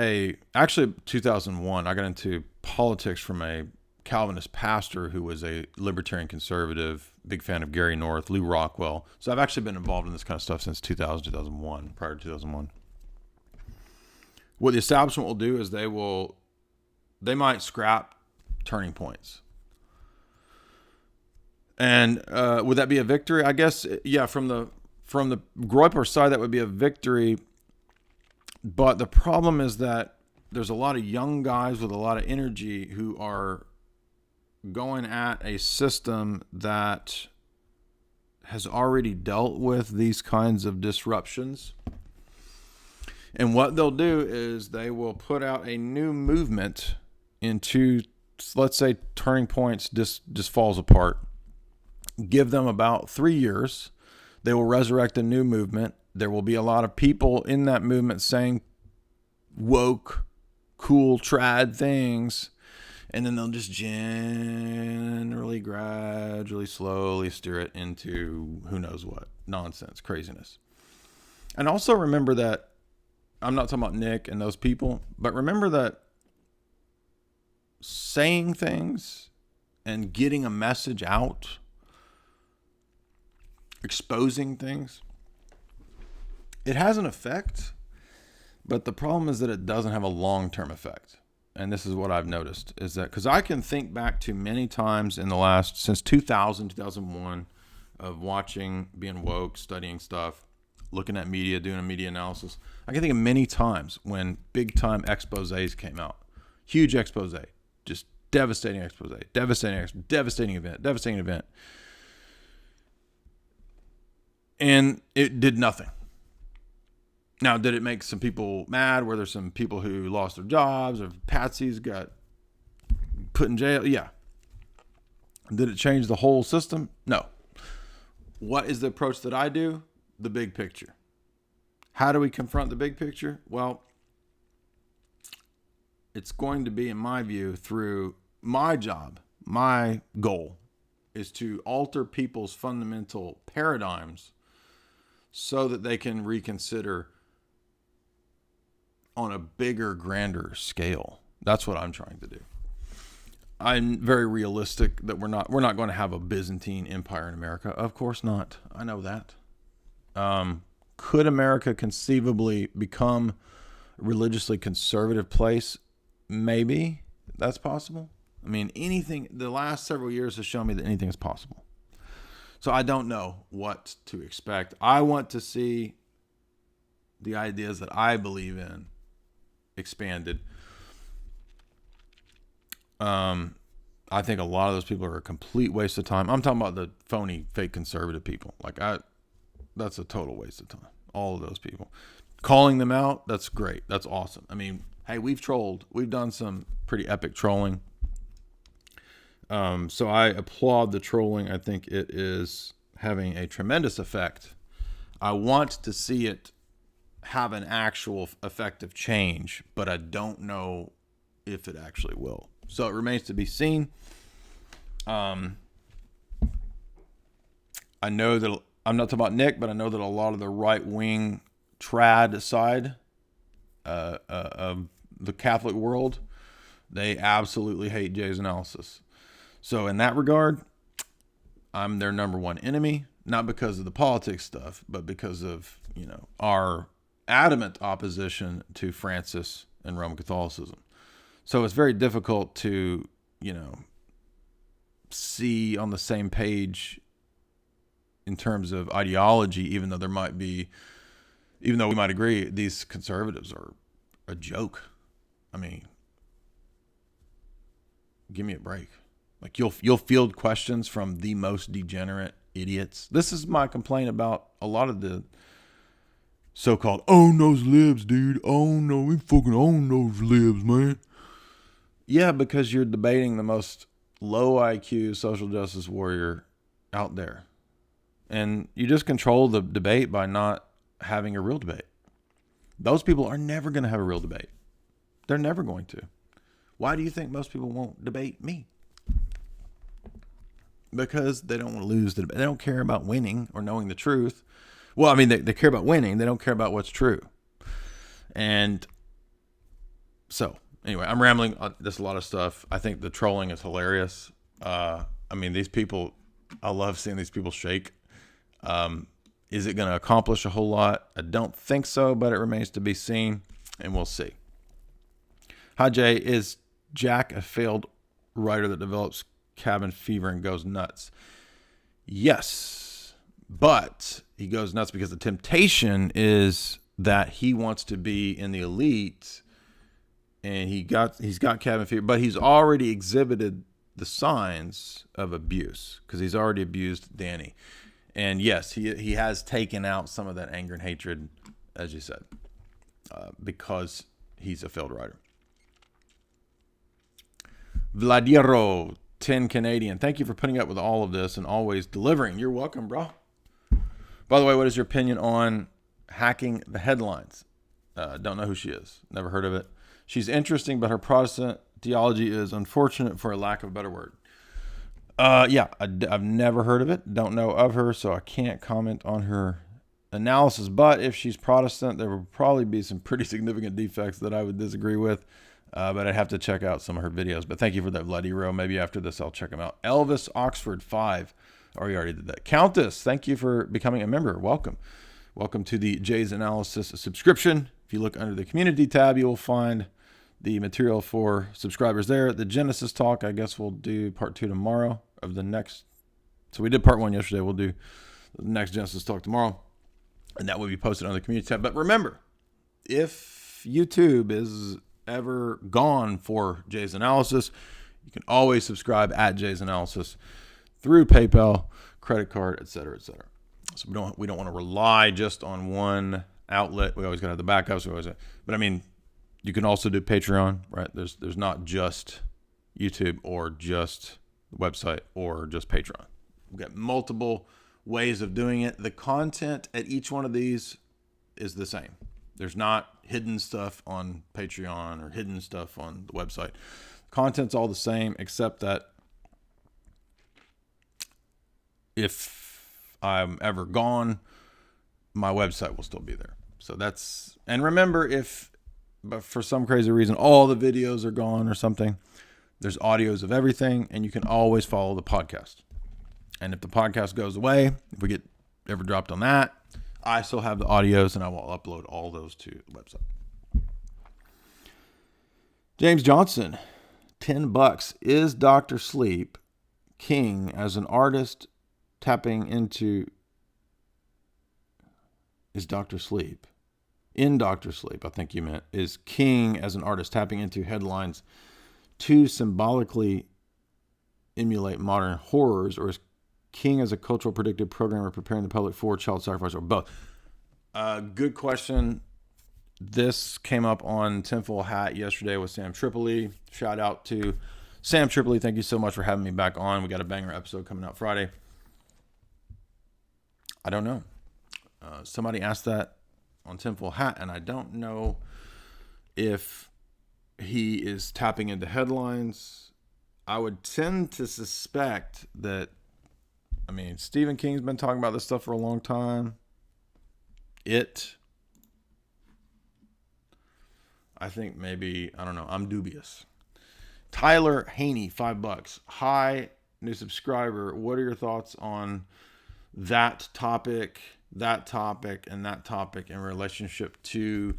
actually 2001, I got into politics from a Calvinist pastor who was a libertarian conservative Big fan of Gary North, Lou Rockwell. So I've actually been involved in this kind of stuff since 2000, 2001, prior to 2001. What the establishment will do is they might scrap turning points. And would that be a victory? I guess, yeah, from the Groyper side, that would be a victory. But the problem is that there's a lot of young guys with a lot of energy who are going at a system that has already dealt with these kinds of disruptions. And what they'll do is they will put out a new movement into, let's say, Turning Points just falls apart. Give them about 3 years. They will resurrect a new movement. There will be a lot of people in that movement saying woke, cool, trad things. And then they'll just generally, gradually, slowly steer it into who knows what. Nonsense, craziness. And also remember that, I'm not talking about Nick and those people, but remember that saying things and getting a message out, exposing things, it has an effect, but the problem is that it doesn't have a long-term effect. And this is what I've noticed, is that because I can think back to many times in the last, since 2000, 2001, of watching, being woke, studying stuff, looking at media, doing a media analysis. I can think of many times when big time exposés came out. Huge expose, just devastating expose, devastating event. And it did nothing. Now, did it make some people mad? Were there some people who lost their jobs or patsies got put in jail? Yeah. Did it change the whole system? No. What is the approach that I do? The big picture. How do we confront the big picture? Well, it's going to be, in my view, through my job. My goal is to alter people's fundamental paradigms so that they can reconsider on a bigger, grander scale. That's what I'm trying to do. I'm very realistic that we're not going to have a Byzantine Empire in America. Of course not. I know that. Could America conceivably become a religiously conservative place? Maybe that's possible. I mean, anything, the last several years has shown me that anything is possible. So I don't know what to expect. I want to see the ideas that I believe in expanded. I think a lot of those people are a complete waste of time. I'm talking about the phony, fake conservative people. That's a total waste of time. All of those people. Calling them out, that's great. That's awesome. I mean, hey, we've trolled. We've done some pretty epic trolling. So I applaud the trolling. I think it is having a tremendous effect. I want to see it have an actual effective change, but I don't know if it actually will. So it remains to be seen. I know that I'm not talking about Nick, but I know that a lot of the right-wing trad side of the Catholic world, they absolutely hate Jay's analysis. So in that regard, I'm their number one enemy, not because of the politics stuff, but because of, our adamant opposition to Francis and Roman Catholicism. So it's very difficult to, see on the same page in terms of ideology, even though we might agree, these conservatives are a joke. I mean, give me a break. Like you'll field questions from the most degenerate idiots. This is my complaint about a lot of the so-called own those libs, dude. Oh no, we fucking own those libs, man. Yeah, because you're debating the most low IQ social justice warrior out there. And you just control the debate by not having a real debate. Those people are never going to have a real debate. They're never going to. Why do you think most people won't debate me? Because they don't want to lose the debate. They don't care about winning or knowing the truth. Well, I mean, they care about winning. They don't care about what's true. And so, anyway, I'm rambling. There's a lot of stuff. I think the trolling is hilarious. I mean, these people, I love seeing these people shake. Is it going to accomplish a whole lot? I don't think so, but it remains to be seen, and we'll see. Hi, Jay. Is Jack a failed writer that develops cabin fever and goes nuts? Yes, but he goes nuts because the temptation is that he wants to be in the elite, and he's got cabin fever, but he's already exhibited the signs of abuse because he's already abused Danny. And yes, he has taken out some of that anger and hatred, as you said, because he's a failed writer. Vladiro, 10 Canadian. Thank you for putting up with all of this and always delivering. You're welcome, bro. By the way, what is your opinion on hacking the headlines? Don't know who she is. Never heard of it. She's interesting, but her Protestant theology is unfortunate, for a lack of a better word. I've never heard of it. Don't know of her, so I can't comment on her analysis. But if she's Protestant, there will probably be some pretty significant defects that I would disagree with. But I'd have to check out some of her videos. But thank you for that, Vladiro. Maybe after this, I'll check them out. Elvis Oxford 5. Oh, you already did that. Countess, thank you for becoming a member. Welcome. Welcome to the Jay's Analysis subscription. If you look under the community tab, you will find the material for subscribers there. The Genesis talk, I guess we'll do part 2 tomorrow of the next. So we did part 1 yesterday. We'll do the next Genesis talk tomorrow. And that will be posted on the community tab. But remember, if YouTube is ever gone for Jay's Analysis, you can always subscribe at Jay's Analysis through PayPal, credit card, etc., etc. So we don't want to rely just on one outlet. We always got to have the backups. But I mean, you can also do Patreon, right? There's not just YouTube or just the website or just Patreon. We've got multiple ways of doing it. The content at each one of these is the same. There's not hidden stuff on Patreon or hidden stuff on the website. Content's all the same, except that if I'm ever gone, my website will still be there. So that's, and remember, but for some crazy reason, all the videos are gone or something, there's audios of everything, and you can always follow the podcast. And if the podcast goes away, if we get ever dropped on that, I still have the audios, and I will upload all those to the website. James Johnson, $10. Is Dr. Sleep king as an artist tapping into... Is Dr. Sleep... In Dr. Sleep, I think you meant, is king as an artist tapping into headlines to symbolically emulate modern horrors, or is king as a cultural predictive programmer preparing the public for child sacrifice, or both? Good question. This came up on Tinfoil Hat yesterday with Sam Tripoli. Shout out to Sam Tripoli. Thank you so much for having me back on. We got a banger episode coming out Friday. I don't know. Somebody asked that on Tinfoil Hat, and I don't know if he is tapping into headlines. I would tend to suspect that, I mean, Stephen King's been talking about this stuff for a long time. I think maybe, I don't know, I'm dubious. Tyler Haney, $5. Hi, new subscriber. What are your thoughts on that topic, and that topic in relationship to,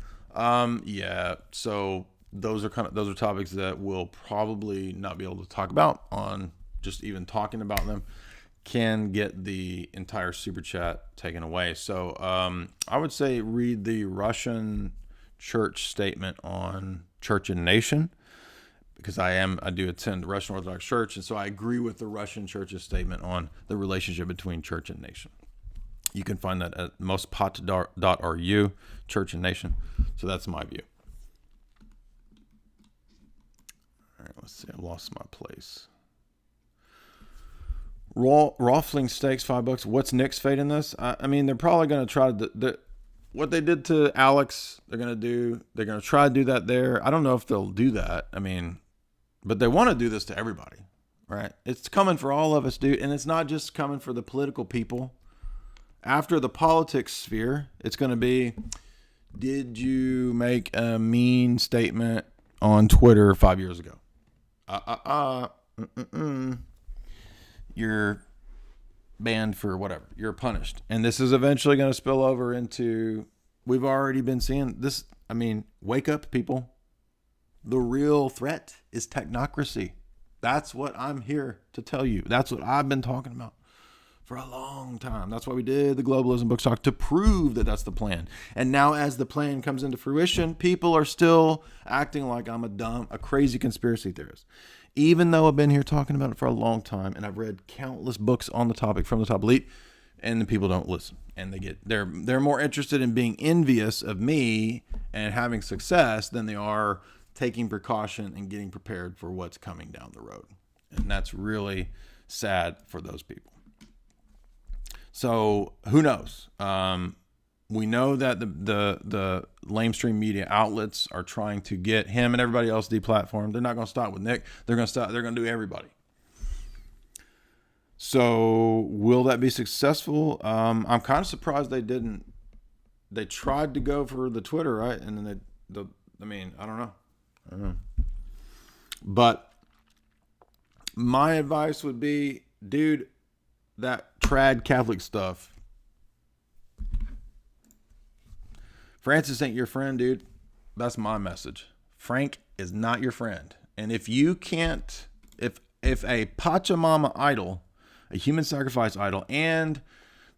so those are topics that we'll probably not be able to talk about on just even talking about them. Can get the entire super chat taken away. So I would say read the Russian church statement on Church and Nation, because I do attend the Russian Orthodox Church, and so I agree with the Russian church's statement on the relationship between church and nation. You can find that at mostpot.ru, Church and Nation. So that's my view. All right, let's see. I lost my place. Raffling Steaks, $5. What's Nick's fate in this? I mean, they're probably going to try to... what they did to Alex, they're going to try to do that there. I don't know if they'll do that. I mean, but they want to do this to everybody, right? It's coming for all of us, dude. And it's not just coming for the political people. After the politics sphere, it's going to be, did you make a mean statement on Twitter 5 years ago? You're banned for whatever. You're punished. And this is eventually going to spill over into, we've already been seeing this. I mean, wake up, people. The real threat is technocracy. That's what I'm here to tell you. That's what I've been talking about for a long time. That's why we did the Globalism Book Talk, to prove that that's the plan. And now as the plan comes into fruition, people are still acting like I'm a crazy conspiracy theorist. Even though I've been here talking about it for a long time and I've read countless books on the topic from the top elite, and the people don't listen. And they're more interested in being envious of me and having success than they are taking precaution and getting prepared for what's coming down the road. And that's really sad for those people. So who knows? We know that the lamestream media outlets are trying to get him and everybody else deplatformed. They're not going to stop with Nick. They're going to do everybody. So will that be successful? I'm kind of surprised they didn't. They tried to go for the Twitter, right? And then I don't know. But my advice would be, dude, that trad Catholic stuff. Francis ain't your friend, dude. That's my message. Frank is not your friend. And if you can't, if a Pachamama idol, a human sacrifice idol, and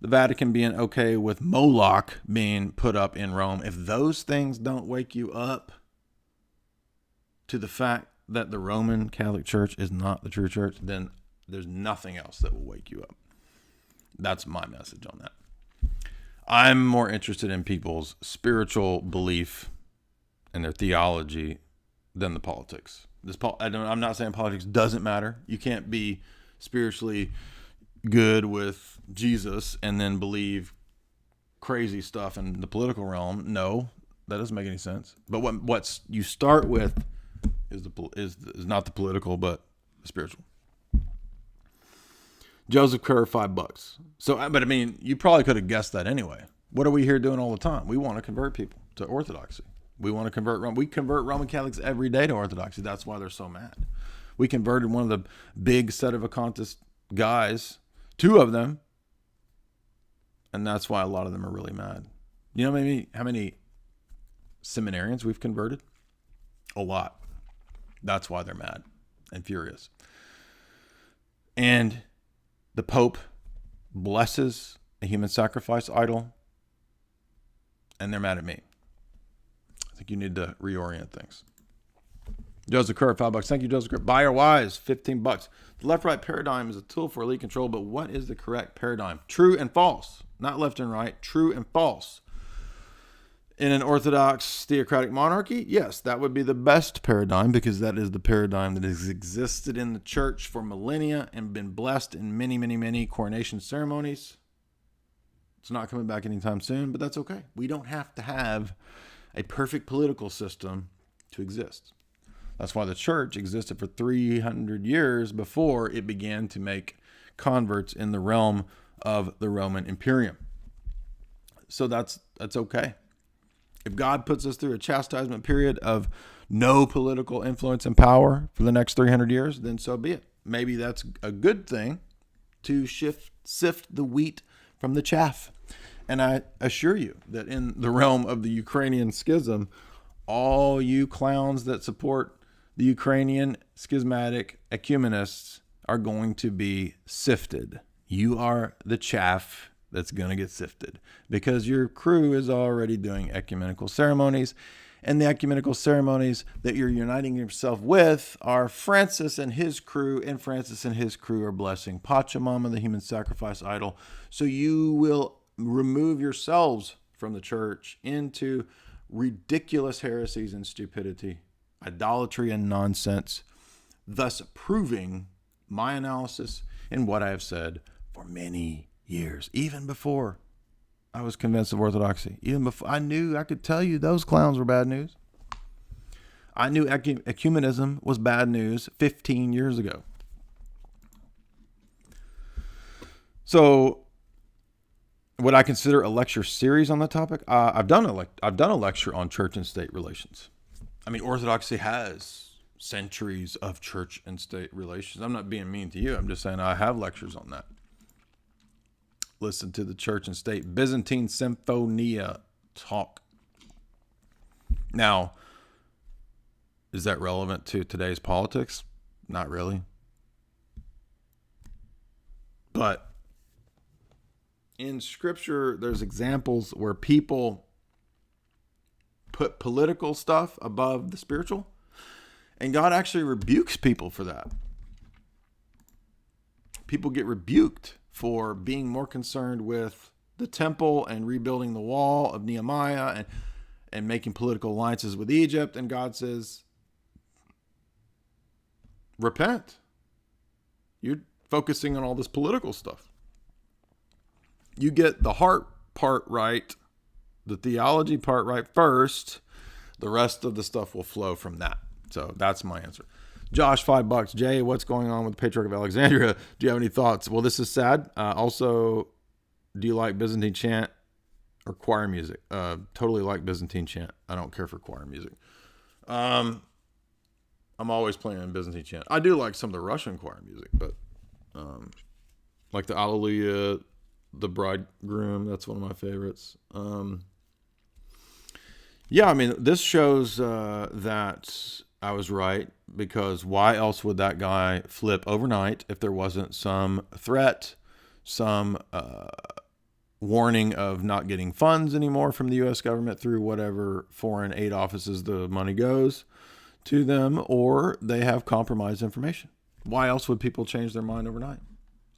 the Vatican being okay with Moloch being put up in Rome, if those things don't wake you up to the fact that the Roman Catholic Church is not the true church, then there's nothing else that will wake you up. That's my message on that. I'm more interested in people's spiritual belief and their theology than the politics. I'm not saying politics doesn't matter. You can't be spiritually good with Jesus and then believe crazy stuff in the political realm. No, that doesn't make any sense. But what you start with is not the political, but the spiritual. Joseph Kerr, $5. So, but I mean, you probably could have guessed that anyway. What are we here doing all the time? We want to convert people to Orthodoxy. We want to convert Rome. We convert Roman Catholics every day to Orthodoxy. That's why they're so mad. We converted one of the big sedevacantist guys, 2 of them, and that's why a lot of them are really mad. You know how many seminarians we've converted? A lot. That's why they're mad and furious. And the Pope blesses a human sacrifice idol, and they're mad at me. I think you need to reorient things. Joseph Kerr, $5. Thank you, Joseph Kerr. Buyer Wise, $15. The left-right paradigm is a tool for elite control, but what is the correct paradigm? True and false. Not left and right. True and false. In an Orthodox theocratic monarchy, yes, that would be the best paradigm, because that is the paradigm that has existed in the church for millennia and been blessed in many, many, many coronation ceremonies. It's not coming back anytime soon, but that's okay. We don't have to have a perfect political system to exist. That's why the church existed for 300 years before it began to make converts in the realm of the Roman Imperium. So that's okay. If God puts us through a chastisement period of no political influence and power for the next 300 years, then so be it. Maybe that's a good thing to sift the wheat from the chaff. And I assure you that in the realm of the Ukrainian schism, all you clowns that support the Ukrainian schismatic ecumenists are going to be sifted. You are the chaff that's going to get sifted, because your crew is already doing ecumenical ceremonies, and the ecumenical ceremonies that you're uniting yourself with are Francis and his crew, and Francis and his crew are blessing Pachamama, the human sacrifice idol. So you will remove yourselves from the church into ridiculous heresies and stupidity, idolatry and nonsense, thus proving my analysis and what I have said for many years, even before I was convinced of orthodoxy. Even before I could tell you those clowns were bad news. I knew ecumenism was bad news 15 years ago. So would I consider a lecture series on the topic? I've done a lecture on church and state relations. I mean, orthodoxy has centuries of church and state relations. I'm not being mean to you. I'm just saying I have lectures on that. listen to the Church and State Byzantine Symphonia talk. Now, is that relevant to today's politics? Not really. But in Scripture, there's examples where people put political stuff above the spiritual, and God actually rebukes people for that. People get rebuked for being more concerned with the temple and rebuilding the wall of Nehemiah and making political alliances with Egypt. And God says, repent. You're focusing on all this political stuff. You get the heart part right, the theology part right first. The rest of the stuff will flow from that. So that's my answer. Josh, $5. Jay, what's going on with the Patriarch of Alexandria? Do you have any thoughts? Well, this is sad. Also, do you like Byzantine chant or choir music? Totally like Byzantine chant. I don't care for choir music. I'm always playing Byzantine chant. I do like some of the Russian choir music, but like the Alleluia, the Bridegroom, that's one of my favorites. Yeah, I mean, this shows that I was right, because why else would that guy flip overnight if there wasn't some threat, some warning of not getting funds anymore from the U.S. government through whatever foreign aid offices the money goes to them, or they have compromised information? Why else would people change their mind overnight?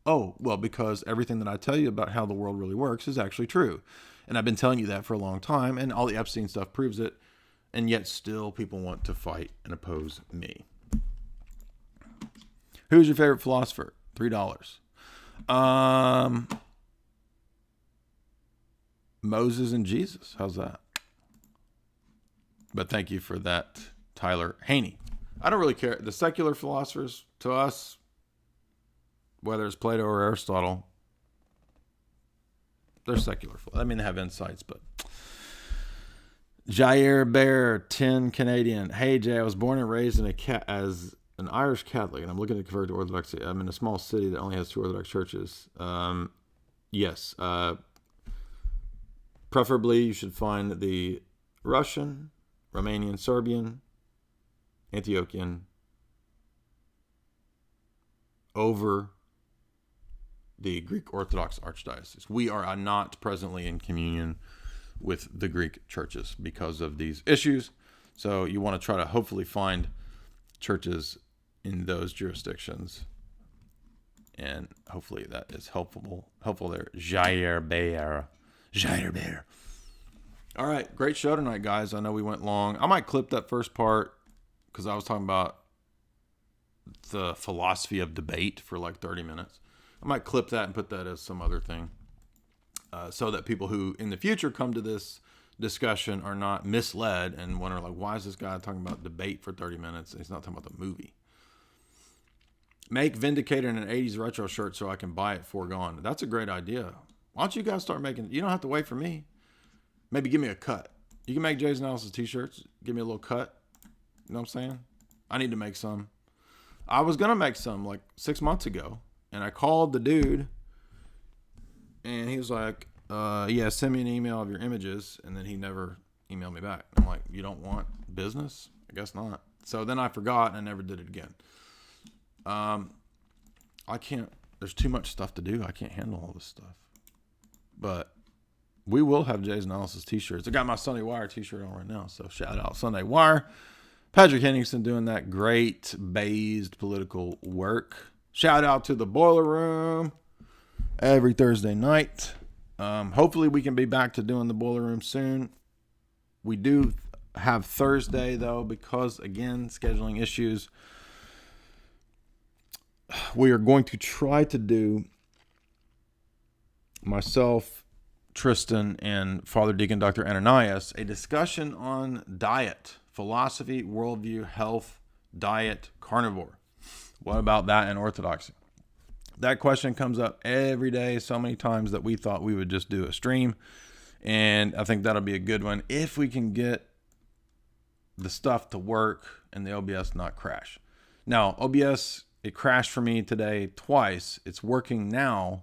Oh, well, because everything that I tell you about how the world really works is actually true. And I've been telling you that for a long time, and all the Epstein stuff proves it. And yet still people want to fight and oppose me. Who's your favorite philosopher? $3. Moses and Jesus. How's that? But thank you for that, Tyler Haney. I don't really care. The secular philosophers, to us, whether it's Plato or Aristotle, they're secular. I mean, they have insights, but... Jair Bear, 10 Canadian. Hey, Jay, I was born and raised as an Irish Catholic, and I'm looking to convert to Orthodoxy. I'm in a small city that only has 2 Orthodox churches. Yes. Preferably, you should find the Russian, Romanian, Serbian, Antiochian over the Greek Orthodox Archdiocese. We are not presently in communion with the Greek churches because of these issues. So you want to try to hopefully find churches in those jurisdictions. And hopefully that is helpful there. Jair Bear. All right. Great show tonight, guys. I know we went long. I might clip that first part because I was talking about the philosophy of debate for like 30 minutes. I might clip that and put that as some other thing. So that people who in the future come to this discussion are not misled and wonder, like, why is this guy talking about debate for 30 minutes? And he's not talking about the movie. Make Vindicator in an 80s retro shirt so I can buy it foregone. That's a great idea. Why don't you guys start making... You don't have to wait for me. Maybe give me a cut. You can make Jay's Analysis t-shirts. Give me a little cut. You know what I'm saying? I need to make some. I was going to make some like 6 months ago. And I called the dude... And he was like, yeah, send me an email of your images. And then he never emailed me back. I'm like, you don't want business? I guess not. So then I forgot and I never did it again. I can't, there's too much stuff to do. I can't handle all this stuff. But we will have Jay's Analysis t-shirts. I got my Sunday Wire t-shirt on right now. So shout out Sunday Wire. Patrick Henningsen doing that great based political work. Shout out to the Boiler Room. Every Thursday night. Hopefully we can be back to doing the Boiler Room soon. We do have Thursday, though, because, again, scheduling issues. We are going to try to do, myself, Tristan, and Father Deacon Dr. Ananias, a discussion on diet, philosophy, worldview, health, diet, carnivore. What about that in Orthodoxy? That question comes up every day so many times that we thought we would just do a stream. And I think that'll be a good one if we can get the stuff to work and the OBS not crash. Now, OBS, it crashed for me today twice. It's working now.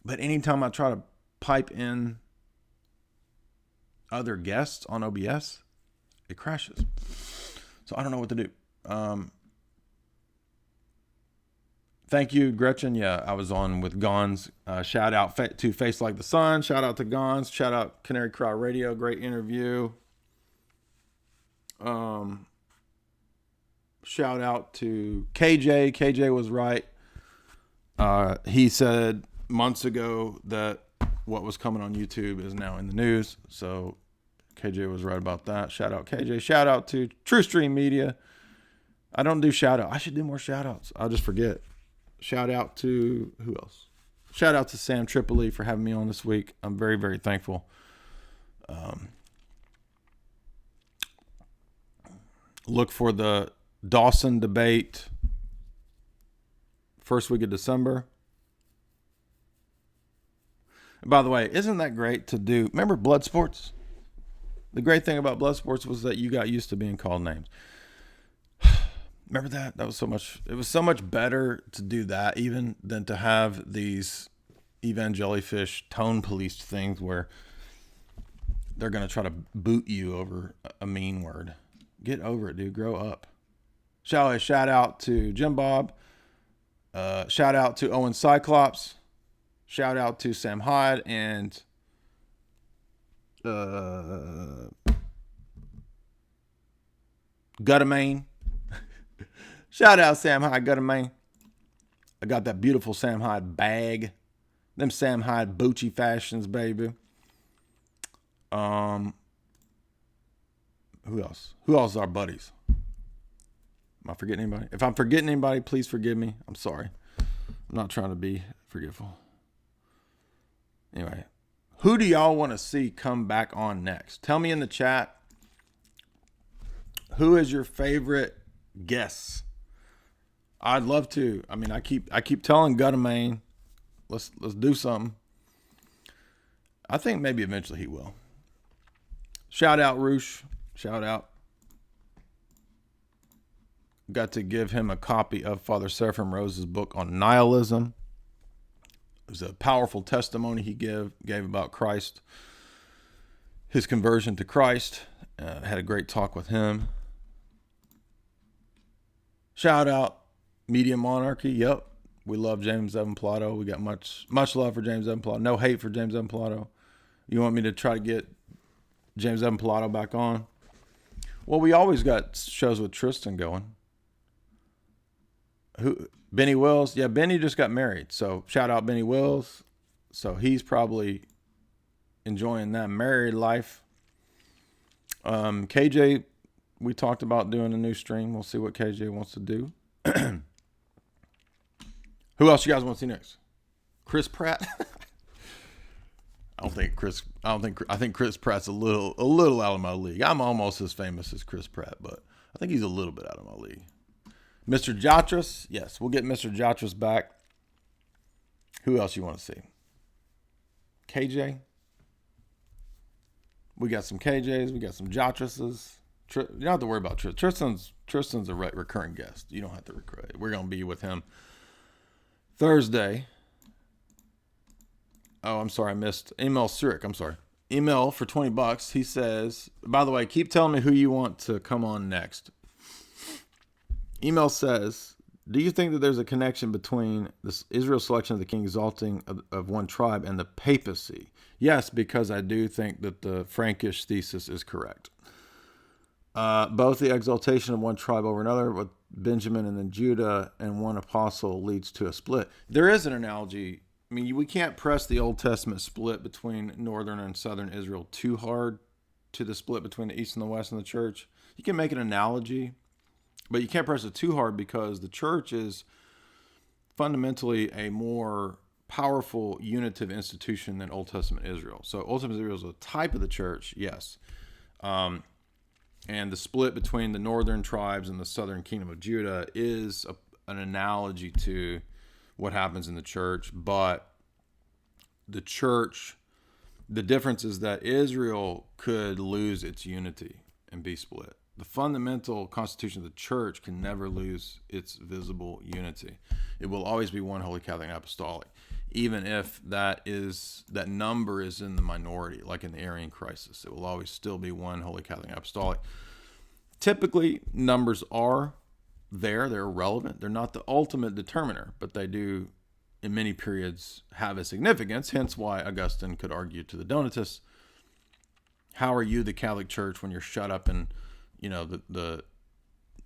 But anytime I try to pipe in other guests on OBS, it crashes. So I don't know what to do. Thank you, Gretchen. Yeah, I was on with Gons. Shout out to Face Like the Sun. Shout out to Gons. Shout out Canary Cry Radio. Great interview. Shout out to KJ. KJ was right. He said months ago that what was coming on YouTube is now in the news. So KJ was right about that. Shout out KJ. Shout out to True Stream Media. I don't do shout out. I should do more shout outs. I'll just forget. Shout out to who else? Shout out to Sam Tripoli for having me on this week. I'm very, very thankful. Look for the Dawson debate first week of December. And by the way, isn't that great to do? Remember blood sports? The great thing about blood sports was that you got used to being called names. Remember that? That was so much. It was so much better to do that even than to have these evangelifish tone policed things where they're going to try to boot you over a mean word. Get over it, dude. Grow up. Shout out to Jim Bob. Shout out to Owen Cyclops. Shout out to Sam Hyde and Guttermain. Shout out Sam Hyde, Guttermain. I got that beautiful Sam Hyde bag. Them Sam Hyde Bucci fashions, baby. Who else? Who else is our buddies? Am I forgetting anybody? If I'm forgetting anybody, please forgive me. I'm sorry. I'm not trying to be forgetful. Anyway, who do y'all want to see come back on next? Tell me in the chat. Who is your favorite guest? I'd love to. I mean, I keep telling Guttermain, let's do something. I think maybe eventually he will. Shout out Roosh. Shout out. Got to give him a copy of Father Seraphim Rose's book on nihilism. It was a powerful testimony he gave about Christ, his conversion to Christ. Had a great talk with him. Shout out Media Monarchy. Yep, we love James Evan Pilato. We got much love for James Evan Pilato. No hate for James Evan Pilato. You want me to try to get James Evan Pilato back on? Well, we always got shows with Tristan going. Who? Benny Wills. Yeah, Benny just got married. So shout out Benny Wills. So he's probably enjoying that married life. KJ, we talked about doing a new stream. We'll see what KJ wants to do. Who else you guys want to see next? Chris Pratt. I think Chris Pratt's a little out of my league. I'm almost as famous as Chris Pratt, but I think he's a little bit out of my league. Mr. Jatras, yes, we'll get Mr. Jatras back. Who else you want to see? KJ. We got some KJs. We got some Jatrases. You don't have to worry about Tristan. Tristan's a recurring guest. You don't have to recur. We're going to be with him Thursday. Oh, I'm sorry. I missed Emil Surik. I'm sorry. Emil for $20. He says, by the way, keep telling me who you want to come on next. Emil says, do you think that there's a connection between this Israel's selection of the king exalting of one tribe and the papacy? Yes, because I do think that the Frankish thesis is correct. Both the exaltation of one tribe over another with Benjamin and then Judah and one apostle leads to a split. There is an analogy. I mean, we can't press the Old Testament split between northern and southern Israel too hard to the split between the east and the west in the church. You can make an analogy, but you can't press it too hard because the church is fundamentally a more powerful unitive institution than Old Testament Israel. So Old Testament Israel is a type of the church, yes. And the split between the northern tribes and the southern kingdom of Judah is an analogy to what happens in the church. But the church, the difference is that Israel could lose its unity and be split. The fundamental constitution of the church can never lose its visible unity. It will always be one Holy Catholic and Apostolic, even if that number is in the minority, like in the Arian crisis. It will always still be one Holy Catholic and Apostolic. Typically, numbers are there. They're irrelevant. They're not the ultimate determiner, but they do, in many periods, have a significance, hence why Augustine could argue to the Donatists, how are you the Catholic Church when you're shut up in the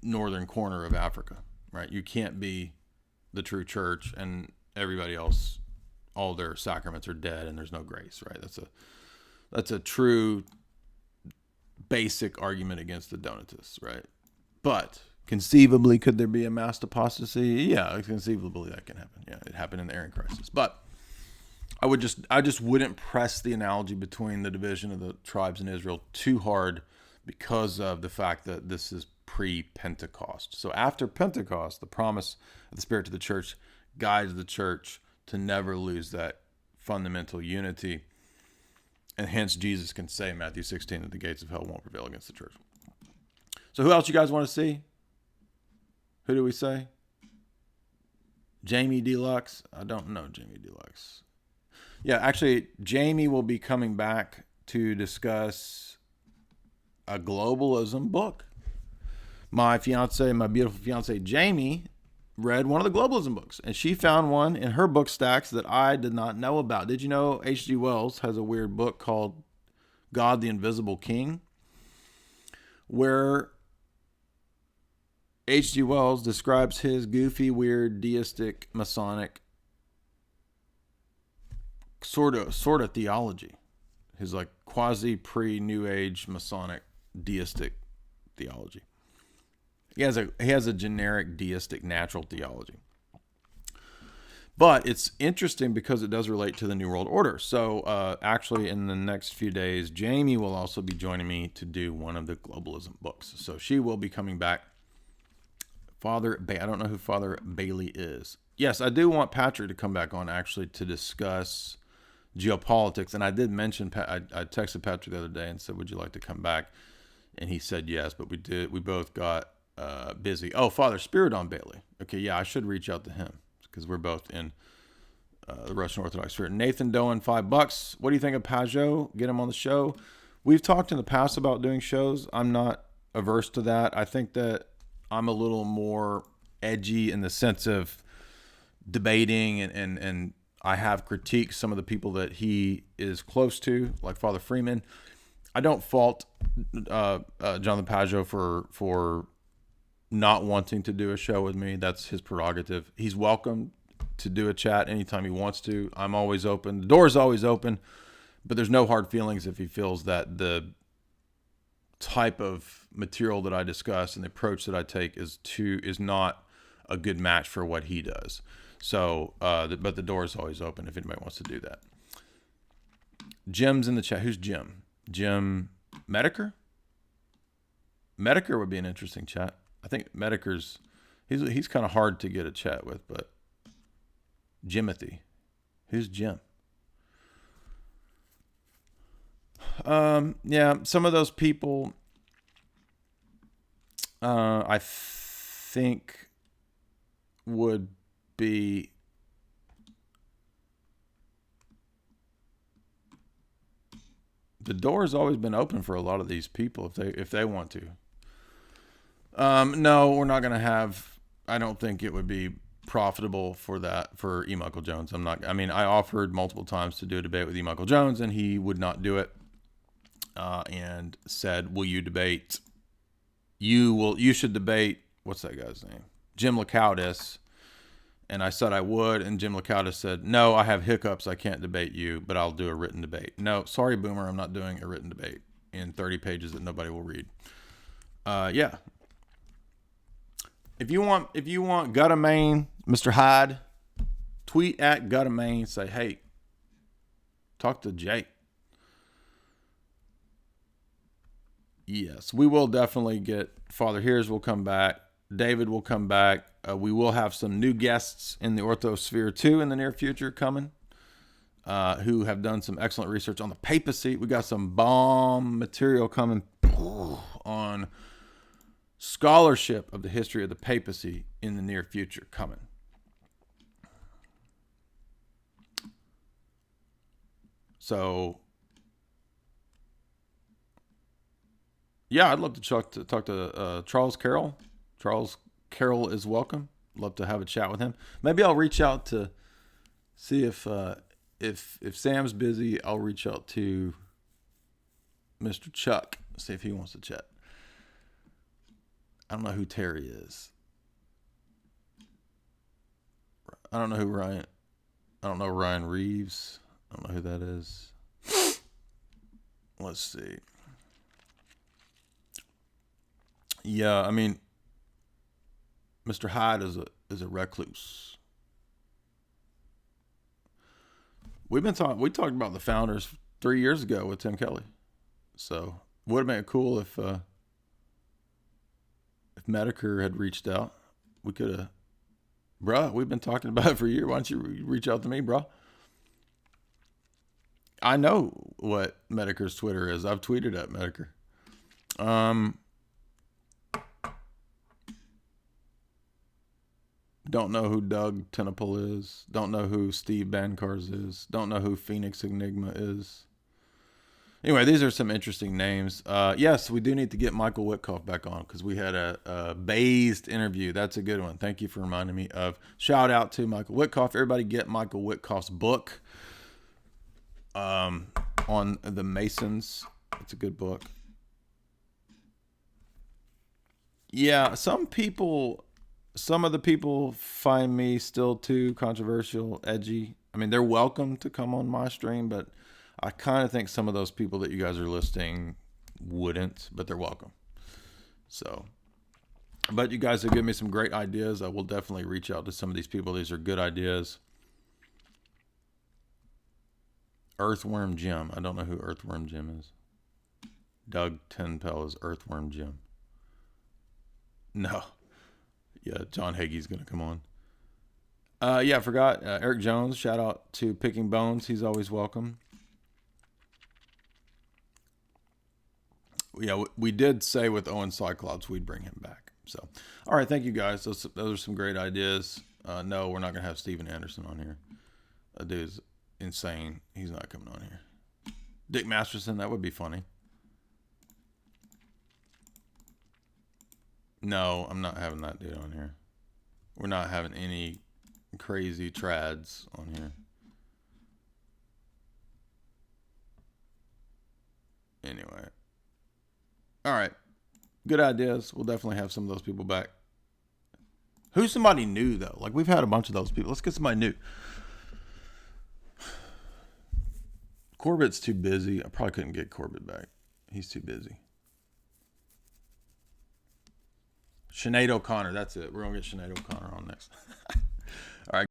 northern corner of Africa, right? You can't be the true church and everybody else, all their sacraments are dead and there's no grace, right? That's a true basic argument against the Donatists, right? But conceivably, could there be a mass apostasy? Yeah, conceivably that can happen. Yeah, it happened in the Arian crisis. But I just wouldn't press the analogy between the division of the tribes in Israel too hard, because of the fact that this is pre-Pentecost. So after Pentecost, the promise of the Spirit to the church guides the church to never lose that fundamental unity. And hence Jesus can say in Matthew 16 that the gates of hell won't prevail against the church. So who else you guys want to see? Who do we say? Jamie Deluxe? I don't know Jamie Deluxe. Yeah, actually, Jamie will be coming back to discuss a globalism book. My beautiful fiance, Jamie, read one of the globalism books, and she found one in her book stacks that I did not know about. Did you know H.G. Wells has a weird book called God the Invisible King, where H.G. Wells describes his goofy, weird, deistic, Masonic sort of theology, his like quasi pre-New Age Masonic deistic theology. He has a generic deistic natural theology. But it's interesting because it does relate to the New World Order. So actually in the next few days, Jamie will also be joining me to do one of the globalism books. So she will be coming back. I don't know who Father Bailey is. Yes, I do want Patrick to come back on actually to discuss geopolitics. And I did mention, I texted Patrick the other day and said, would you like to come back? And he said yes, but we both got busy. Oh, Father Spiridon Bailey. Okay, yeah, I should reach out to him because we're both in the Russian Orthodox Spirit. Nathan Doan, $5. What do you think of Pajot? Get him on the show. We've talked in the past about doing shows. I'm not averse to that. I think that I'm a little more edgy in the sense of debating and I have critiqued some of the people that he is close to, like Father Freeman. I don't fault Jonathan Pajot for not wanting to do a show with me. That's his prerogative. He's welcome to do a chat anytime he wants to. I'm always open. The door is always open, but there's no hard feelings if he feels that the type of material that I discuss and the approach that I take is not a good match for what he does. So, but the door is always open if anybody wants to do that. Jim's in the chat. Who's Jim? Jim Mediker? Mediker would be an interesting chat. I think Mediker's, he's kind of hard to get a chat with, but Jimothy. Who's Jim? Yeah, some of those people, I think would be the door has always been open for a lot of these people if they want to. No, we're not going to have, I don't think it would be profitable for E. Michael Jones. I offered multiple times to do a debate with E. Michael Jones and he would not do it. And said, will you debate? You should debate, what's that guy's name? Jim Lacoutis. And I said I would, and Jim Lacoutis said, no, I have hiccups, I can't debate you, but I'll do a written debate. No, sorry, Boomer, I'm not doing a written debate in 30 pages that nobody will read. Yeah. If you want Gutta Main, Mr. Hyde, tweet at Gutta Main, say, hey, talk to Jake. Yes, we will definitely get Father Hears will come back. David will come back. We will have some new guests in the Orthosphere too in the near future coming, who have done some excellent research on the papacy. We got some bomb material coming on scholarship of the history of the papacy in the near future coming. So, yeah, I'd love to talk to Charles Carroll. Charles Carroll is welcome. Love to have a chat with him. Maybe I'll reach out to see if Sam's busy. I'll reach out to Mr. Chuck, see if he wants to chat. I don't know who Terry is. I don't know who Ryan. I don't know Ryan Reeves. I don't know who that is. Let's see. Yeah, I mean, Mr. Hyde is a recluse. We talked about the founders 3 years ago with Tim Kelly. So would have been cool if Medicare had reached out. We could have, bruh, we've been talking about it for a year. Why don't you reach out to me, bruh? I know what Medicare's Twitter is. I've tweeted at Medicare. Don't know who Doug Tennepool is. Don't know who Steve Bancars is. Don't know who Phoenix Enigma is. Anyway, these are some interesting names. Yes, we do need to get Michael Witkoff back on because we had a based interview. That's a good one. Thank you for reminding me of. Shout out to Michael Witkoff. Everybody get Michael Witkoff's book on the Masons. It's a good book. Yeah, some of the people find me still too controversial, edgy. I mean, they're welcome to come on my stream, but I kind of think some of those people that you guys are listing wouldn't, but they're welcome. So, but you guys have given me some great ideas. I will definitely reach out to some of these people. These are good ideas. Earthworm Jim. I don't know who Earthworm Jim is. Doug Tenpel is Earthworm Jim. No. Yeah, John Hagee's going to come on. Yeah, I forgot. Eric Jones, shout out to Picking Bones. He's always welcome. Yeah, we did say with Owen Cyclops we'd bring him back. So, all right, thank you guys. Those are some great ideas. No, we're not going to have Steven Anderson on here. That dude's insane. He's not coming on here. Dick Masterson, that would be funny. No, I'm not having that dude on here. We're not having any crazy trads on here. Anyway. All right. Good ideas. We'll definitely have some of those people back. Who's somebody new, though? Like, we've had a bunch of those people. Let's get somebody new. Corbett's too busy. I probably couldn't get Corbett back. He's too busy. Sinead O'Connor. That's it. We're going to get Sinead O'Connor on next. All right.